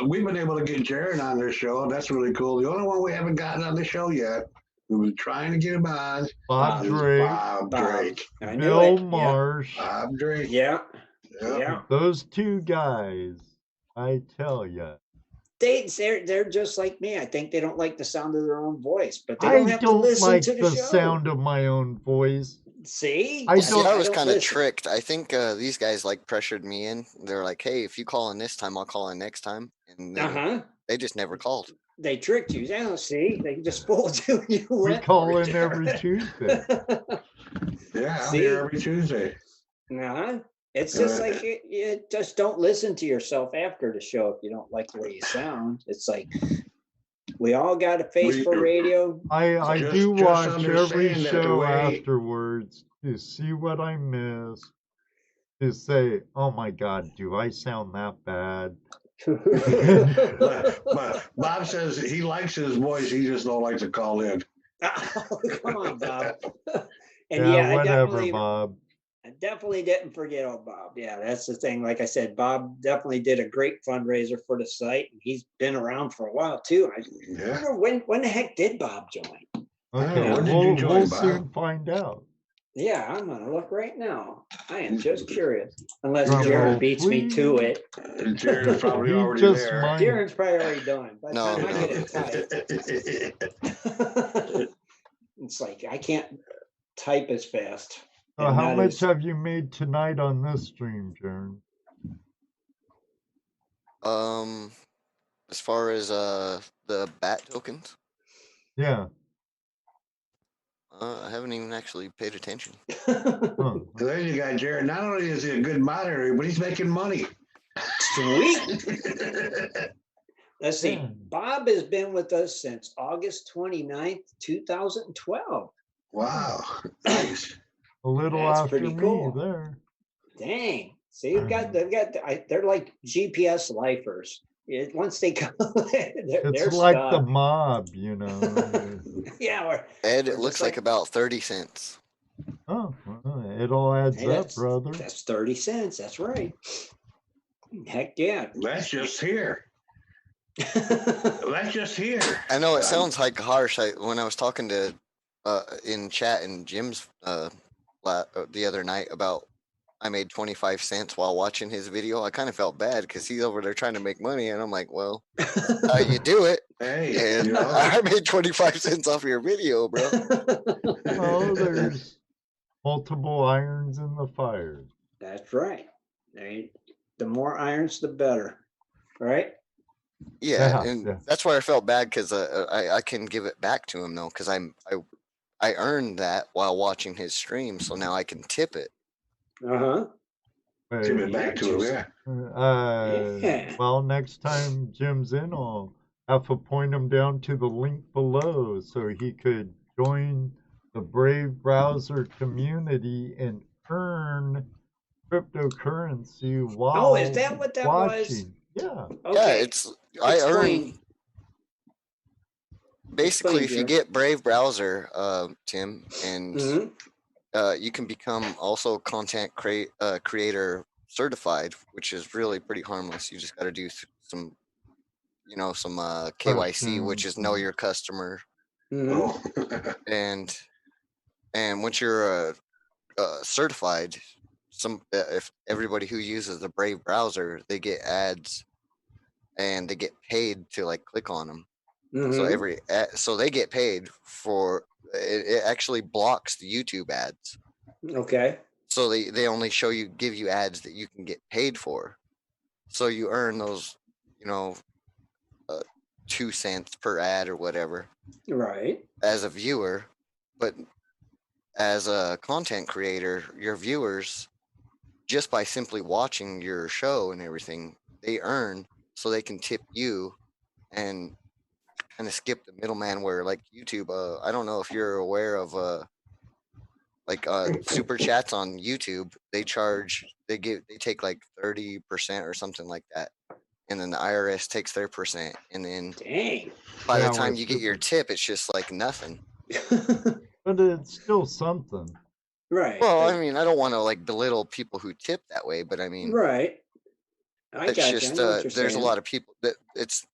to get Jared on this show. That's really cool. The only one we haven't gotten on the show yet. We were trying to get him on. Bob Drake. Bob Drake. Bill Marsh. Bob Drake. Yeah. Those two guys, I tell you. They're just like me. I think they don't like the sound of their own voice, but they don't have to listen to the show. I don't like the sound of my own voice. See, I See, I was don't kind of listen. tricked. I think these guys like pressured me in. They're like, "Hey, if you call in this time, I'll call in next time," and then they just never called. They tricked you. Yeah, see, they just fooled you. You We went call for in it. every Tuesday. Yeah, I'm See? here every Tuesday. It's just like you just don't listen to yourself after the show if you don't like the way you sound. It's like we all got a face for radio. I Just- do just watch every understand that the show way- afterwards to see what I missed. To say, oh my God, do I sound that bad? But Bob says he likes his voice. He just don't like to call in. Oh, come on, Bob. And Yeah, whatever, I Bob. definitely didn't forget old Bob. Yeah, that's the thing. Like I said, Bob definitely did a great fundraiser for the site, and he's been around for a while too. I Yeah. wonder when the heck did Bob join? Okay, when did you join, we'll Bob? soon find out. Yeah, I'm gonna look right now. I am just curious. Unless Drum roll, Jared beats me to please. it. Jared's probably He already just there. might. Jared's probably already done. By the No, time I no. get it typed, it's like I can't type as fast. So And how that much is- have you made tonight on this stream, Jaron? As far as the bat tokens, Yeah. I haven't even actually paid attention. Huh. There you go, Jared. Not only is he a good moderator, but he's making money. Sweet. Let's see. Yeah. Bob has been with us since August 29th, 2012. Wow. Nice. A little That's after pretty me cool. there. Dang. See, they're like GPS lifers. Once they come, they're It's like the stuck. mob, you know. Yeah. Ed, Or it looks just like about 30 cents. Oh, well, it all adds Hey, up, that's- brother. That's 30 cents. That's right. Heck yeah. That's just here. That's just here. I know it sounds like harsh. When I was talking to in chat in Jim's the other night about I made 25 cents while watching his video, I kind of felt bad because he's over there trying to make money, and I'm like, well, how you do it? Hey, And you know, I made 25 cents off your video, bro. Oh, there's multiple irons in the fire. That's right. The more irons, the better. Right? Yeah, Yeah, and yeah. that's why I felt bad because I can give it back to him though because I earned that while watching his stream, so now I can tip it. Uh-huh. give Hey, it back to him. Yeah. Yeah. Well, next time Jim's in, I'll have to point him down to the link below so he could join the Brave Browser community and earn cryptocurrency while is that what that watching. was? Yeah. Okay. Yeah, I earn basically Explain, if you Jared. get Brave Browser, Tim, and Mhm. you can become also content creator certified, which is really pretty harmless. You just got to do some, some KYC, which is know your customer, Mhm. Oh. and once you're certified, if everybody who uses the Brave browser, they get ads, and they get paid to like click on them. So Mhm. so they get paid for it. It actually blocks the YouTube ads. Okay. So they only give you ads that you can get paid for. So you earn those, 2 cents per ad or whatever Right. as a viewer. But as a content creator, your viewers, just by simply watching your show and everything, they earn so they can tip you and kind of skip the middleman where like YouTube, I don't know if you're aware of super chats on YouTube, they take like 30% or something like that. And then the IRS takes their percent. And then Dang. by the Yeah, time we're you get your super- tip, it's just like nothing. But it's still something. Right. Well, but- I mean, I don't want to like belittle people who tip that way, but I mean, right. I it's got you. I just know what you're there's saying. a lot of people that it's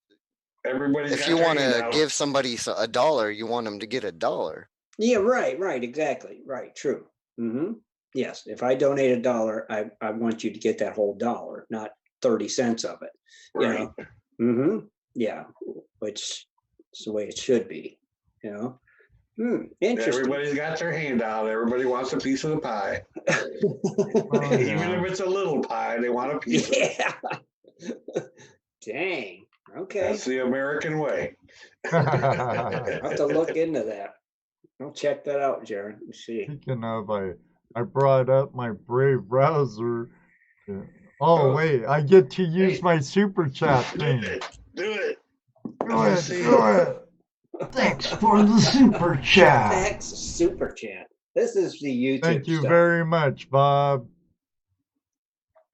Everybody's if got you their want hand to out. give somebody $1, you want them to get $1. Yeah. Right. Exactly. Right. True. Mm-hmm. Yes. If I donate $1, I want you to get that whole dollar, not 30 cents of it. Right. Mm-hmm. Yeah. Which is the way it should be. Interesting. Everybody's got their hand out. Everybody wants a piece of the pie. Oh, Even yeah. if it's a little pie, they want a piece of it. Yeah. Dang. Okay. That's the American way. I'll have to look into that. I'll check that out, Jared. Let's see. Speaking of, I brought up my Brave browser. Oh, wait, I get to use my super chat thing. Do it. Do it. Thanks for the super chat. Thanks, super chat. This is the YouTube. Thank you stuff. very much, Bob.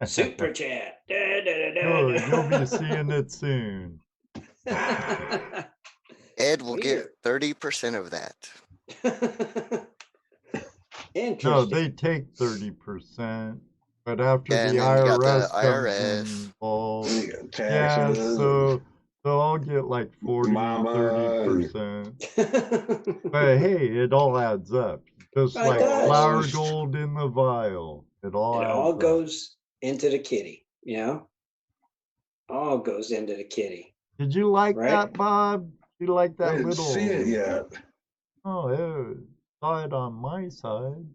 Super chat. Good, you'll be seeing it soon. Ed will get 30% of that. Interesting. No, they take 30%, but after Yeah, the and then you got IRS the IRS. comes involved, yeah, Taxes. so I'll get like 40, Mama. 30%. But hey, it all adds up. Just It like does. flour gold in the vial. It all It adds all up. goes into the kitty, you know? All goes into the kitty. Did you like Right? that, Bob? You like I that didn't little? see it yet. Oh, yeah. Saw it on my side.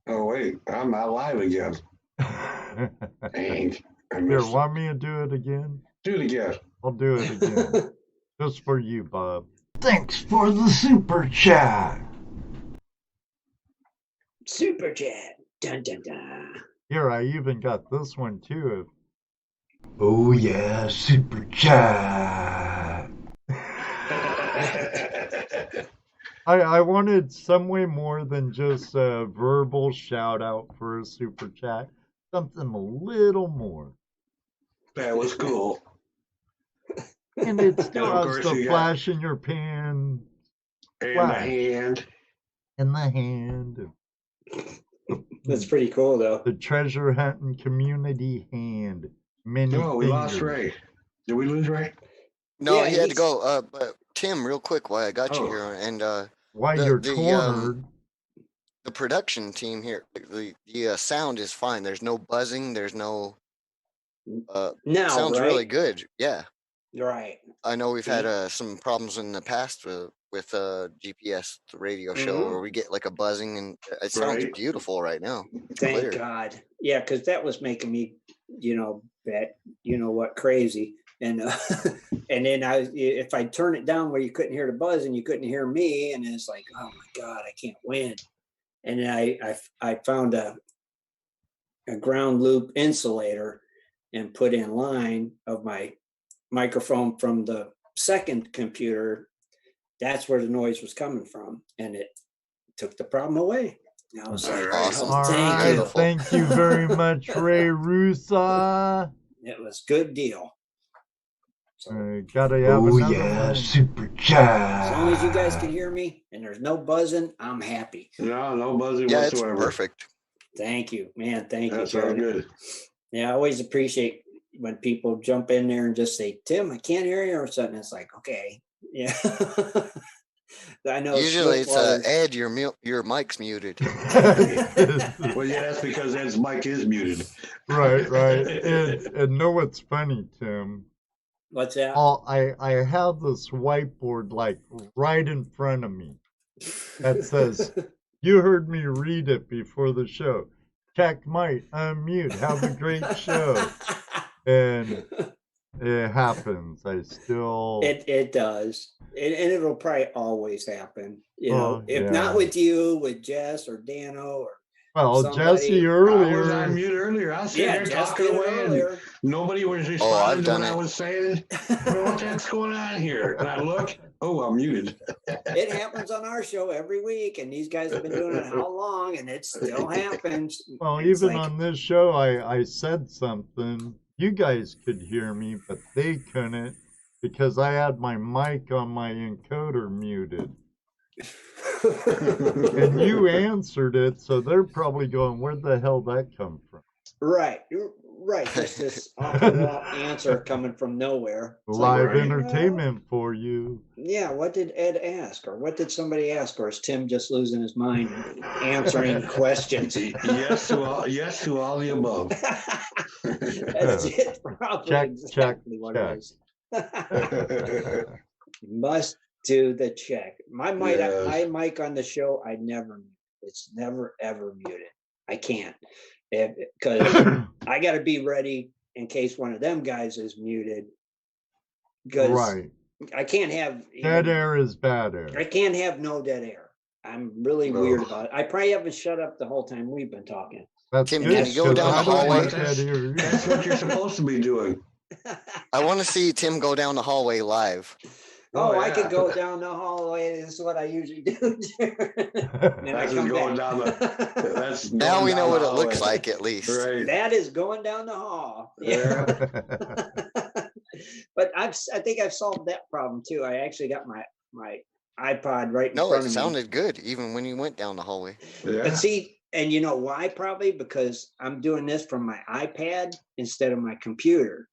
Oh, wait. I'm not live again. Dang. I Here, missed it. want me to do it again? Do it again. I'll do it again. Just for you, Bob. Thanks for the super chat. Super chat. Dun dun dun. Here, I even got this one too. Oh yeah, super chat. I wanted some way more than just a verbal shout out for a super chat. Something a little more. That was cool. And it still And of has course the you got- flash in your pan And the Flash. hand. in the hand. That's pretty cool, though. The treasure hunting community hand. Many No, we lost fingers. Ray. Did we lose Ray? No, Yeah, he had to he's- go. But Tim, real quick, while I got you Oh. here, and Why The- you're the, cornered. the production team here, the sound is fine. There's no buzzing. There's no. Now, Sounds right? really good. Yeah, Right. I know we've had some problems in the past with GPS, the radio show, Mhm. where we get like a buzzing, and it sounds Right. beautiful right now. It's Thank clear. God. Yeah, because that was making me, bet, crazy. And and then if I turn it down where you couldn't hear the buzz and you couldn't hear me, and it's like, oh my God, I can't win. And then I found a ground loop insulator and put in line of my microphone from the second computer. That's where the noise was coming from, and it took the problem away. And I was like, Awesome. oh, All thank right, you. Beautiful. thank you very much, Ray Rusa. It was good deal. So Gotta have another one. super as long as you guys can hear me and there's no buzzing, I'm happy. No buzzing Yeah, it's whatsoever. perfect. Thank you, man. Thank you, That's all Jared. good. Yeah, I always appreciate when people jump in there and just say, Tim, I can't hear you or something. It's like, okay. Yeah. I know. Usually it's Swiftwater- Ed, your mic's muted. Well, yeah, that's because Ed's mic is muted. right. And know what's funny, Tim? What's that? I have this whiteboard like right in front of me that says, you heard me read it before the show. Check mic, unmute, have a great show. And it happens. I still It does. And it'll probably always happen. Oh, if yeah. not with you, with Jess or Dano or well, somebody- Jesse I was earlier. on mute earlier. I was sitting there Jess talking did it away and earlier. nobody was responding to done what I it. was saying. What the heck's going on here? And I look, oh, I'm muted. It happens on our show every week, and these guys have been doing it how long, and it still happens. Well, It's even like- on this show, I said something. You guys could hear me, but they couldn't because I had my mic on my encoder muted. And you answered it, so they're probably going, where'd the hell that come from? right, just this off-the-wall answer coming from nowhere. It's like, Live right. entertainment for you. yeah, what did Ed ask, or what did somebody ask, or is Tim just losing his mind answering questions? Yes to all the above. That's it, probably Check, exactly what check. it is. Must do the check. My mic, Yes. my mic on the show, it's never ever muted. I can't, because I got to be ready in case one of them guys is muted. Because Right. I can't have Dead air is bad air. I can't have no dead air. I'm really weird about it. I probably haven't shut up the whole time we've been talking. That's Tim, good. can you go 'cause down I the don't hallway? want dead air. That's what you're supposed to be doing. I want to see Tim go down the hallway live. Oh, I yeah. could go down the hallway. This is what I usually do. And I That's come going back. down that's Now going we down know what the it looks hallway. like at least. Right. That is going down the hall. Yeah. But I think I've solved that problem too. I actually got my iPod right in No, front it of me. sounded good even when you went down the hallway. Yeah. But see, and you know why? Probably because I'm doing this from my iPad instead of my computer.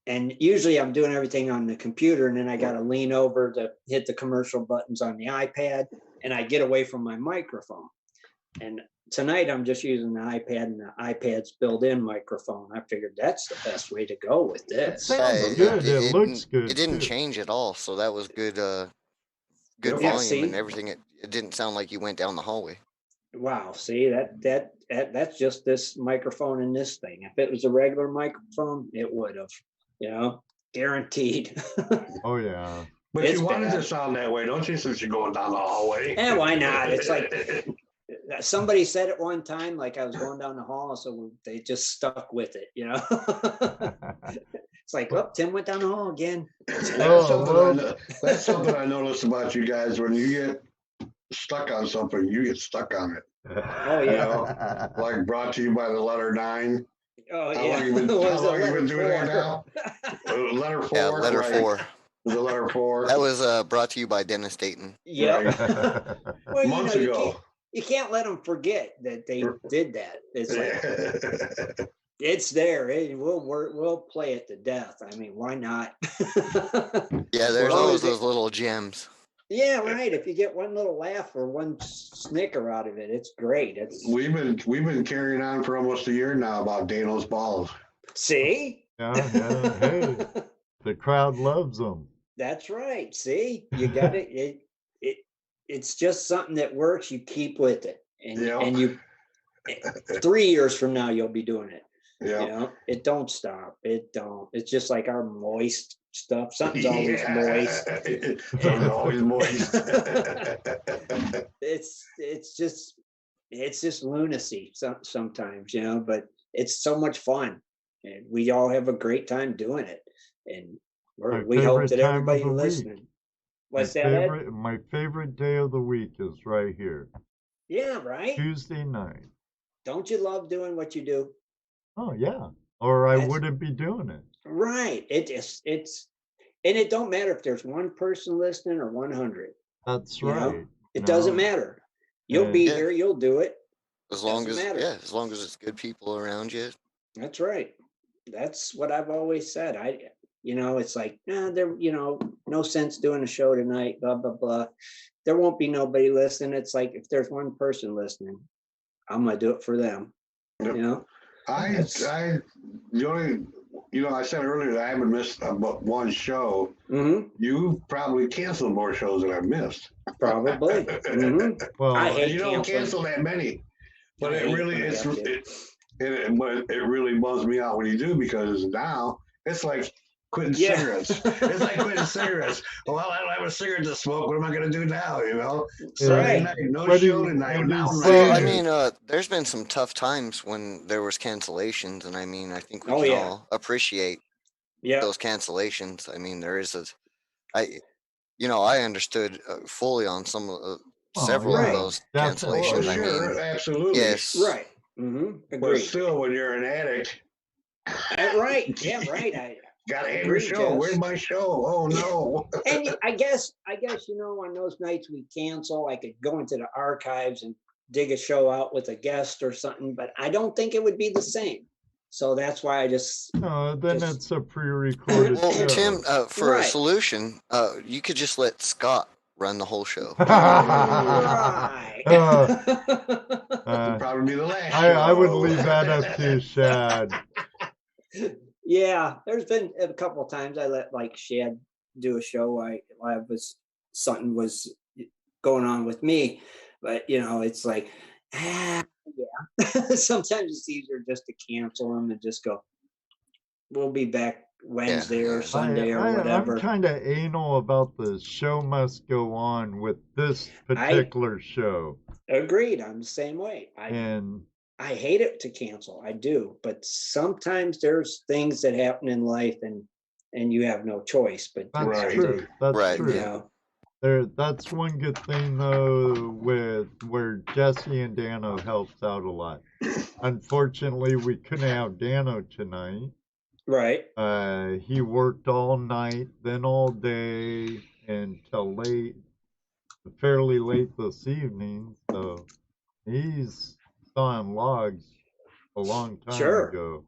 And usually I'm doing everything on the computer, and then I got to lean over to hit the commercial buttons on the iPad, and I get away from my microphone. And tonight I'm just using the iPad and the iPad's built-in microphone. I figured that's the best way to go with this. Sounds good. It looks good. It didn't too. change at all, so that was good. Good Yeah, volume see? and everything. It didn't sound like you went down the hallway. Wow, see that's just this microphone and this thing. If it was a regular microphone, it would have, guaranteed. Oh yeah. But It's you wanted bad. to sound that way, don't you, since you're going down the hallway? Yeah, why not? It's like somebody said it one time, like I was going down the hall, so they just stuck with it, It's like, oh, Tim went down the hall again. That's something I noticed about you guys. When you get stuck on something, you get stuck on it. Oh yeah. Like brought to you by the letter 9. Oh How yeah. long you been, What how was long it, you been doing that letter now? Letter 4. Yeah, letter right. 4. The letter 4. That was brought to you by Dennis Dayton. Yeah. Well, Months ago. You can't let them forget that they did that. It's like, Yeah. it's there. We'll play it to death. I mean, why not? Yeah, there's Well, always is it- those little gems. Yeah, right. If you get one little laugh or one snicker out of it, it's great. We've been carrying on for almost a year now about Dano's balls. See? Yeah. Hey, the crowd loves them. That's right. See, you got it. It's just something that works. You keep with it, and you. 3 years from now, you'll be doing it. Yeah. It don't stop. It don't. It's just like our moist stuff. Something's always moist. Something's always moist. It's just lunacy sometimes, but it's so much fun, and we all have a great time doing it, and we hope that everybody listening. What's that, Ed? My favorite day of the week is right here. Yeah, right. Tuesday night. Don't you love doing what you do? Oh yeah. Or I wouldn't be doing it. Right. It's and it don't matter if there's one person listening or 100. That's right. It doesn't matter. You'll be here. You'll do it. As long as it's good people around you. That's right. That's what I've always said. It's like, there, no sense doing a show tonight, blah, blah, blah. There won't be nobody listening. It's like, if there's one person listening, I'm going to do it for them. I said earlier that I haven't missed but one show. Mm-hmm. You probably canceled more shows than I've missed. Probably. Mm-hmm. Well, I hate you don't canceling. cancel that many, but it really bums me out when you do, because now it's like quitting cigarettes. It's like quitting cigarettes. Well, I don't have a cigarette to smoke. What am I going to do now? Saturday night, no show tonight. Well, I mean, there's been some tough times when there was cancellations, and I mean, I think we can all appreciate those cancellations. I mean, there is I understood fully on some of several of those cancellations. I mean, absolutely, yes, right. Mm-hmm. But still, when you're an addict, right? Yeah, right. Gotta have your show. Where's my show? Oh no! And I guess on those nights we cancel, I could go into the archives and dig a show out with a guest or something, but I don't think it would be the same. So that's why I just. No, then it's a pre-recorded well, show. Tim, for a solution, you could just let Scott run the whole show. Right. Probably be the last. I would leave that up to Shad. Yeah, there's been a couple of times I let like Shad do a show. Something was going on with me, but it's like, yeah. Sometimes it's easier just to cancel them and just go, we'll be back Wednesday or Sunday or whatever. I'm kind of anal about the show must go on with this particular show. Agreed. I'm the same way. I hate it to cancel. I do. But sometimes there's things that happen in life and you have no choice. But that's true. That's true. Yeah. That's one good thing though, with where Jesse and Dano helps out a lot. Unfortunately, we couldn't have Dano tonight. Right. He worked all night, then all day until fairly late this evening. So he's sawing logs a long time ago.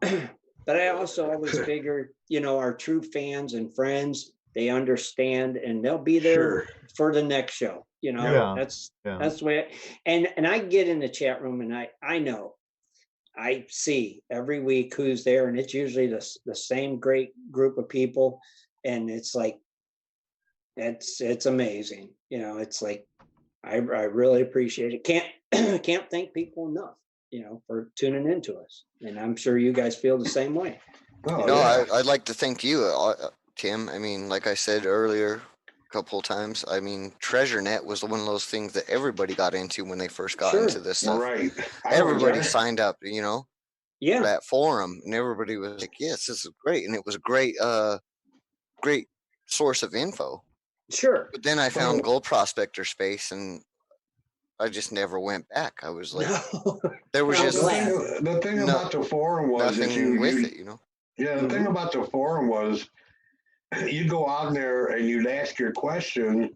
But I also always figure, our true fans and friends, they understand and they'll be there for the next show. That's the way. And I get in the chat room and I know. I see every week who's there, and it's usually the same great group of people, and it's like it's amazing. It's like I really appreciate it. Can't thank people enough, for tuning into us, and I'm sure you guys feel the same way. I'd like to thank you, Tim. I mean, like I said earlier, a couple of times. I mean, TreasureNet was one of those things that everybody got into when they first got into this stuff. Right. Everybody signed up, Yeah. that forum, and everybody was like, "Yes, this is great," and it was a great source of info. Sure. But then I found Gold Prospector Space, and I just never went back. I was like, there was just the thing about the forum was nothing with it, Yeah, the thing about the forum was you'd go out there and you'd ask your question,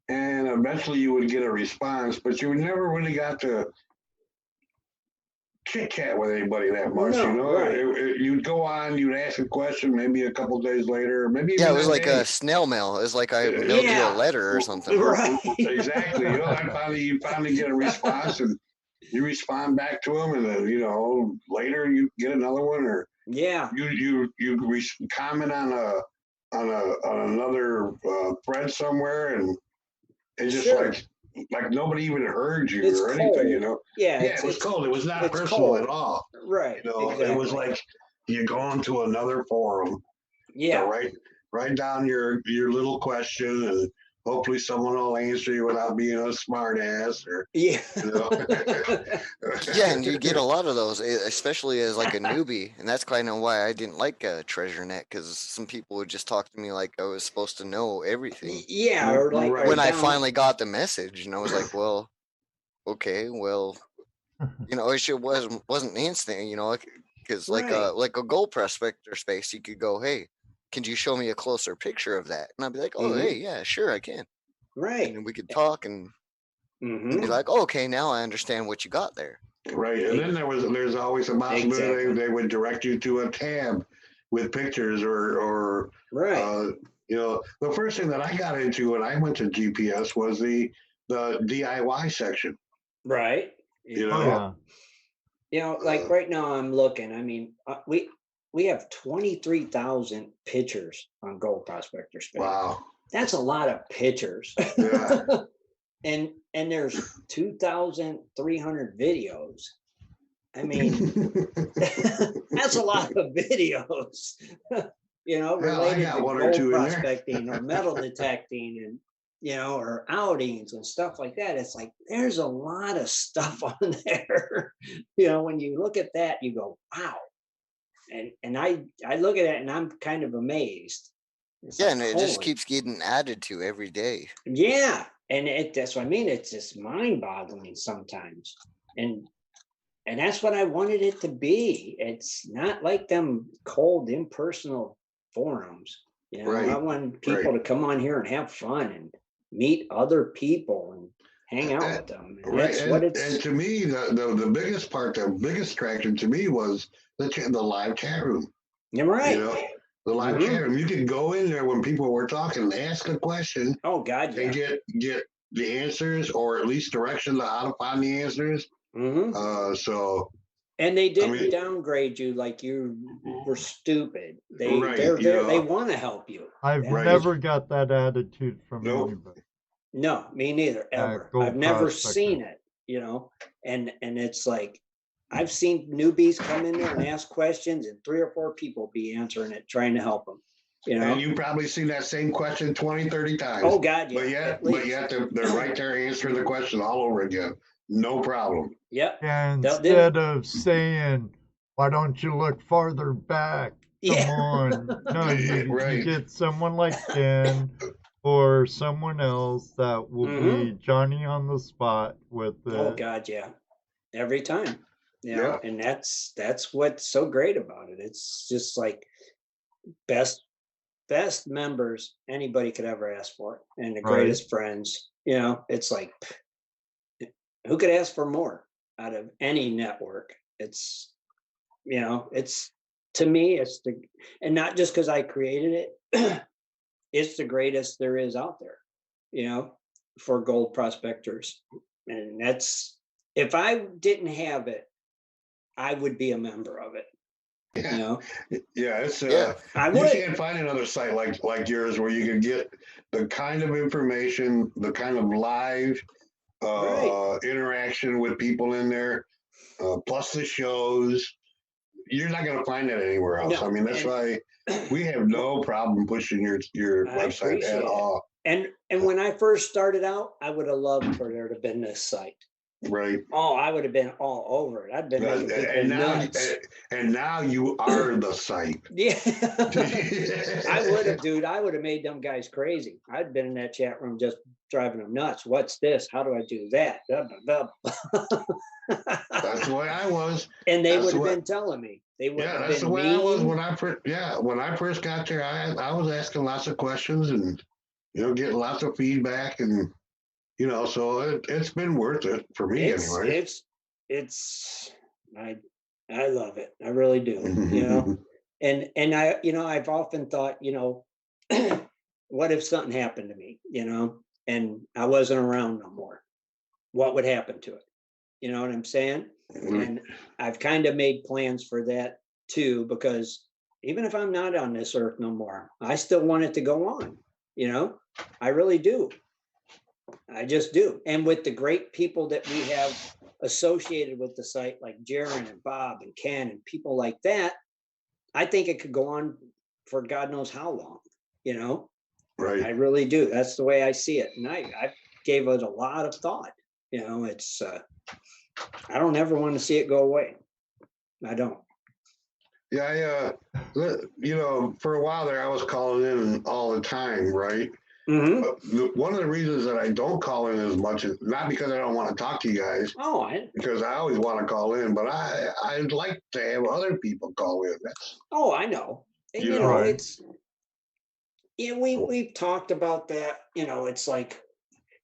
and eventually you would get a response, but you never really got to chit chat with anybody that much. Right. You'd go on, you'd ask a question, maybe a couple days later, maybe it was like a snail mail. It was like I mailed you a letter or something. Right. Exactly. You finally get a response, and you respond back to them, and then later you get another one, or you comment on another thread somewhere, and it's just like nobody even heard you or anything, Yeah, it was cold. It was not personal at all. Right. Exactly. It was like you go into another forum. Yeah. Write down your little question, and hopefully someone will answer you without being a smart ass or yeah. Yeah, and you get a lot of those, especially as like a newbie, and that's kind of why I didn't like TreasureNet, because some people would just talk to me like I was supposed to know everything. Yeah, or like when I finally got the message, and I was like, well, okay, well, it sure wasn't instant, because like a Gold Prospector Space, you could go, hey, can you show me a closer picture of that? And I'd be like, oh, hey, yeah, sure, I can. Right. And then we could talk and be like, oh, okay, now I understand what you got there. Right. And then there's always a possibility they would direct you to a tab with pictures or the first thing that I got into when I went to GPS was the DIY section. Right. Like right now I'm looking, I mean, we have 23,000 pictures on Gold Prospector Space. Wow. That's a lot of pictures. Yeah. and there's 2,300 videos. I mean, that's a lot of videos, related to gold prospecting or metal detecting and, or outings and stuff like that. It's like, there's a lot of stuff on there. When you look at that, you go, wow. And I look at it and I'm kind of amazed. And it just keeps getting added to every day. Yeah. And that's what I mean. It's just mind-boggling sometimes. And that's what I wanted it to be. It's not like them cold, impersonal forums. I want people to come on here and have fun and meet other people and hang out with them. And that's what it's. And to me, the biggest part, the biggest attraction to me was the live chat room. You're right. The live chat room. You could go in there when people were talking and ask a question. Oh God, yeah. And get the answers, or at least directions on how to find the answers. And they didn't downgrade you like you were stupid. They want to help you. I've Right. never got that attitude from Nope. anybody. No, me neither, ever. Gold I've never Prospector. seen it, and it's like I've seen newbies come in there and ask questions, and 3 or 4 people be answering it, trying to help them. And you've probably seen that same question 20, 30 times. Oh God, yeah. But yet they're right there answering the question all over again. No problem. Yep. And instead of saying, "Why don't you look farther back?" Come on. No, you get someone like Ken or someone else that will be Johnny on the spot with it. Oh God, yeah. Every time. And that's what's so great about it. It's just like best members anybody could ever ask for, and the greatest friends. It's like, who could ask for more out of any network? It's to me, it's and not just because I created it, it's the greatest there is out there, for gold prospectors. And that's, if I didn't have it, I would be a member of it. It's I you would. can't find another site like yours where you can get the kind of information, the kind of live interaction with people in there, plus the shows. You're not going to find that anywhere else. No, I mean, that's why we have no problem pushing your website at all. And when I first started out, I would have loved for there to have been this site. Right. Oh, I would have been all over it. I'd been making people nuts. And now you are the site. Yeah. I would have, dude. I would have made them guys crazy. I'd been in that chat room just driving them nuts. What's this? How do I do that? That's the way I was. And they would have been telling me. They would have been that's the way I was when I first got there. I was asking lots of questions and getting lots of feedback, and so it's been worth it for me anyway. I love it. I really do. And I, I've often thought, what if something happened to me, and I wasn't around no more? What would happen to it? You know what I'm saying? And I've kind of made plans for that too, because even if I'm not on this earth no more, I still want it to go on. I really do. I just do. And with the great people that we have associated with the site, like Jaron and Bob and Ken and people like that, I think it could go on for God knows how long, Right. I really do. That's the way I see it. And I gave it a lot of thought. It's, I don't ever want to see it go away. I don't. Yeah, for a while there, I was calling in all the time, right? One of the reasons that I don't call in as much is not because I don't want to talk to you guys. Because I always want to call in, but I'd like to have other people call in. I know. And, it's we've talked about that. It's like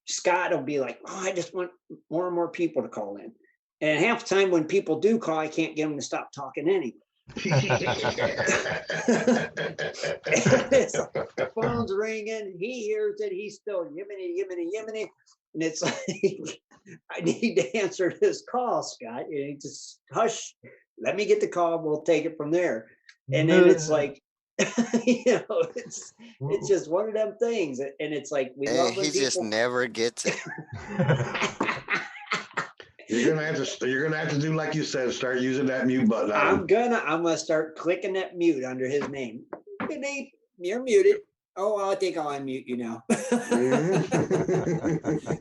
Scott will be like, I just want more and more people to call in. And half the time when people do call, I can't get them to stop talking anyway. The phone's ringing, he hears it, he's still yiminy, and it's like, I need to answer this call, Scott. You need to hush, let me get the call, we'll take it from there. And then it's like, it's just one of them things, and it's like we love when he just never gets it. You're gonna have to do like you said, start using that mute button. I'm gonna start clicking that mute under his name. You're muted. Oh, I think I'll unmute you now.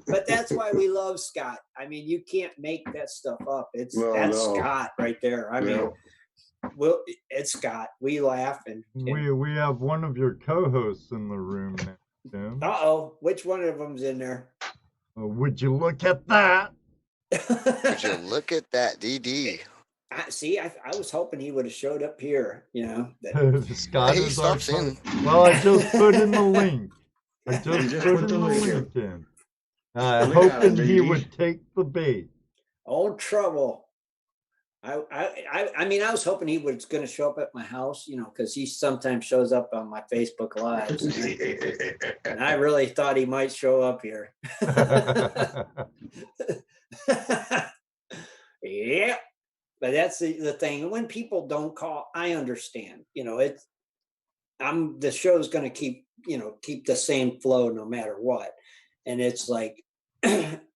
But that's why we love Scott. I mean, you can't make that stuff up. That's Scott right there. I mean, it's Scott. We laugh and we have one of your co-hosts in the room now, Tim. Which one of them's in there? Would you look at that? Would you look at that, DD? I was hoping he would have showed up here. Scott he stops in. Well, I just put in the link. I just put the link in. Hoping he would take the bait. Old trouble. I mean, I was hoping he was going to show up at my house, because he sometimes shows up on my Facebook Lives. And I really thought he might show up here. Yeah. But that's the thing. When people don't call, I understand. the show's going to keep the same flow no matter what. And it's like,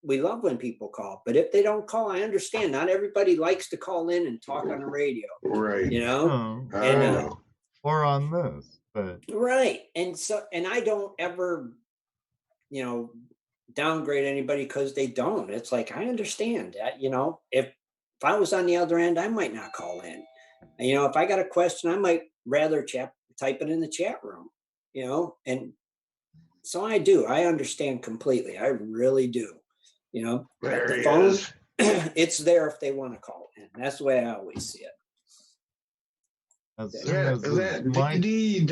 we love when people call, but if they don't call, I understand. Not everybody likes to call in and talk on the radio, Right. Or on this, but right. And I don't ever, downgrade anybody because they don't. It's like, I understand that, if I was on the other end, I might not call in. If I got a question, I might rather type it in the chat room, and so I understand completely. I really do, There the he phone, is. it's there if they want to call in. That's the way I always see it. As Is soon as that DD,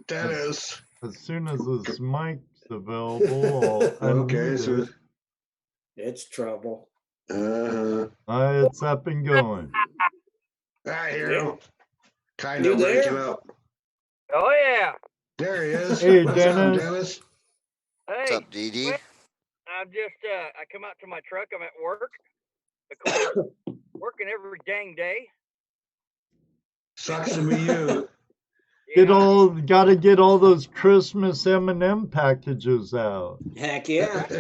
Dennis? As soon as this mic's available, I'll Okay, so it's trouble. it's up and going. I hear him. Kind You of there? breaking up. Oh yeah. There he is. Hey, What's up, Dennis. Dennis? Hey. What's up, DD? I'm just I come out to my truck. I'm at work. Of course, working every dang day. Sucks to be you. Gotta get all those Christmas M&M packages out. Heck yeah. See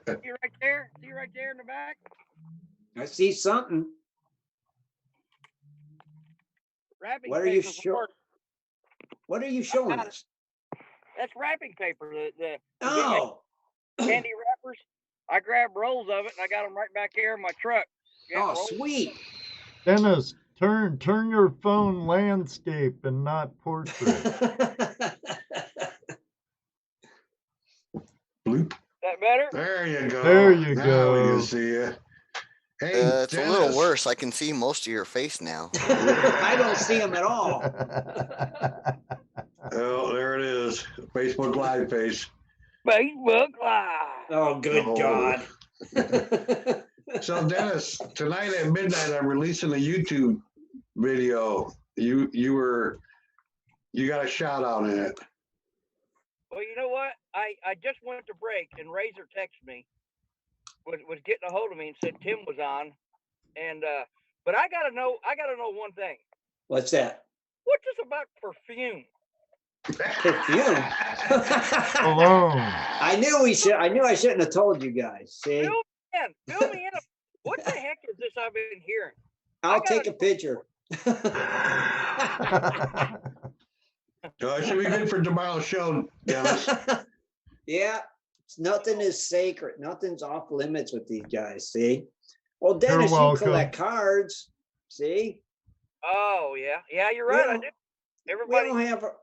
right there? See right there in the back? I see something. Wrapping What are you paper. What are you showing us? That's wrapping paper. The Oh. candy wrappers. I grabbed rolls of it and I got them right back here in my truck. Oh, sweet. Dennis, turn your phone landscape and not portrait. Bloop. That better? There you go. There you now go. We can see you. Hey, It's a little Dennis. worse. I can see most of your face now. I don't see him at all. Oh, there it is. Facebook Live face. Facebook Live. Oh, good God. So, Dennis, tonight at midnight, I'm releasing a YouTube video. You got a shout out in it. Well, you know what? I just went to break and Razor texted me, was getting a hold of me and said Tim was on, and but I gotta know one thing. What's that? What's this about perfume? Perfume. Alone. I knew I shouldn't have told you guys. See? Fill me in. What the heck is this I've been hearing? I'll take a picture. It should be good for tomorrow's show, Dennis. Yeah, nothing is sacred. Nothing's off limits with these guys. See? Well, Dennis, you collect cards. See? Oh yeah, you're right. I do. Everybody.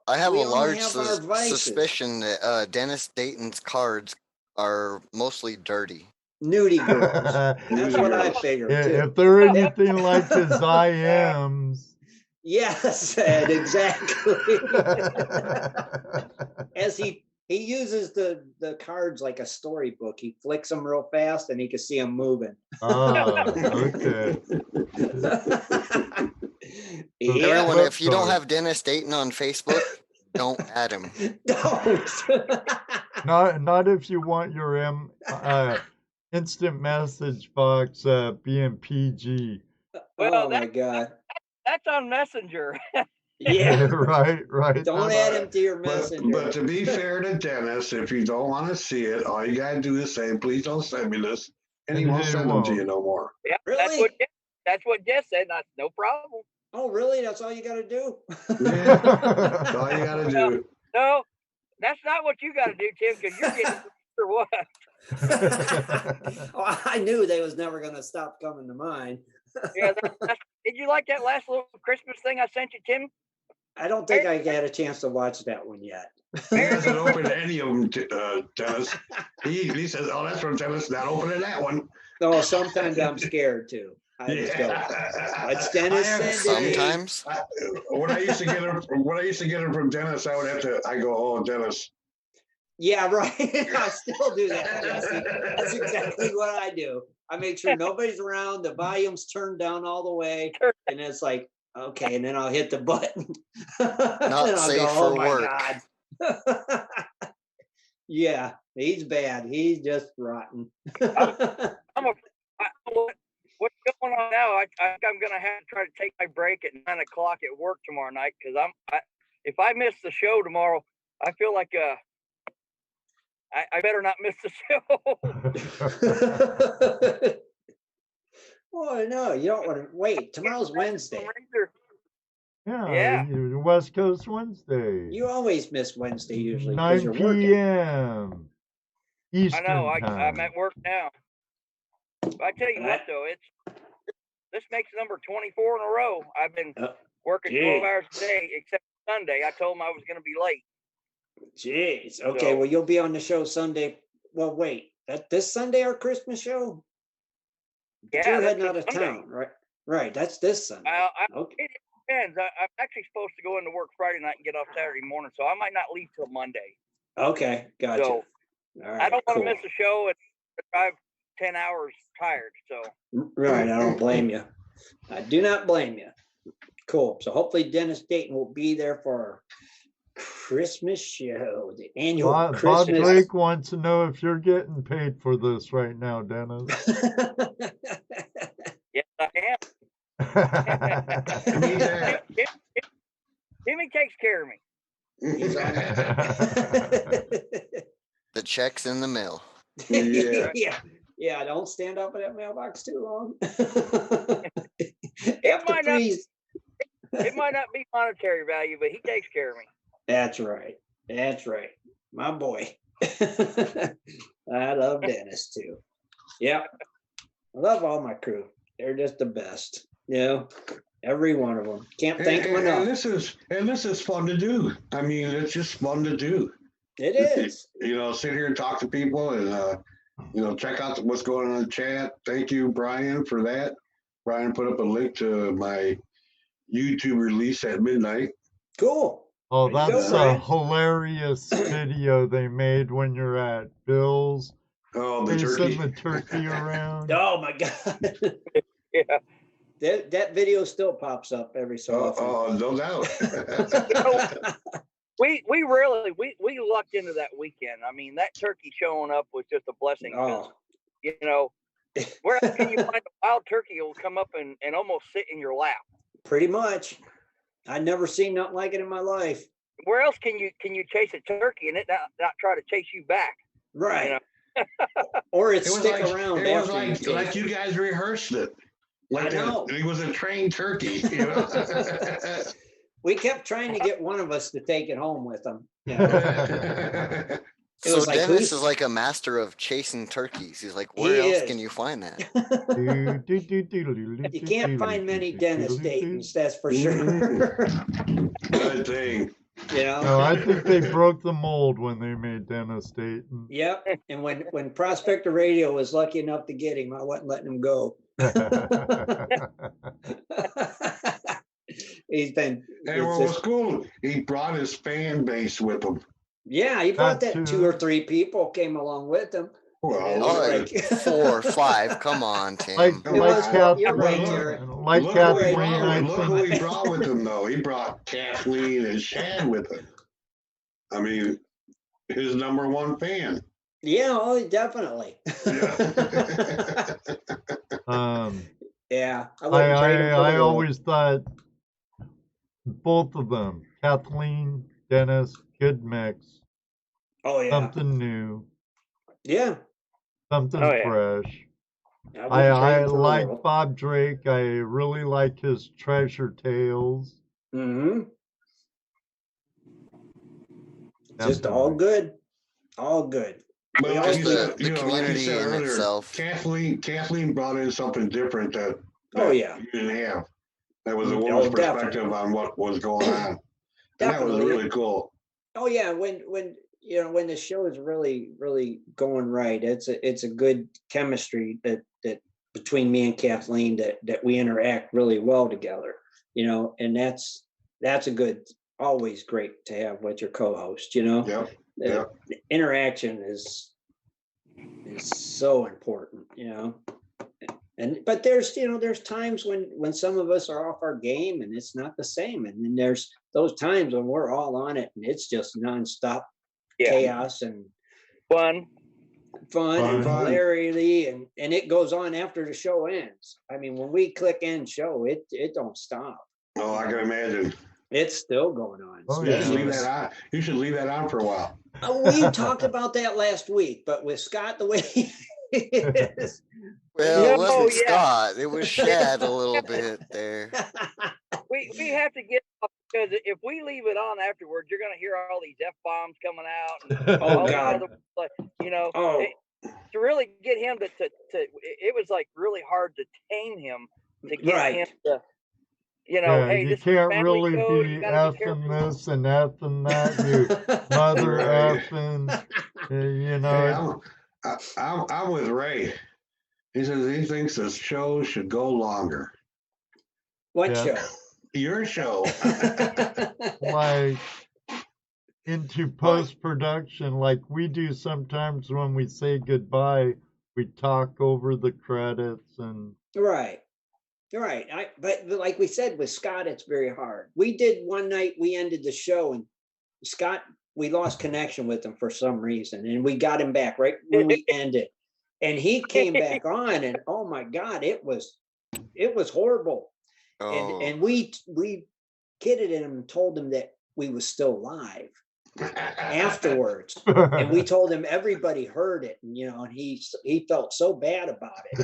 I have a large suspicion that Dennis Dayton's cards are mostly dirty. Nudie girls. That's what I figured. Yeah, too. if they're anything like his IMs. Yes, Ed, exactly. As he uses the cards like a storybook. He flicks them real fast and he can see them moving. Oh, okay. Yeah. Everyone, if you don't have Dennis Dayton on Facebook, don't add him. Don't. Not if you want your instant message box being PG. Well, oh my God. That's on Messenger. Yeah, right. Don't add him to your messenger. But to be fair to Dennis, if you don't want to see it, all you gotta do is say, "Please don't send me this," and he won't send them to you no more. Yeah, really? That's what Jess said. No problem. Oh, really? That's all you got to do? Yeah, that's all you got to do. No, that's not what you got to do, Tim, because you're getting for what? Oh, I knew they was never going to stop coming to mine. Yeah, did you like that last little Christmas thing I sent you, Tim? I don't think I had a chance to watch that one yet. He hasn't opened any of them, Dennis. He says, "Oh, that's from Dennis. Not opening that one." No, sometimes I'm scared too. I just go, what's Dennis said? Sometimes. When I used to get them from Dennis, I go, "Oh, Dennis." Yeah, right. I still do that, Jesse. That's exactly what I do. I make sure nobody's around, the volume's turned down all the way, and it's like, okay, and then I'll hit the button. Not safe for work. God. Yeah, he's bad. He's just rotten. What's going on now? I think I'm gonna have to try to take my break at 9 o'clock at work tomorrow night because if I miss the show tomorrow, I feel like I better not miss the show. Oh no, you don't want to wait. Tomorrow's Wednesday. Yeah, West Coast Wednesday. You always miss Wednesday usually 9 because you're working. p.m. Eastern I know. time. I'm at work now. But I tell you what, though, this makes number 24 in a row. I've been working 12 hours a day, except Sunday. I told him I was going to be late. Jeez. Okay. Well, you'll be on the show Sunday. Well, wait. This Sunday our Christmas show? Yeah, you're heading out of Sunday. town, right? Right. That's this Sunday. Okay. It depends. I'm actually supposed to go into work Friday night and get off Saturday morning, so I might not leave till Monday. Okay. Gotcha. So, all right, I don't want to miss the show and drive 10 hours tired. So. Right. I don't blame you. I do not blame you. Cool. So hopefully Dennis Dayton will be there for our Christmas show, the annual Christmas. Bob Drake wants to know if you're getting paid for this right now, Dennis. Yes, I am. Jimmy takes care of me. The check's in the mail. Yeah. Don't stand up in that mailbox too long. It might not be monetary value, but he takes care of me. That's right. My boy. I love Dennis too. Yeah. I love all my crew. They're just the best. Every one of them. Can't thank them enough. And this is fun to do. I mean, it's just fun to do. It is. Sit here and talk to people and check out what's going on in the chat. Thank you, Brian, for that. Brian put up a link to my YouTube release at midnight. Cool. Oh, that's a hilarious video they made when you're at Bill's. Oh, the turkey. The turkey around. Oh my God. Yeah. That video still pops up every so often. Oh, no doubt. We lucked into that weekend. I mean, that turkey showing up was just a blessing. Oh. Where else can you find a wild turkey that will come up and almost sit in your lap? Pretty much. I've never seen nothing like it in my life. Where else can you chase a turkey and it not try to chase you back? Right. Or it stick around. It was like you guys rehearsed it. Like I know. It was a trained turkey. We kept trying to get one of us to take it home with them. So Dennis is like a master of chasing turkeys. He's like, where else can you find that? You can't find many Dennis Daytons, that's for sure. Good thing. No, I think they broke the mold when they made Dennis Dayton. Yep. And when Prospector Radio was lucky enough to get him, I wasn't letting him go. He's been. And what was cool, he brought his fan base with him. Yeah, he brought that 2 or 3 people came along with him. Well, all right, 4 or 5 come on, Tim. Like Kathleen. Look who he brought with him, though. He brought Kathleen and Shad with him. I mean, his #1 fan. Yeah, oh, definitely. Yeah. Yeah. I always thought both of them, Kathleen, Dennis, good mix. Oh yeah. Something new. Yeah. Something fresh. I like Bob Drake. I really like his treasure tales. Mm-hmm. Just all good. All good. Well, the community in itself. Kathleen brought in something different that you didn't have. That was a woman's perspective on what was going on. And that was really cool. Oh yeah, when the show is really going right, it's a good chemistry that between me and Kathleen that we interact really well together. And that's a good, always great to have with your co-host. Yeah. The interaction is so important. But there's times when some of us are off our game and it's not the same, and then there's those times when we're all on it and it's just nonstop chaos and fun and hilarity, and it goes on after the show ends. I mean, when we click end show, it don't stop. Oh, I can imagine. It's still going on. Oh, You yeah. should leave that on. You should leave that on for a while. We talked about that last week, but with Scott the way he is. Well, Yeah, it wasn't oh, yeah. Scott. It was Shad a little bit there. We have to get off, because if we leave it on afterwards, you're going to hear all these F-bombs coming out. And Oh, all these God. other, to really get him to it was like really hard to tame him, to get him to, hey, you this can't is a family really show, be you gotta be effing careful. this and effing that. You mother Right. effing, Hey, I'm with Ray. He says he thinks the show should go longer. What Yeah. show? Your show. like into post-production, like we do sometimes when we say goodbye, we talk over the credits and Right. But like we said with Scott, it's very hard. We did one night, we ended the show, and Scott, we lost connection with him for some reason, and we got him back right when we ended, and he came back on, and oh my God, it was horrible. Oh. And we kidded him and told him that we was still live afterwards, and we told him everybody heard it, and and he felt so bad about it.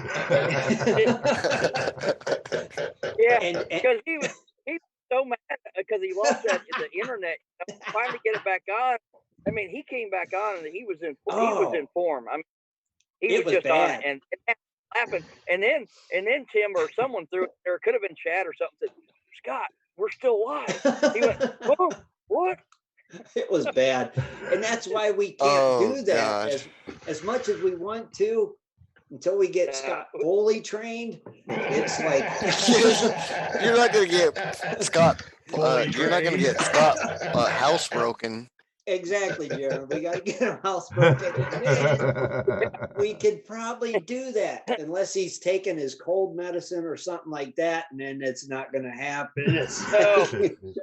Yeah, because he was so mad because he lost the internet. Trying to get it back on. I mean, he came back on and he was in form. I mean, he was just bad. on it and laughing. And then Tim or someone threw it, or it could have been Chad or something, said, "Scott, we're still live." He went, "Whoa, what?" It was bad, and that's why we can't do that God. as much as we want to until we get Scott fully trained. It's like you're not gonna get Scott. You're not gonna get Scott housebroken. Exactly, Jared. We gotta get him housebroken. We could probably do that unless he's taking his cold medicine or something like that, and then it's not gonna happen.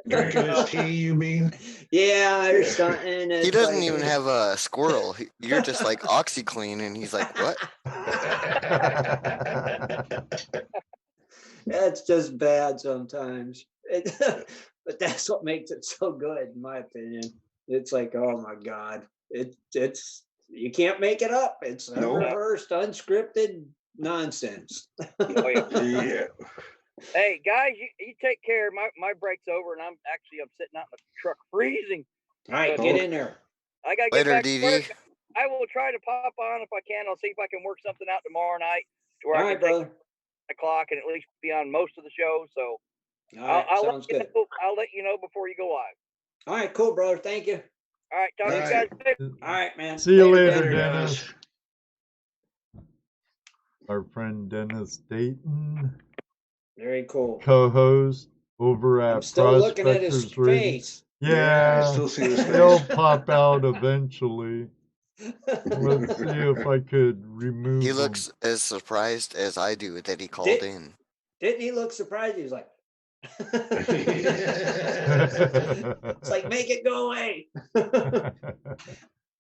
Drinking his tea, you mean? Yeah, or something. He doesn't even have a squirrel. You're just like OxyClean, and he's like, what? That's just bad sometimes. But that's what makes it so good, in my opinion. It's like, oh my God, it's you can't make it up. It's unrehearsed, unscripted nonsense. Yeah. Hey guys, you take care. My break's over, and I'm sitting out in the truck freezing. All right, get in there. I gotta get Later, back to work. DD. I will try to pop on if I can. I'll see if I can work something out tomorrow night to where All I right, can brother. take 9 o'clock and at least be on most of the show. So All right, sounds good. I'll let you know before you go live. All right, cool, brother. Thank you. All right, talk to you guys later. All right, man. See you later, Later, Dennis. Our friend Dennis Dayton, Very cool. co-host over at I'm still looking at his Prospectors Radio. face. Yeah, I Yeah, still see his face. he'll pop out eventually. Let's see if I could remove He him. looks as surprised as I do that he called in. Didn't he look surprised? He was like, it's like, make it go away. Well,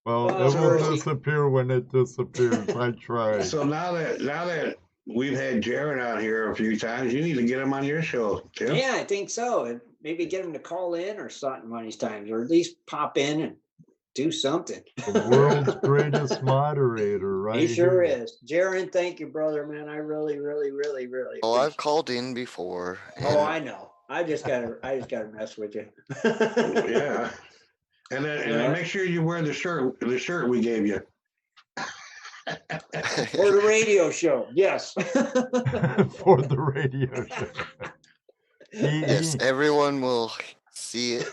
Oh, it will mercy. disappear when it disappears. I tried. So now that we've had Jared on here a few times, you need to get him on your show, Tim. Yeah, I think so. And maybe get him to call in or something one of these times, or at least pop in and do something. The world's greatest moderator, right? He sure here. is. Jaron, thank you, brother, man. I really, really, really, really. Oh, I've appreciate called in before. it. Oh, I know. I just gotta mess with you. Yeah. And then make sure you wear the shirt we gave you. For the radio show, yes. For the radio show. Yes, everyone will see it.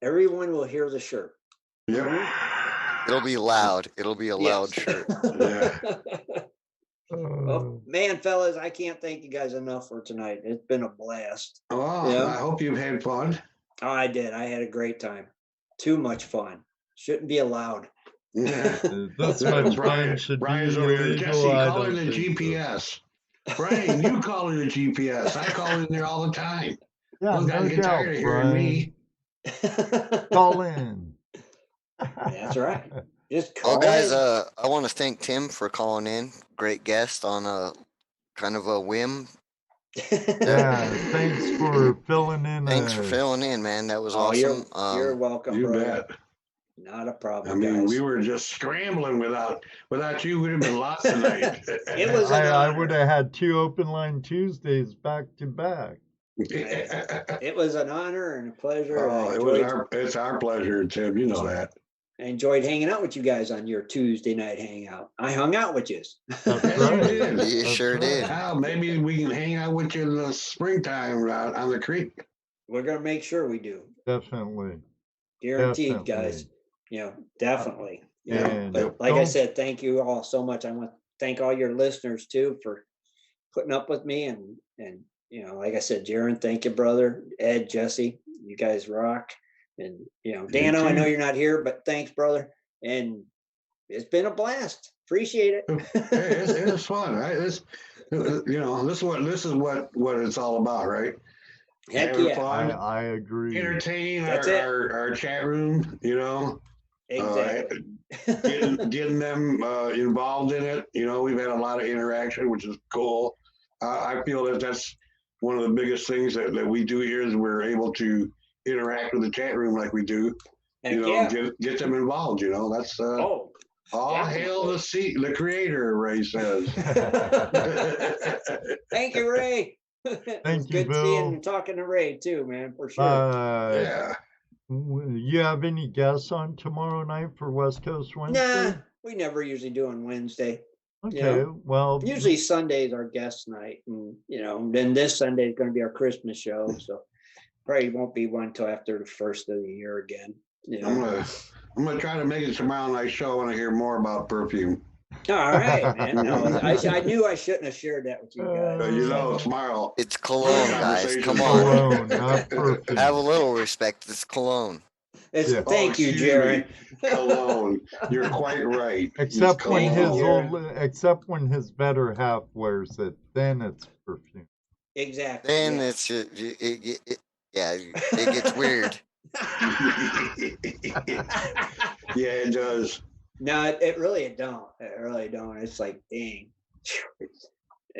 Everyone will hear the shirt. Yeah. It'll be loud. It'll be a loud Yes. shirt. Yeah. Oh, man, fellas, I can't thank you guys enough for tonight. It's been a blast. Oh, Yeah. I hope you've had fun. Oh, I did. I had a great time. Too much fun. Shouldn't be allowed. Yeah. This much fun should Brian's be over here. illegal. Jesse, I call in don't the think so. GPS. Brian, you call in the GPS. I call in there all the time. Yeah, Those guys no get tired doubt, of hearing me. Call in. That's right. Just Well, call guys, in. I want to thank Tim for calling in. Great guest on a kind of a whim. Yeah, thanks for filling in. Thanks for filling in, man. That was awesome. You're welcome, You brother. bet. Not a problem. I mean, guys. we were just scrambling without you. We'd have been lost tonight. It was an I honor. would have had 2 open line Tuesdays back to back. It was an honor and a pleasure. Oh, it's our pleasure, Tim. You know that. I enjoyed hanging out with you guys on your Tuesday night hangout. I hung out with you. That's Yes, right. you did. You sure did. Now, maybe we can hang out with you in the springtime out on the creek. We're gonna make sure we do. Definitely. Guaranteed, guys. Definitely. But like I said, thank you all so much. I want to thank all your listeners too for putting up with me and like I said, Jaron, thank you, brother. Ed, Jesse, you guys rock. And Dano, I know you're not here, but thanks, brother. And it's been a blast. Appreciate it. It was fun, right? This is what it's all about, right? Heck Having yeah. fun, I agree. entertaining our chat room, Exactly. getting them involved in it. We've had a lot of interaction, which is cool. I feel that that's one of the biggest things that we do here is we're able to interact with the chat room like we do. Get them involved. That's all hail the creator, Ray says. Thank you, Ray. Thank you, good Bill. seeing and talking to Ray too, man, for sure. Yeah. You have any guests on tomorrow night for West Coast Wednesday? Nah, we never usually do on Wednesday. Okay, well, usually Sunday's our guest night, and then this Sunday is going to be our Christmas show, so probably won't be one until after the first of the year again. I'm gonna try to make it tomorrow night's show. I want to hear more about perfume. All right, man. No, I knew I shouldn't have shared that with you guys. Tomorrow. It's cologne, guys. Come cologne, on. not perfume. Have a little respect. It's cologne. Thank you, Jared. Cologne. You're quite right. Except when his better half wears it, then it's perfume. Exactly. Then it gets weird. Yeah, it does. No, it really don't. It really don't. It's like, dang.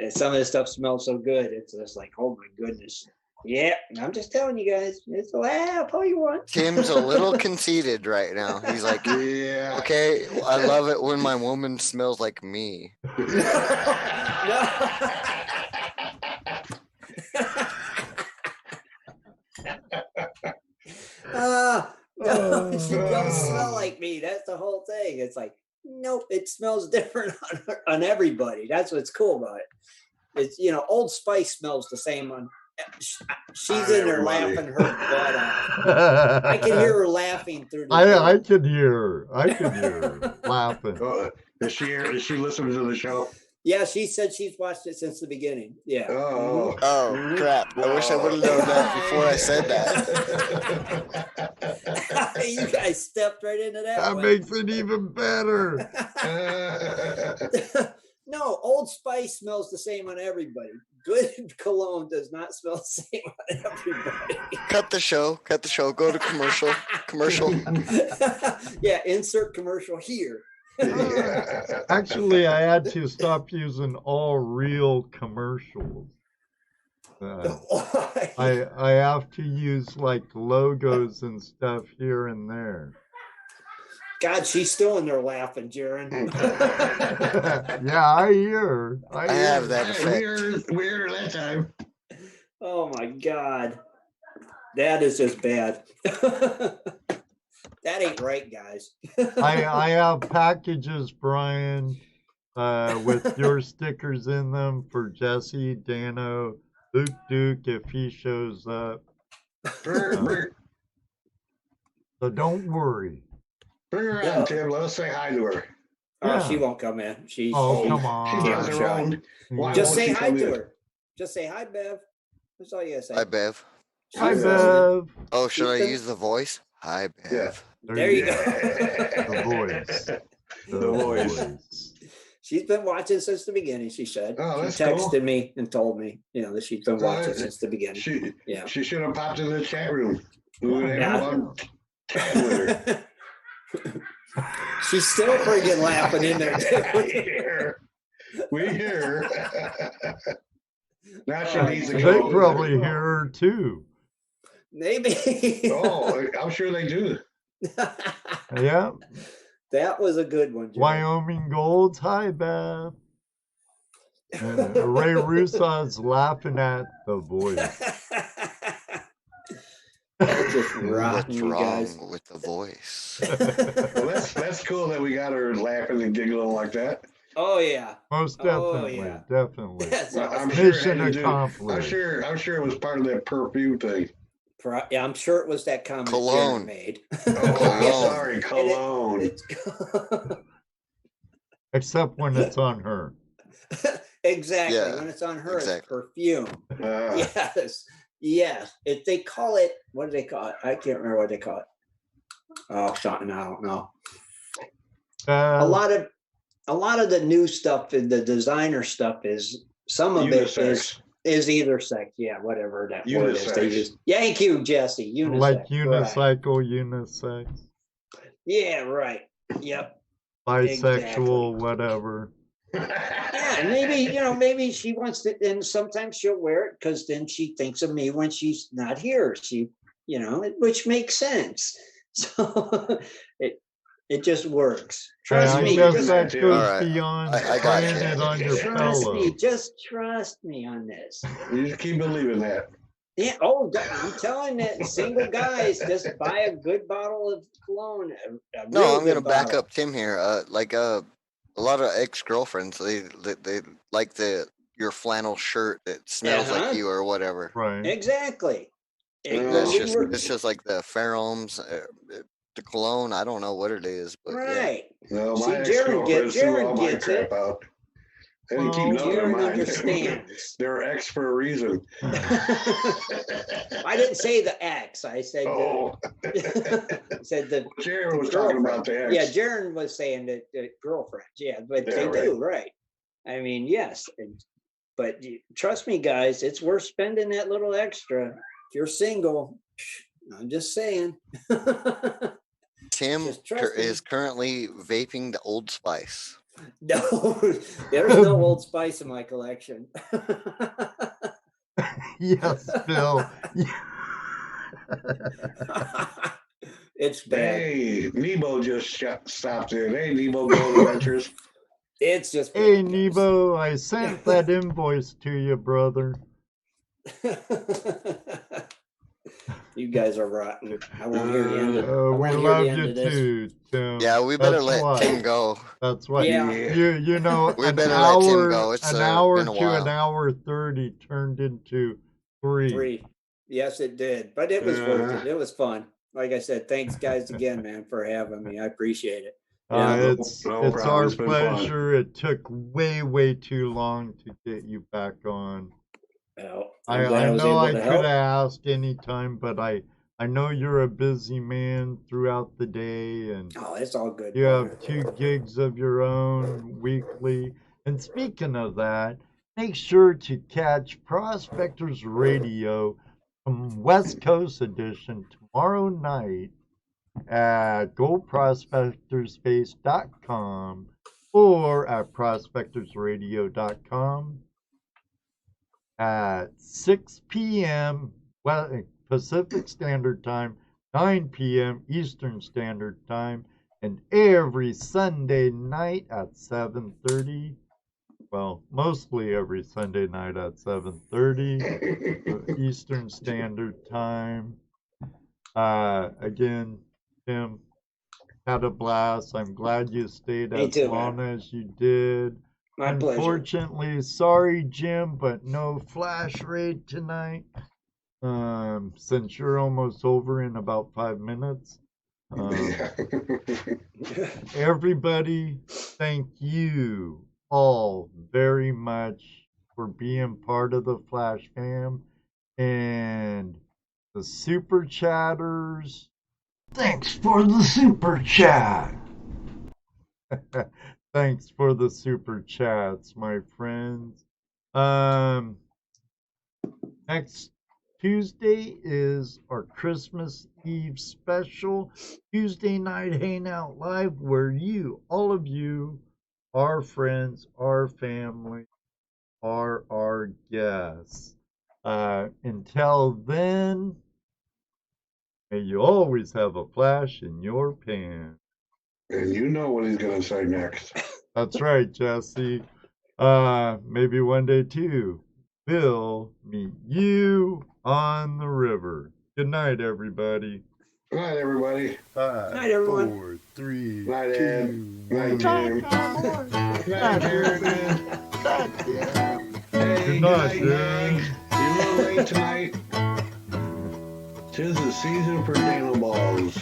Some of this stuff smells so good. It's just like, oh my goodness. Yeah, I'm just telling you guys. It's all you want. Tim's a little conceited right now. He's like, yeah. Okay, I love it when my woman smells like me. No, she don't smell like me. That's the whole thing. It's like, nope, it smells different on everybody. That's what's cool about it. It's Old Spice smells the same on. She's in there laughing her butt off. I can hear her laughing through the I could hear her laughing. Is she listening to the show? Yeah, she said she's watched it since the beginning. Yeah. Oh, crap. I wish I would have known that before I said that. You guys stepped right into that. That makes it even better. No, Old Spice smells the same on everybody. Good cologne does not smell the same on everybody. Cut the show. Go to commercial. Yeah, insert commercial here. Actually, I had to stop using all real commercials. I have to use like logos and stuff here and there. God, she's still in there laughing, Jaron. Yeah, I hear. I have that effect. We're that time. Oh my God, that is just bad. That ain't right, guys. I have packages, Brian, with your stickers in them for Jesse, Dano, Luke Duke if he shows up. So don't worry. Bring her on, Tim. Let us say hi to her. Oh, she won't come in. Come on. She has her own. Just say hi to her. Just say hi, Bev. That's all you gotta say. Hi, Bev. Hi, Bev. Oh, should I use the voice? Hi, Bev. Yeah. There you go. The voice. She's been watching since the beginning, she said. Oh, she texted me and told me, that she's been watching since the beginning. She should have popped in the chat room. We would have fun chatting with her. She's still freaking laughing in there. We hear. Now she needs to They go. probably hear her too. Maybe. Oh, I'm sure they do. Yeah. That was a good one, Jim. Wyoming Golds. Hi, Beth. Ray Russo's laughing at the voice. That's just What's rotten, you guys. wrong with the voice? Well, that's cool that we got her laughing and giggling like that. Oh yeah. Most definitely, definitely. That's I'm awesome. sure it Mission had to do. I'm accomplished. sure it was part of that perfume thing. Yeah, I'm sure it was that comment Cologne. Jared made. Oh, sorry, cologne. Except when it's on her. Exactly. Yeah, When it's on her, exactly. it's perfume. Yes. Yes. If they call it, what do they call it? I can't remember what they call it. Oh, something I don't know. A lot of the new stuff, the designer stuff is some of Unisex. it is either sex. Yeah, whatever that word is. They Unisex. use. Thank you, Jesse. Unisex. Like Right. unicycle, unisex, Yeah, right. Yep. bisexual, Exactly. whatever. Yeah, and maybe she wants to, and sometimes she'll wear it because then she thinks of me when she's not here. She, which makes sense. So it just works. Trust me. I guess Just, that goes All right. beyond I got trying you. it on your trust pillow. me. Just trust me on this. You just keep believing that. Yeah. Oh, I'm telling you, single guys, just buy a good bottle of cologne. A No, real I'm gonna good back bottle. up Tim here. A lot of ex-girlfriends, they like your flannel shirt that smells Uh-huh. like you or whatever. Right. Exactly. That's We just were- it's just like the pheromones, the cologne. I don't know what it is, but yeah. right. No, See, my Jared ex-girlfriends threw all my gets crap it. out. They didn't Well, keep none of Jared mine. understands. They're X for a reason. I didn't say the ex. I said said the Jared was girlfriend. talking about the X. Yeah, Jared was saying that the girlfriends. Yeah, but Yeah, they right. do, right? I mean, yes. But trust me, guys, it's worth spending that little extra. If you're single, I'm just saying. Tim Just trust me. is currently vaping the Old Spice. No, there's no Old Spice in my collection. Yes, Bill. It's bad. Hey, Nebo just stopped in. Hey, Nebo Gold Adventures. It's just bad, Hey, guys. Nebo, I sent that invoice to you, brother. You guys are rotten. I won't hear the end of I We won't hear love the end you of this. too, Tim. Yeah, we better That's let why. Tim go. That's why. Yeah. You know, We an better let Tim hour, go. It's an hour been a to while. an hour 30 turned into 3. 3. Yes, it did. But it was worth it. It was fun. Like I said, thanks guys again, man, for having me. I appreciate it. It's No problem. our It's been fun. pleasure. It took way too long to get you back on. Well, I know I could have asked anytime, but I know you're a busy man throughout the day, and Oh, it's all good. you have 2 gigs of your own weekly. And speaking of that, make sure to catch Prospectors Radio West Coast Edition tomorrow night at goldprospectorspace.com or at prospectorsradio.com at 6 p.m. Pacific Standard Time, 9 p.m. Eastern Standard Time, and every Sunday night at 7:30. Well, mostly every Sunday night at 7:30 Eastern Standard Time. Again, Tim, had a blast. I'm glad you stayed Me as too, long man. as you did. My pleasure. Unfortunately, sorry, Jim, but no flash raid tonight. Since you're almost over in about 5 minutes. Everybody, thank you all very much for being part of the Flash Fam. And the Super Chatters, thanks for the Super Chat. Thanks for the Super Chats, my friends. Next Tuesday is our Christmas Eve special, Tuesday Night Hangout Live, where you, all of you, our friends, our family, are our guests. Until then, may you always have a flash in your pan. And you know what he's going to say next. That's right, Jesse. Maybe one day too, we'll meet you on the river. Good night, everybody. Good night, everybody. 5, Night, everyone. 4, 3, Night, 2, Ed. 1. Night, Jim. Night, Jared. Hey, Good night, gang. Jared. You're a little late tonight. 'Tis the season for Dano balls.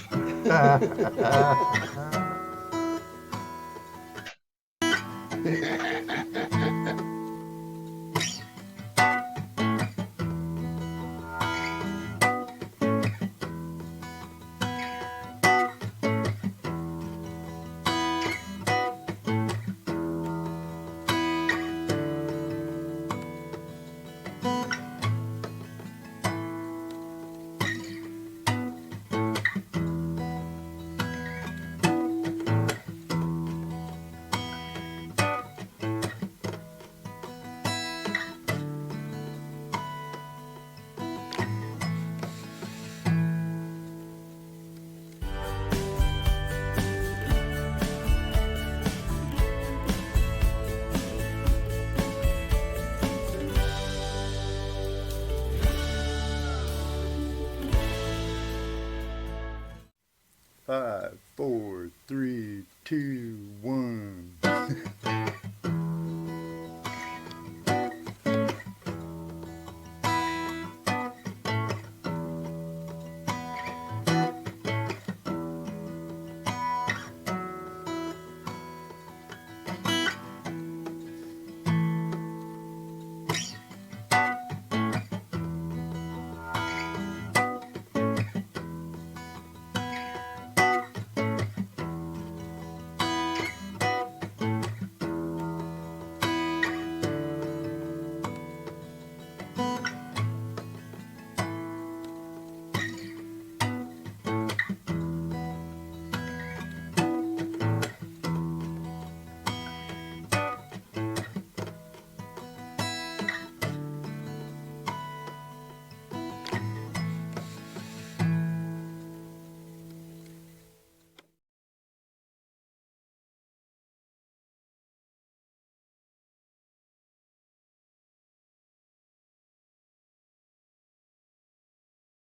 Five, 4, 3, 2, 1.